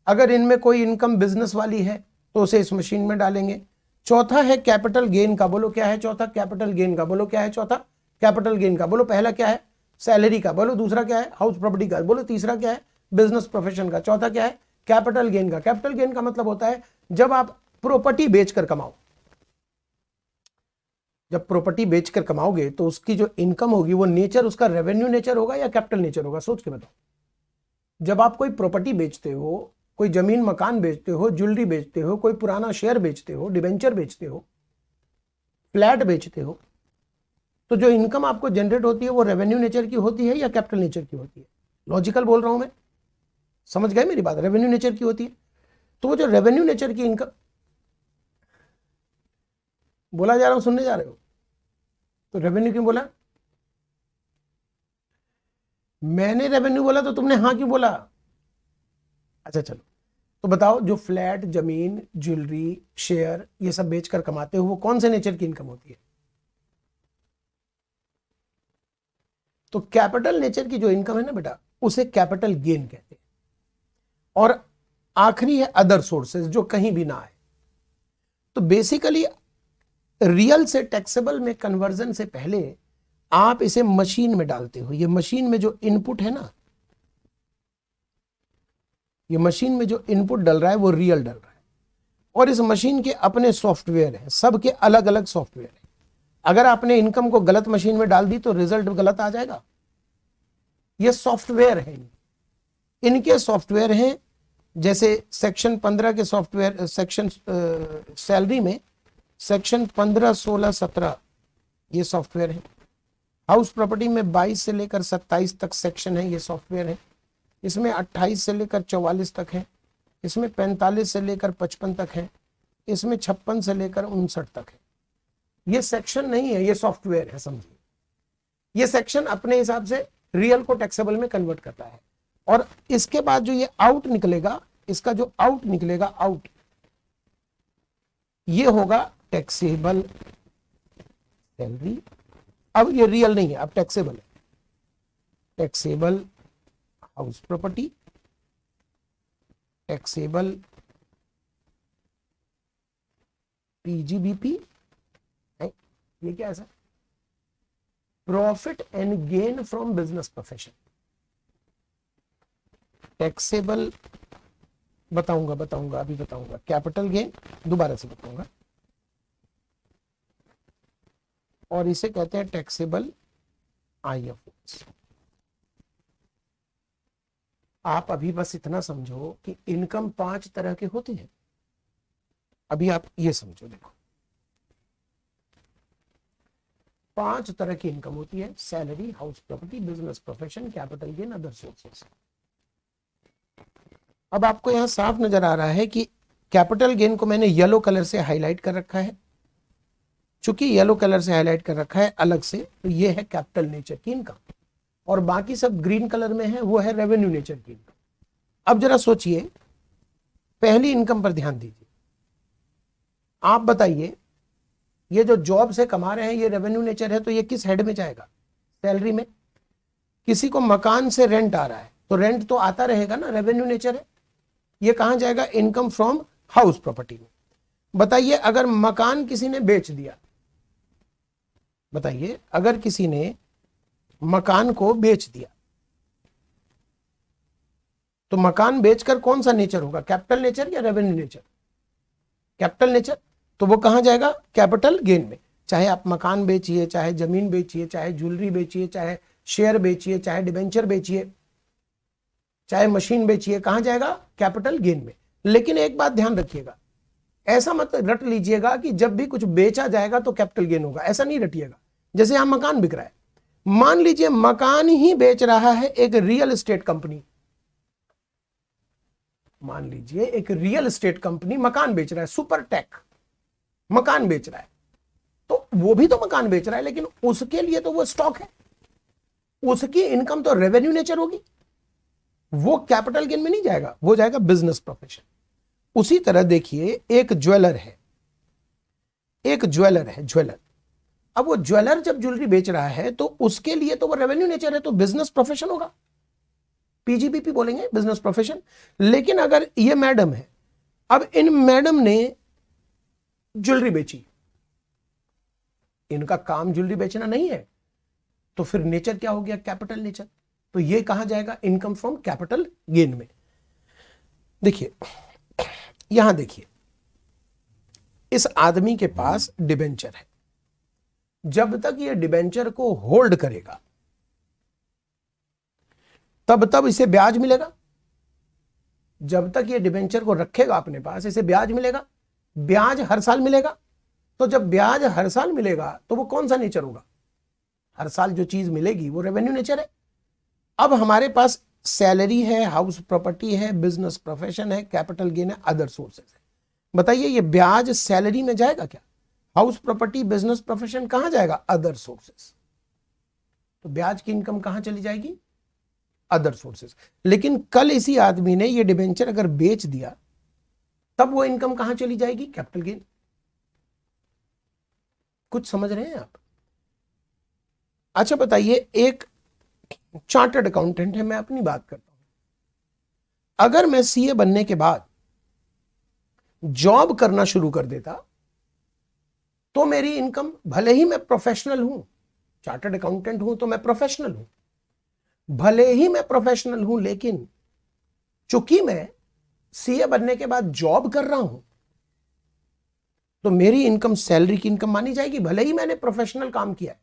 अगर इनमें कोई इनकम बिजनेस वाली है तो उसे इस मशीन में डालेंगे। चौथा है कैपिटल गेन का, बोलो क्या है चौथा? कैपिटल गेन का, बोलो क्या है चौथा? कैपिटल गेन का, बोलो पहला क्या है? सैलरी का, बोलो दूसरा क्या है? हाउस प्रॉपर्टी का, बोलो तीसरा क्या है? बिजनेस प्रोफेशन का, चौथा क्या है? कैपिटल गेन का। कैपिटल गेन का मतलब होता है जब आप प्रॉपर्टी बेचकर कमाओ। जब प्रॉपर्टी बेचकर कमाओगे तो उसकी जो इनकम होगी वो नेचर उसका रेवेन्यू नेचर होगा या कैपिटल नेचर होगा, सोच के बताओ। जब आप कोई प्रॉपर्टी बेचते हो, कोई जमीन मकान बेचते हो, ज्वेलरी बेचते हो, कोई पुराना शेयर बेचते हो, डिबेंचर बेचते हो, फ्लैट बेचते हो, तो जो इनकम आपको जनरेट होती है वो रेवेन्यू नेचर की होती है या कैपिटल नेचर की होती है? लॉजिकल बोल रहा हूं मैं, समझ गए मेरी बात? रेवेन्यू नेचर की होती है। तो वो जो रेवेन्यू नेचर की इनकम, बोला जा रहा हूं, सुनने जा रहे हो? तो रेवेन्यू क्यों बोला? मैंने रेवेन्यू बोला तो तुमने हाँ क्यों बोला? अच्छा चलो, तो बताओ, जो फ्लैट, जमीन, ज्वेलरी, शेयर ये सब बेचकर कमाते हो वो कौन से नेचर की इनकम होती है? तो कैपिटल नेचर की जो इनकम है ना बेटा, उसे कैपिटल गेन कहते हैं। और आखिरी है अदर सोर्सेज, जो कहीं भी ना आए। तो बेसिकली रियल से टैक्सेबल में कन्वर्जन से पहले आप इसे मशीन में डालते हो। ये मशीन में जो इनपुट है ना, ये मशीन में जो इनपुट डल रहा है वो रियल डल रहा है। और इस मशीन के अपने सॉफ्टवेयर हैं, सबके अलग अलग सॉफ्टवेयर हैं। अगर आपने इनकम को गलत मशीन में डाल दी तो रिजल्ट गलत आ जाएगा। ये सॉफ्टवेयर है, इनके सॉफ्टवेयर हैं। जैसे सेक्शन 15 के सॉफ्टवेयर, सेक्शन सैलरी में सेक्शन 15, 16, 17 ये सॉफ्टवेयर है। हाउस प्रॉपर्टी में 22 से लेकर 27 तक सेक्शन है, ये सॉफ्टवेयर है। इसमें 28 से लेकर 44 तक है। इसमें 45 से लेकर 55 तक है। इसमें 56 से लेकर 59 तक है। ये सेक्शन नहीं है, ये सॉफ्टवेयर है, समझिए। ये सेक्शन अपने हिसाब से रियल को टैक्सेबल में कन्वर्ट करता है। और इसके बाद जो ये आउट निकलेगा, इसका जो आउट निकलेगा, आउट ये होगा टैक्सेबल सैलरी। अब ये रियल नहीं है, अब टैक्सेबल है। Taxable house property, taxable PGBP, ये क्या है sir? Profit and gain from business profession. Taxable बताऊंगा, अभी बताऊंगा। कैपिटल गेन दोबारा से बताऊंगा। और इसे कहते हैं टैक्सेबल आईएफओ। आप अभी बस इतना समझो कि इनकम 5 तरह के होते हैं। अभी आप ये समझो, देखो 5 तरह की इनकम होती है: salary, house property, business profession, capital gain, other sources. अब आपको यहां साफ नजर आ रहा है कि कैपिटल गेन को मैंने येलो कलर से हाईलाइट कर रखा है। चूंकि येलो कलर से हाईलाइट कर रखा है अलग से, तो ये है कैपिटल नेचर की इनकम। और बाकी सब ग्रीन कलर में है, वो है रेवेन्यू नेचर की इनकम। अब जरा सोचिए, पहली इनकम पर ध्यान दीजिए। आप बताइए, ये जो जॉब से कमा रहे हैं ये रेवेन्यू नेचर है, तो ये किस हेड में जाएगा? सैलरी में। किसी को मकान से रेंट आ रहा है तो रेंट तो आता रहेगा ना, रेवेन्यू नेचर है। ये कहां जाएगा? इनकम फ्रॉम हाउस प्रॉपर्टी में। बताइए, अगर मकान किसी ने बेच दिया, बताइए अगर किसी ने मकान को बेच दिया, तो मकान बेचकर कौन सा नेचर होगा? कैपिटल नेचर या रेवेन्यू नेचर? Capital nature. तो वो कहां जाएगा? कैपिटल गेन में। चाहे आप मकान बेचिए, चाहे जमीन बेचिए, चाहे ज्वेलरी बेचिए, चाहे शेयर बेचिए, चाहे डिबेंचर बेचिए, चाहे मशीन बेचिए, कहां जाएगा? कैपिटल गेन में। लेकिन एक बात ध्यान रखिएगा, ऐसा मत रट लीजिएगा कि जब भी कुछ बेचा जाएगा तो कैपिटल गेन होगा, ऐसा नहीं रटिएगा। जैसे यहां मकान बिक रहा है, मान लीजिए मकान ही बेच रहा है एक रियल एस्टेट कंपनी। मान लीजिए एक रियल एस्टेट कंपनी मकान बेच रहा है, सुपर टेक मकान बेच रहा है, तो वो भी तो मकान बेच रहा है, लेकिन उसके लिए तो वो स्टॉक है, उसकी इनकम तो रेवेन्यू नेचर होगी, वो कैपिटल गेन में नहीं जाएगा, वो जाएगा बिजनेस प्रोफेशन। उसी तरह देखिए, एक ज्वेलर है, ज्वेलर। अब वो ज्वेलर जब ज्वेलरी बेच रहा है तो उसके लिए तो वो रेवेन्यू नेचर है, तो बिजनेस प्रोफेशन होगा, पीजीबीपी बोलेंगे, बिजनेस प्रोफेशन। लेकिन अगर ये मैडम है, अब इन मैडम ने ज्वेलरी बेची, इनका काम ज्वेलरी बेचना नहीं है, तो फिर नेचर क्या हो गया? Capital nature. तो ये कहां जाएगा? इनकम फ्रॉम कैपिटल गेन में। देखिए यहां देखिए, इस आदमी के पास डिबेंचर है, जब तक ये डिबेंचर को होल्ड करेगा तब तब इसे ब्याज मिलेगा। जब तक ये डिबेंचर को रखेगा अपने पास इसे ब्याज मिलेगा, ब्याज हर साल मिलेगा। तो जब ब्याज हर साल मिलेगा तो वो कौन सा नेचर होगा? हर साल जो चीज मिलेगी वो रेवेन्यू नेचर है। अब हमारे पास सैलरी है, हाउस प्रॉपर्टी है, बिजनेस प्रोफेशन है, कैपिटल गेन है, अदर सोर्सेज है। बताइए ये ब्याज सैलरी में जाएगा क्या? हाउस प्रॉपर्टी, बिजनेस प्रोफेशन कहां जाएगा? Other sources. तो ब्याज की इनकम कहां चली जाएगी? Other sources. लेकिन कल इसी आदमी ने ये डिबेंचर अगर बेच दिया तब वो इनकम कहां चली जाएगी? Capital gain. कुछ समझ रहे हैं आप? अच्छा बताइए, एक चार्टर्ड अकाउंटेंट है, मैं अपनी बात करता हूं। अगर मैं सीए बनने के बाद जॉब करना शुरू कर देता तो मेरी इनकम, भले ही मैं प्रोफेशनल हूं, चार्टर्ड अकाउंटेंट हूं तो मैं प्रोफेशनल हूं, भले ही मैं प्रोफेशनल हूं, लेकिन चूंकि मैं सीए बनने के बाद जॉब कर रहा हूं तो मेरी इनकम सैलरी की इनकम मानी जाएगी, भले ही मैंने प्रोफेशनल काम किया है।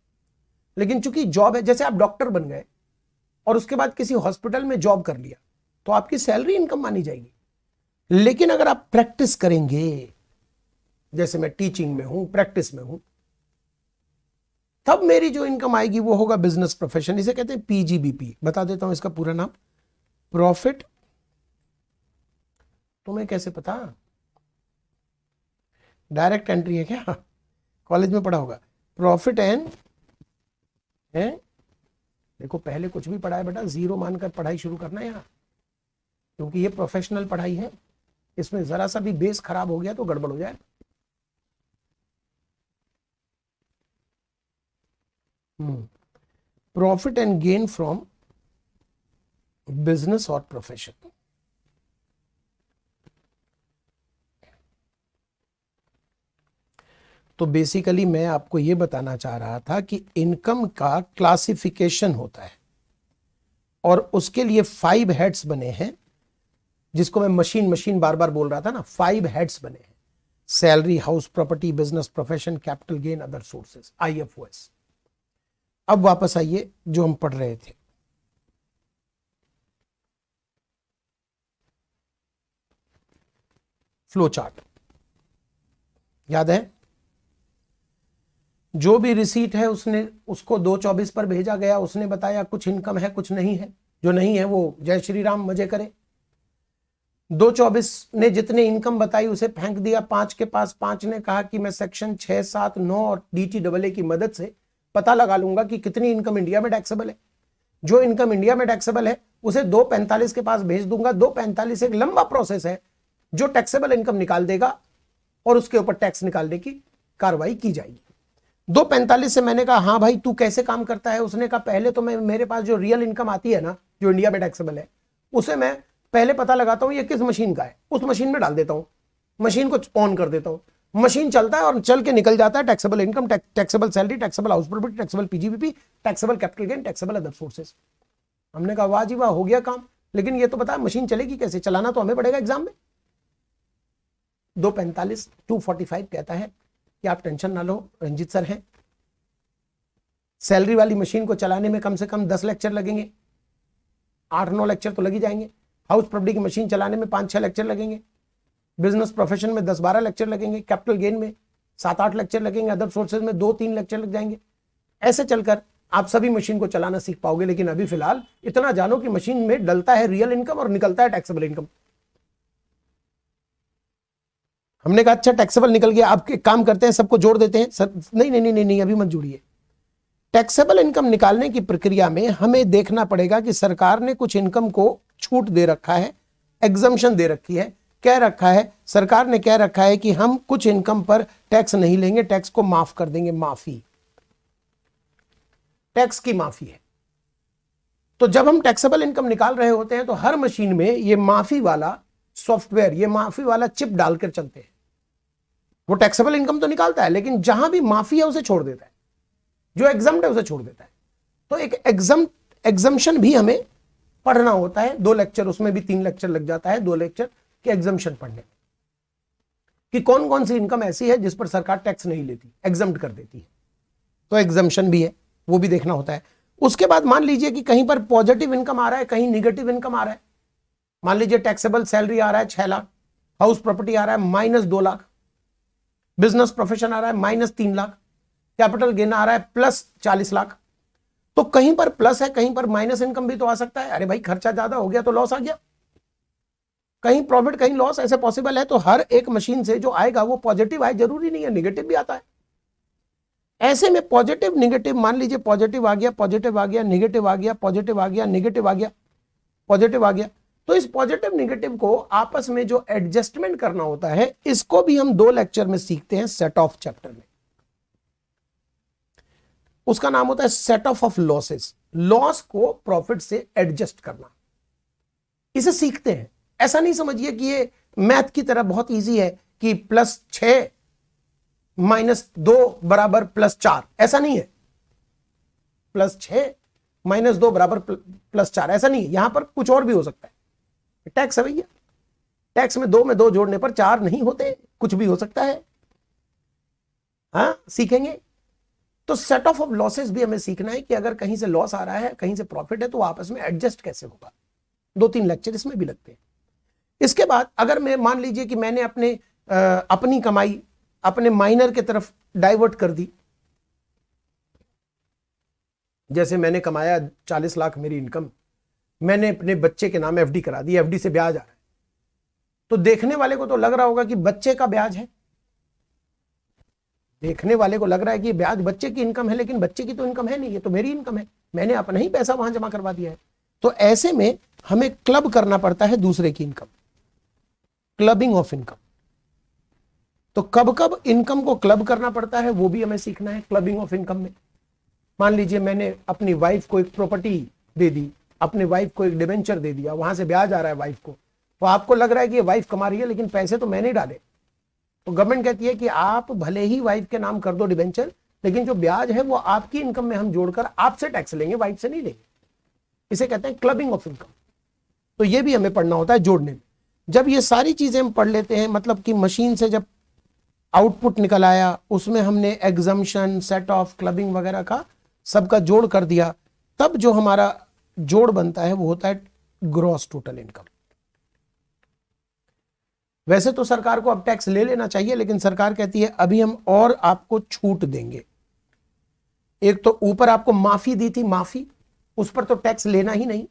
लेकिन चूंकि जॉब है, जैसे आप डॉक्टर बन गए और उसके बाद किसी हॉस्पिटल में जॉब कर लिया तो आपकी सैलरी इनकम मानी जाएगी। लेकिन अगर आप प्रैक्टिस करेंगे, जैसे मैं टीचिंग में हूं, प्रैक्टिस में हूं, तब मेरी जो इनकम आएगी वो होगा बिजनेस प्रोफेशन। इसे कहते हैं पीजीबीपी। बता देता हूं इसका पूरा नाम, प्रॉफिट। तुम्हें कैसे पता? डायरेक्ट एंट्री है क्या? कॉलेज में पढ़ा होगा। प्रॉफिट एंड है, देखो पहले कुछ भी पढ़ा है बेटा, जीरो मानकर पढ़ाई शुरू करना है यहां, क्योंकि ये प्रोफेशनल पढ़ाई है। इसमें जरा सा भी बेस खराब हो गया तो गड़बड़ हो जाए। Profit and gain from business और प्रोफेशन। तो बेसिकली मैं आपको यह बताना चाह रहा था कि इनकम का क्लासिफिकेशन होता है और उसके लिए 5 हेड्स बने हैं, जिसको मैं मशीन बार बार बोल रहा था ना, 5 हेड्स बने हैं। Salary, house property, business profession, capital gain, other sources, IFOS। अब वापस आइए जो हम पढ़ रहे थे। फ्लो चार्ट याद है? जो भी रिसीट है उसने उसको 2/24 पर भेजा गया। उसने बताया कुछ इनकम है, कुछ नहीं है। जो नहीं है वो जय श्री राम मजे करे। 2/24 ने जितने इनकम बताई उसे फेंक दिया 5 के पास। 5 ने कहा कि मैं सेक्शन 6, 7, 9 और DTAA की मदद से पता लगा लूंगा कि कितनी इनकम इंडिया में टैक्सेबल है। जो इनकम इंडिया में टैक्सेबल है उसे 245 के पास भेज दूंगा। 245 एक लंबा प्रोसेस है जो टैक्सेबल इनकम निकाल देगा और उसके ऊपर टैक्स निकालने की कार्रवाई की जाएगी। 245 से मैंने कहा हाँ भाई तू कैसे काम करता है? उसने कहा पहले तो मैं, मेरे पास जो रियल इनकम आती है ना, जो इंडिया में टैक्सेबल है, उसे मैं पहले पता लगाता हूं ये किस मशीन का है, उस मशीन में डाल देता हूं, मशीन को ऑन कर देता हूं, मशीन चलता है और चल के निकल जाता है taxable income, taxable salary, taxable house property, taxable PGBP, taxable capital gain, taxable other sources. हमने कहा वाह जी वाह, हो गया काम। लेकिन ये तो बता मशीन चलेगी कैसे? चलाना तो हमें पड़ेगा एग्जाम में। 245 कहता है कि आप टेंशन ना लो, रंजीत सर हैं, सैलरी वाली मशीन को चलाने में कम से कम 10 लेक्चर लगेंगे, 8-9 लेक्चर तो लग ही जाएंगे। हाउस प्रॉपर्टी की मशीन चलाने में 5-6 लेक्चर लगेंगे, बिजनेस प्रोफेशन में 10-12 लेक्चर लगेंगे, कैपिटल गेन में 7-8 लेक्चर लगेंगे, अदर सोर्सेज में 2-3 लेक्चर लग जाएंगे। ऐसे चलकर आप सभी मशीन को चलाना सीख पाओगे। लेकिन अभी फिलहाल इतना जानो कि मशीन में डलता है रियल इनकम और निकलता है टैक्सेबल इनकम। हमने कहा अच्छा टैक्सेबल निकल गया, आप एक काम करते हैं सबको जोड़ देते हैं। सर नहीं नहीं नहीं नहीं, अभी मत जोड़िए। टैक्सेबल इनकम निकालने की प्रक्रिया में हमें देखना पड़ेगा कि सरकार ने कुछ इनकम को छूट दे रखा है, एग्जम्पशन दे रखी है। कह रखा है, सरकार ने कह रखा है कि हम कुछ इनकम पर टैक्स नहीं लेंगे, टैक्स को माफ कर देंगे। माफी, टैक्स की माफी है। तो जब हम टैक्सेबल इनकम निकाल रहे होते हैं तो हर मशीन में ये माफी वाला सॉफ्टवेयर, ये माफी वाला चिप डालकर चलते हैं। वो टैक्सेबल इनकम तो निकालता है लेकिन जहां भी माफी है उसे छोड़ देता है, जो एग्जम्प्ट है उसे छोड़ देता है। तो एक एग्जम्पशन भी हमें पढ़ना होता है। 2 लेक्चर, उसमें भी 3 लेक्चर लग जाता है 2 लेक्चर के एग्जम्पशन पढ़ने में, कि कौन कौन सी इनकम ऐसी है जिस पर सरकार टैक्स नहीं लेती, एग्जम्प्ट कर देती है। तो एग्जम्पशन भी है, वो भी देखना होता है। उसके बाद मान लीजिए कि कहीं पर पॉजिटिव इनकम आ रहा है, कहीं निगेटिव इनकम आ रहा है। मान लीजिए टैक्सेबल सैलरी आ रहा है 6 लाख, हाउस प्रॉपर्टी आ रहा है -2 लाख, बिजनेस प्रोफेशन आ रहा है -3 लाख, कैपिटल गेन आ रहा है +40 लाख। तो कहीं पर प्लस है, कहीं पर माइनस इनकम भी तो आ सकता है। अरे भाई खर्चा ज्यादा हो गया तो लॉस आ गया, कहीं प्रॉफिट कहीं लॉस, ऐसे पॉसिबल है। तो हर एक मशीन से जो आएगा वो पॉजिटिव आए, जरूरी नहीं है निगेटिव भी आता है। ऐसे में पॉजिटिव निगेटिव, मान लीजिए पॉजिटिव आ गया, पॉजिटिव आ गया, निगेटिव आ गया, पॉजिटिव आ गया, निगेटिव आ गया, पॉजिटिव आ गया। तो इस पॉजिटिव निगेटिव को आपस में जो एडजस्टमेंट करना होता है, इसको भी हम 2 लेक्चर में सीखते हैं सेट ऑफ चैप्टर में। उसका नाम होता है सेट ऑफ लॉसेस। लॉस को प्रॉफिट से एडजस्ट करना, इसे सीखते हैं। ऐसा नहीं समझिए कि ये मैथ की तरह बहुत इजी है कि +6 -2 बराबर +4, ऐसा नहीं है। +6 -2 बराबर +4 ऐसा नहीं है। यहां पर कुछ और भी हो सकता है। टैक्स है भैया, टैक्स में 2 जोड़ने पर 4 नहीं होते, कुछ भी हो सकता है। हाँ, सीखेंगे। तो सेट ऑफ लॉसेस भी हमें सीखना है कि अगर कहीं से लॉस आ रहा है, कहीं से प्रॉफिट है, तो आपस में एडजस्ट कैसे होगा। 2-3 लेक्चर इसमें भी लगते हैं। इसके बाद अगर मैं मान लीजिए कि मैंने अपनी कमाई अपने माइनर की तरफ डाइवर्ट कर दी, जैसे मैंने कमाया 40 लाख मेरी इनकम, मैंने अपने बच्चे के नाम एफडी करा दी, एफडी से ब्याज आ रहा है, तो देखने वाले को तो लग रहा होगा कि बच्चे का ब्याज है, देखने वाले को लग रहा है कि ब्याज बच्चे की इनकम है, लेकिन बच्चे की तो इनकम है नहीं, ये तो मेरी इनकम है, मैंने अपना ही पैसा वहां जमा करवा दिया है। तो ऐसे में हमें क्लब करना पड़ता है दूसरे की इनकम, क्लबिंग ऑफ इनकम। तो कब कब इनकम को क्लब करना पड़ता है वो भी हमें सीखना है क्लबिंग ऑफ इनकम में। मान लीजिए मैंने अपनी वाइफ को एक प्रॉपर्टी दे दी, अपनी वाइफ को एक डिबेंचर दे दिया, वहां से ब्याज आ रहा है वाइफ को, तो आपको लग रहा है कि ये वाइफ कमा रही है, लेकिन पैसे तो मैंने डाले। तो गवर्नमेंट कहती है कि आप भले ही वाइफ के नाम कर दो डिबेंचर, लेकिन जो ब्याज है वो आपकी इनकम में हम जोड़कर आपसे टैक्स लेंगे, वाइफ से नहीं लेंगे। इसे कहते हैं क्लबिंग ऑफ इनकम। तो ये भी हमें पढ़ना होता है जोड़ने में। जब ये सारी चीजें हम पढ़ लेते हैं, मतलब कि मशीन से जब आउटपुट निकल आया, उसमें हमने एग्जम्पशन, सेट ऑफ, क्लबिंग वगैरह का सबका जोड़ कर दिया, तब जो हमारा जोड़ बनता है वो होता है ग्रॉस टोटल इनकम। वैसे तो सरकार को अब टैक्स ले लेना चाहिए, लेकिन सरकार कहती है अभी हम और आपको छूट देंगे। एक तो ऊपर आपको माफी दी थी, माफी, उस पर तो टैक्स लेना ही नहीं।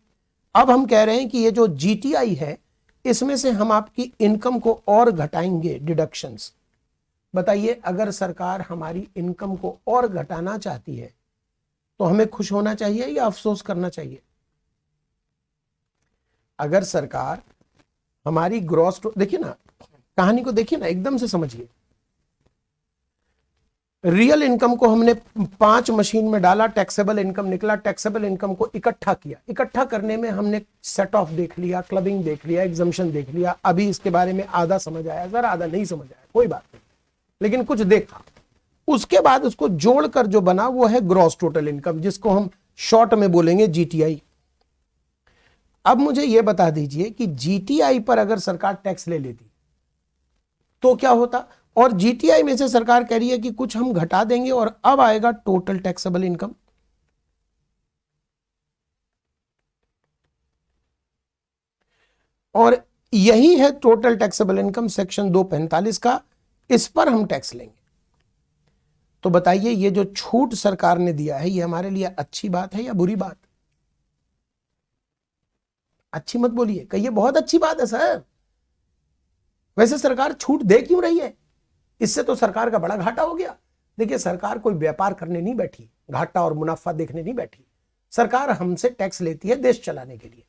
अब हम कह रहे हैं कि ये जो जीटीआई है, इसमें से हम आपकी इनकम को और घटाएंगे, डिडक्शंस। बताइए, अगर सरकार हमारी इनकम को और घटाना चाहती है तो हमें खुश होना चाहिए या अफसोस करना चाहिए? अगर सरकार हमारी ग्रॉस, देखिए ना, कहानी को देखिए ना, एकदम से समझिए। रियल इनकम को हमने 5 मशीन में डाला, टैक्सेबल इनकम निकला, टैक्सेबल इनकम को इकट्ठा किया। इकट्ठा करने में हमने सेट ऑफ देख लिया, क्लबिंग देख लिया, एग्जम्पशन देख लिया। अभी इसके बारे में आधा समझ आया, जरा आधा नहीं समझ आया, कोई बात नहीं, लेकिन कुछ देखा। उसके बाद उसको जोड़कर जो बना वो है ग्रॉस टोटल इनकम, जिसको हम शॉर्ट में बोलेंगे जीटीआई। अब मुझे यह बता दीजिए कि जीटीआई पर अगर सरकार टैक्स ले लेती तो क्या होता? और जीटीआई में से सरकार कह रही है कि कुछ हम घटा देंगे और अब आएगा टोटल टैक्सेबल इनकम। और यही है टोटल टैक्सेबल इनकम, सेक्शन 245 का। इस पर हम टैक्स लेंगे। तो बताइए, ये जो छूट सरकार ने दिया है, ये हमारे लिए अच्छी बात है या बुरी बात? अच्छी मत बोलिए, कहिए बहुत अच्छी बात है सर। वैसे सरकार छूट दे क्यों रही है? इससे तो सरकार का बड़ा घाटा हो गया। देखिए, सरकार कोई व्यापार करने नहीं बैठी, घाटा और मुनाफा देखने नहीं बैठी। सरकार हमसे टैक्स लेती है देश चलाने के लिए।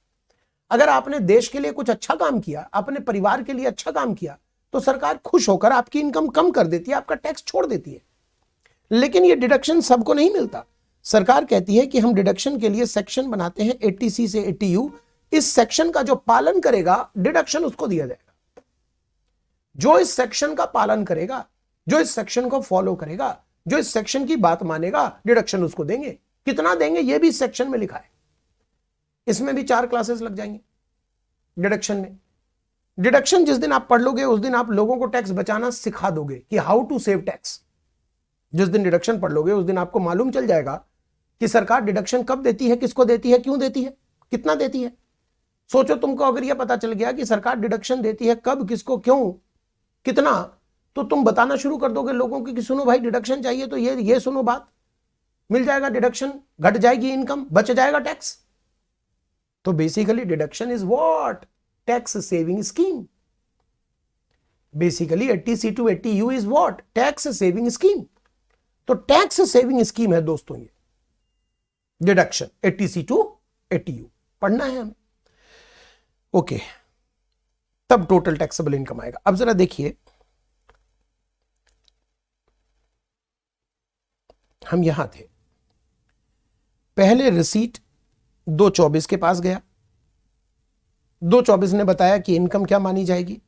अगर आपने देश के लिए कुछ अच्छा काम किया, अपने परिवार के लिए अच्छा काम किया, तो सरकार खुश होकर आपकी इनकम कम कर देती है, आपका टैक्स छोड़ देती है। लेकिन ये डिडक्शन सबको नहीं मिलता। सरकार कहती है कि हम डिडक्शन के लिए सेक्शन बनाते हैं 80C से 80U। इस सेक्शन का जो पालन करेगा, डिडक्शन उसको दिया जाएगा। जो इस सेक्शन का पालन करेगा, जो इस सेक्शन को फॉलो करेगा, जो इस सेक्शन की बात मानेगा, डिडक्शन उसको देंगे। कितना देंगे ये भी इस सेक्शन में लिखा है। इसमें भी 4 क्लासेस लग जाएंगे डिडक्शन में। डिडक्शन जिस दिन आप पढ़ लोगे, उस दिन आप लोगों को टैक्स बचाना सिखा दोगे कि हाउ टू सेव टैक्स। जिस दिन डिडक्शन पढ़ लोगे उस दिन आपको मालूम चल जाएगा कि सरकार डिडक्शन कब देती है, किसको देती है, क्यों देती है, कितना देती है। सोचो तुमको अगर यह पता चल गया कि सरकार डिडक्शन देती है कब, किसको, क्यों, कितना, तो तुम बताना शुरू कर दोगे लोगों को कि सुनो भाई डिडक्शन चाहिए तो ये सुनो बात, मिल जाएगा डिडक्शन, घट जाएगी इनकम, बच जाएगा टैक्स। तो basically deduction is what? Tax saving scheme. Basically 80C to 80U is what? Tax saving scheme. तो टैक्स सेविंग स्कीम है दोस्तों ये डिडक्शन 80C to 80U, पढ़ना है हमें। ओके, तब टोटल टैक्सेबल इनकम आएगा। अब जरा देखिए, हम यहां थे, पहले रिसीट 224 के पास गया, 224 ने बताया कि इनकम क्या मानी जाएगी।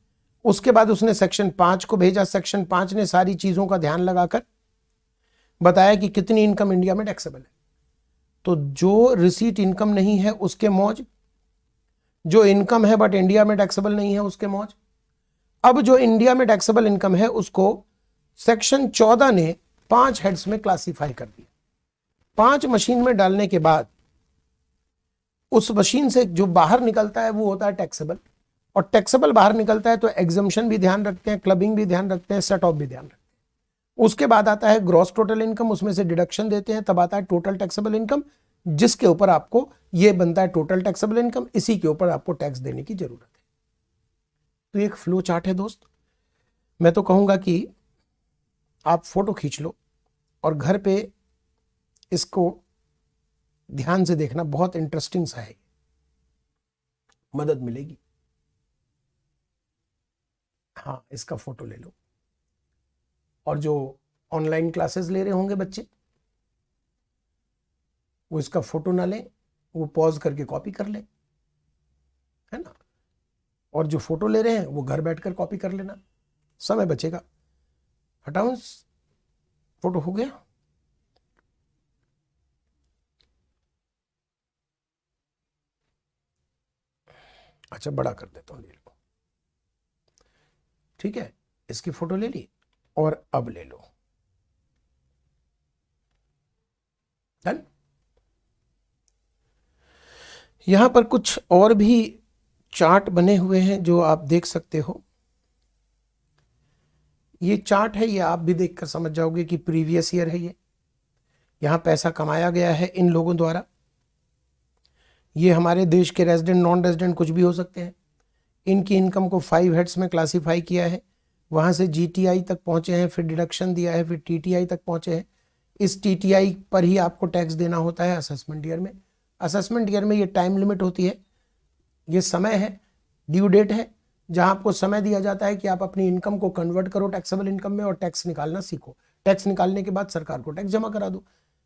उसके बाद उसने सेक्शन 5 को भेजा, सेक्शन 5 ने सारी चीजों का ध्यान लगाकर बताया कि कितनी इनकम इंडिया में टैक्सेबल है। तो जो रिसीट इनकम नहीं है उसके मौज, जो इनकम है बट इंडिया में टैक्सेबल नहीं है उसके मौज। अब जो इंडिया में टैक्सेबल इनकम है उसको सेक्शन 14 ने 5 हेड्स में क्लासिफाई कर दिया। 5 मशीन में डालने के बाद उस मशीन से जो बाहर निकलता है वो होता है टैक्सेबल, और टैक्सेबल बाहर निकलता है तो एग्जम्पशन भी ध्यान रखते हैं, क्लबिंग भी ध्यान रखते हैं, सेट ऑफ भी ध्यान रखते हैं। उसके बाद आता है ग्रॉस टोटल इनकम, उसमें से डिडक्शन देते हैं, तब आता है टोटल टैक्सेबल इनकम, जिसके ऊपर आपको ये बनता है टोटल टैक्सेबल इनकम, इसी के ऊपर आपको टैक्स देने की जरूरत है। तो एक फ्लो चार्ट है दोस्त। मैं तो कहूंगा कि आप फोटो खींच लो और घर पे इसको ध्यान से देखना, बहुत इंटरेस्टिंग सा है, मदद मिलेगी। हाँ, इसका फोटो ले लो, और जो ऑनलाइन क्लासेस ले रहे होंगे बच्चे वो इसका फोटो ना लें, वो पॉज करके कॉपी कर ले, है ना। और जो फोटो ले रहे हैं वो घर बैठकर कॉपी कर लेना, समय बचेगा। हटाओ, फोटो हो गया। अच्छा, बड़ा कर देता हूं, ले लो, ठीक है। इसकी फोटो ले ली और अब ले लो, डन। यहां पर कुछ और भी चार्ट बने हुए हैं जो आप देख सकते हो। ये चार्ट है, ये आप भी देखकर समझ जाओगे कि प्रीवियस ईयर है। ये यहां पैसा कमाया गया है इन लोगों द्वारा। ये हमारे देश के रेजिडेंट, नॉन रेजिडेंट कुछ भी हो सकते हैं। इनकी इनकम को 5 हेड्स में क्लासिफाई किया है, वहां से जीटीआई तक पहुंचे हैं, फिर डिडक्शन दिया है, फिर टीटीआई तक पहुंचे हैं। इस टीटीआई पर ही आपको टैक्स देना होता है असेसमेंट ईयर में। असेसमेंट ईयर में ये टाइम लिमिट होती है, ये समय है, ड्यू डेट है, जहां आपको समय दिया जाता है कि आप अपनी इनकम को कन्वर्ट करो टैक्सेबल इनकम में और टैक्स निकालना सीखो। टैक्स निकालने के बाद सरकार को टैक्स जमा करा दो।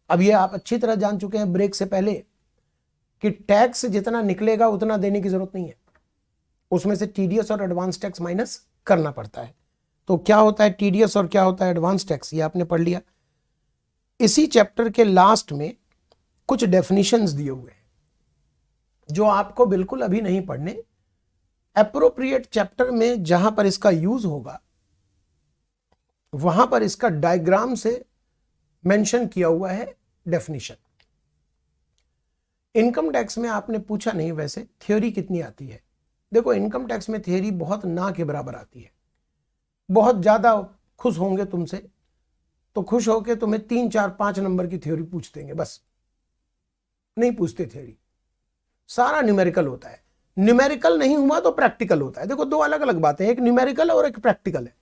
अब ये आप अच्छी तरह जान चुके हैं ब्रेक से पहले कि टैक्स जितना निकलेगा उतना देने की जरूरत नहीं है, उसमें से टीडीएस और एडवांस टैक्स माइनस करना पड़ता है। तो क्या होता है टीडीएस और क्या होता है एडवांस टैक्स, ये आपने पढ़ लिया। इसी चैप्टर के लास्ट में कुछ डेफिनेशंस दिए हुए हैं जो आपको बिल्कुल अभी नहीं पढ़ने, एप्रोप्रिएट चैप्टर में जहां पर इसका यूज होगा वहां पर इसका डायग्राम से मेंशन किया हुआ है डेफिनेशन। इनकम टैक्स में आपने पूछा नहीं वैसे थ्योरी कितनी आती है। देखो, इनकम टैक्स में थ्योरी बहुत ना के बराबर आती है। बहुत ज्यादा खुश होंगे तुमसे तो खुश होके तुम्हें 3, 4, 5 नंबर की थ्योरी पूछ देंगे, बस नहीं पूछते थ्योरी, सारा न्यूमेरिकल होता है। न्यूमेरिकल नहीं हुआ तो प्रैक्टिकल होता है। देखो, दो अलग अलग बातें, एक न्यूमेरिकल और एक प्रैक्टिकल है।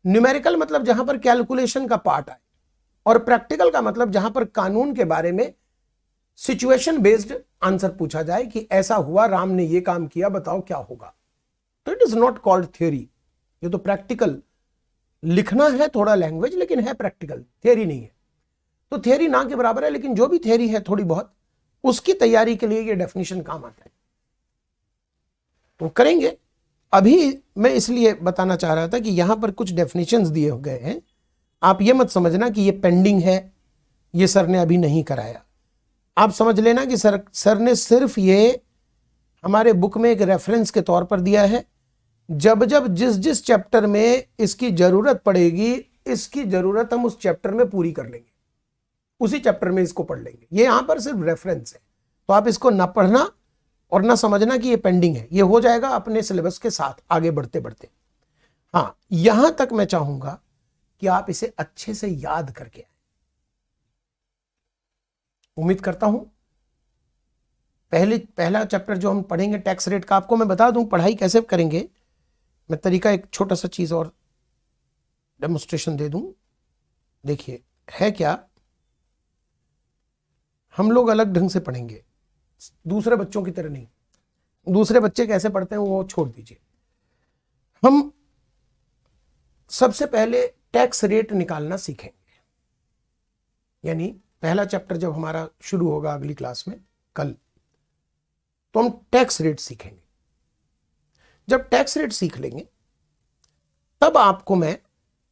न्यूमेरिकल मतलब जहां पर कैलकुलेशन का पार्ट आए, और प्रैक्टिकल का मतलब जहां पर कानून के बारे में सिचुएशन बेस्ड आंसर पूछा जाए कि ऐसा हुआ, राम ने ये काम किया, बताओ क्या होगा। तो it is not called theory, ये तो प्रैक्टिकल। लिखना है थोड़ा लैंग्वेज, लेकिन है प्रैक्टिकल, थ्योरी नहीं है। तो थ्योरी ना के बराबर है, लेकिन जो भी थ्योरी है थोड़ी बहुत, उसकी तैयारी के लिए ये डेफिनेशन काम आता है, तो करेंगे। अभी मैं इसलिए बताना चाह रहा था कि यहां पर कुछ डेफिनेशंस दिए गए हैं, आप ये मत समझना कि ये पेंडिंग है, ये सर ने अभी नहीं कराया। आप समझ लेना कि सर ने सिर्फ ये हमारे बुक में एक रेफरेंस के तौर पर दिया है। जब जब जिस जिस चैप्टर में इसकी जरूरत पड़ेगी इसकी जरूरत हम उस चैप्टर में पूरी कर लेंगे, उसी चैप्टर में इसको पढ़ लेंगे। ये यहां पर सिर्फ रेफरेंस है, तो आप इसको ना पढ़ना और ना समझना कि ये पेंडिंग है, ये हो जाएगा अपने सिलेबस के साथ आगे बढ़ते बढ़ते। हाँ, यहां तक मैं चाहूंगा कि आप इसे अच्छे से याद करके आए। उम्मीद करता हूं पहला चैप्टर जो हम पढ़ेंगे टैक्स रेट का, आपको मैं बता दूं पढ़ाई कैसे करेंगे। मैं तरीका एक छोटा सा चीज और डेमोन्स्ट्रेशन दे दूं। देखिए है क्या, हम लोग अलग ढंग से पढ़ेंगे, दूसरे बच्चों की तरह नहीं। दूसरे बच्चे कैसे पढ़ते हैं वो छोड़ दीजिए। हम सबसे पहले टैक्स रेट निकालना सीखेंगे, यानी पहला चैप्टर जब हमारा शुरू होगा अगली क्लास में कल, तो हम टैक्स रेट सीखेंगे। जब टैक्स रेट सीख लेंगे तब आपको मैं,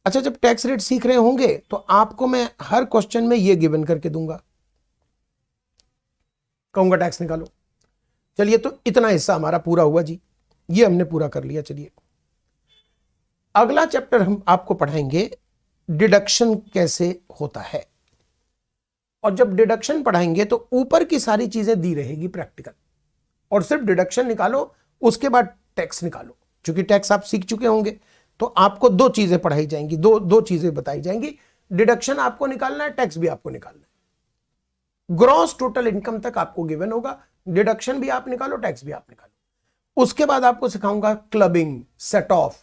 अच्छा जब टैक्स रेट सीख रहे होंगे तो आपको मैं हर क्वेश्चन में ये गिवन करके दूंगा, कहूंगा टैक्स निकालो। चलिए, तो इतना हिस्सा हमारा पूरा हुआ जी, ये हमने पूरा कर लिया। चलिए अगला चैप्टर हम आपको पढ़ाएंगे डिडक्शन कैसे होता है, और जब डिडक्शन पढ़ाएंगे तो ऊपर की सारी चीजें दी रहेगी प्रैक्टिकल, और सिर्फ डिडक्शन निकालो, उसके बाद टैक्स निकालो। क्योंकि टैक्स आप सीख चुके होंगे तो आपको दो चीजें पढ़ाई जाएंगी, दो चीजें बताई जाएंगी। डिडक्शन आपको निकालना है, टैक्स भी आपको निकालना है। ग्रॉस टोटल इनकम तक आपको गिवन होगा, डिडक्शन भी आप निकालो, टैक्स भी आप निकालो। उसके बाद आपको सिखाऊंगा क्लबिंग सेट ऑफ,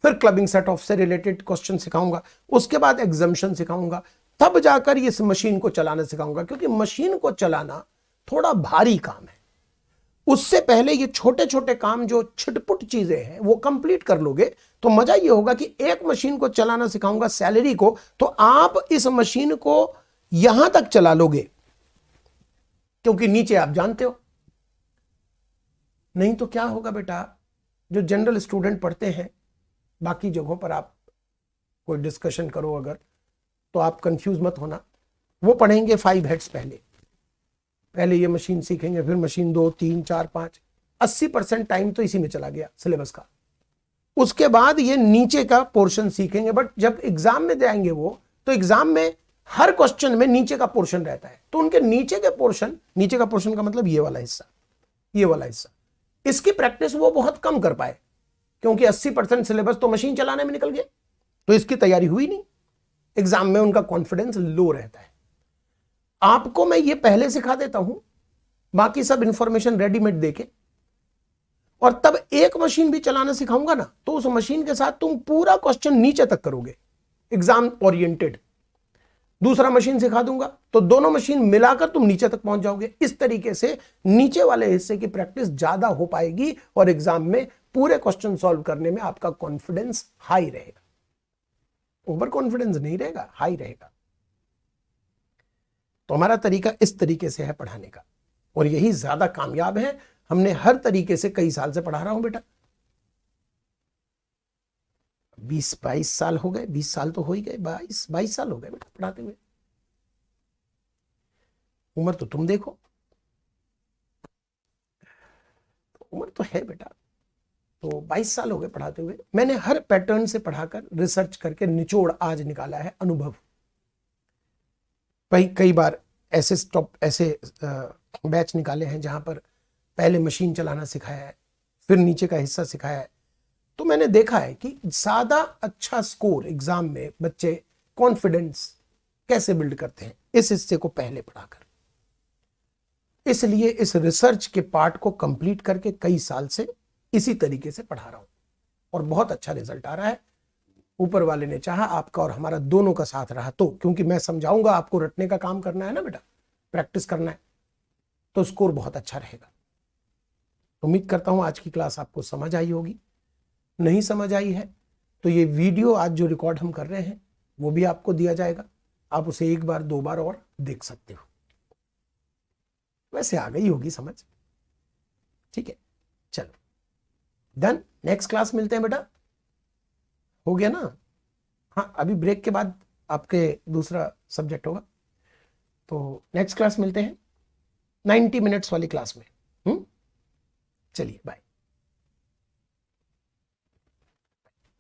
फिर क्लबिंग सेट ऑफ से रिलेटेड क्वेश्चन सिखाऊंगा, उसके बाद एग्जम्पशन सिखाऊंगा, तब जाकर इस मशीन को चलाना सिखाऊंगा। क्योंकि मशीन को चलाना थोड़ा भारी काम है, उससे पहले ये छोटे छोटे काम जो छिटपुट चीजें हैं वो कंप्लीट कर लोगे तो मजा ये होगा कि एक मशीन को चलाना सिखाऊंगा सैलरी को, तो आप इस मशीन को यहां तक चला लोगे, क्योंकि नीचे आप जानते हो। नहीं तो क्या होगा बेटा, जो जनरल स्टूडेंट पढ़ते हैं, बाकी जगहों पर आप कोई डिस्कशन करो अगर, तो आप कंफ्यूज मत होना। वो पढ़ेंगे 5 हेड्स, पहले ये मशीन सीखेंगे, फिर मशीन 2, 3, 4, 5, 80% टाइम तो इसी में चला गया सिलेबस का। उसके बाद ये नीचे का पोर्शन सीखेंगे, बट जब एग्जाम में जाएंगे वो, तो एग्जाम में हर क्वेश्चन में नीचे का पोर्शन रहता है, तो उनके नीचे का पोर्शन का मतलब ये वाला हिस्सा, इसकी प्रैक्टिस वो बहुत कम कर पाए, क्योंकि 80% सिलेबस तो मशीन चलाने में निकल गया, तो इसकी तैयारी हुई नहीं। एग्जाम में उनका कॉन्फिडेंस लो रहता है। आपको मैं ये पहले सिखा देता हूं, बाकी सब इंफॉर्मेशन रेडीमेड देके, और तब एक मशीन भी चलाना सिखाऊंगा ना, तो उस मशीन के साथ तुम पूरा क्वेश्चन नीचे तक करोगे, एग्जाम ओरिएंटेड। दूसरा मशीन सिखा दूंगा तो दोनों मशीन मिलाकर तुम नीचे तक पहुंच जाओगे। इस तरीके से नीचे वाले हिस्से की प्रैक्टिस ज्यादा हो पाएगी और एग्जाम में पूरे क्वेश्चन सॉल्व करने में आपका कॉन्फिडेंस हाई रहेगा। ओवर कॉन्फिडेंस नहीं रहेगा, हाई रहेगा। तो हमारा तरीका इस तरीके से है पढ़ाने का, और यही ज्यादा कामयाब है। हमने हर तरीके से कई साल से पढ़ा रहा हूं बेटा, 20-22 साल हो गए, 20 साल तो हो ही गए, 22 साल हो गए बेटा पढ़ाते हुए। उम्र तो तुम देखो, उम्र तो है बेटा, तो 22 साल हो गए पढ़ाते हुए। मैंने हर पैटर्न से पढ़ाकर रिसर्च करके निचोड़ आज निकाला है अनुभव। कई बार ऐसे बैच निकाले हैं जहां पर पहले मशीन चलाना सिखाया है, फिर नीचे का हिस्सा सिखाया है, तो मैंने देखा है कि ज्यादा अच्छा स्कोर एग्जाम में बच्चे कॉन्फिडेंस कैसे बिल्ड करते हैं इस हिस्से को पहले पढ़ाकर। इसलिए इस रिसर्च के पार्ट को कंप्लीट करके कई साल से इसी तरीके से पढ़ा रहा हूं, और बहुत अच्छा रिजल्ट आ रहा है। ऊपर वाले ने चाहा, आपका और हमारा दोनों का साथ रहा तो, क्योंकि मैं समझाऊंगा, आपको रटने का काम करना है ना बेटा, प्रैक्टिस करना है, तो स्कोर बहुत अच्छा रहेगा। उम्मीद करता हूं आज की क्लास आपको समझ आई होगी। नहीं समझ आई है तो ये वीडियो आज जो रिकॉर्ड हम कर रहे हैं वो भी आपको दिया जाएगा, आप उसे 1 बार 2 बार और देख सकते हो। वैसे आ गई होगी समझ, ठीक है। चलो डन, नेक्स्ट क्लास मिलते हैं बेटा, हो गया ना। हाँ, अभी ब्रेक के बाद आपके दूसरा सब्जेक्ट होगा, तो नेक्स्ट क्लास मिलते हैं 90 मिनट्स वाली क्लास में। चलिए बाय।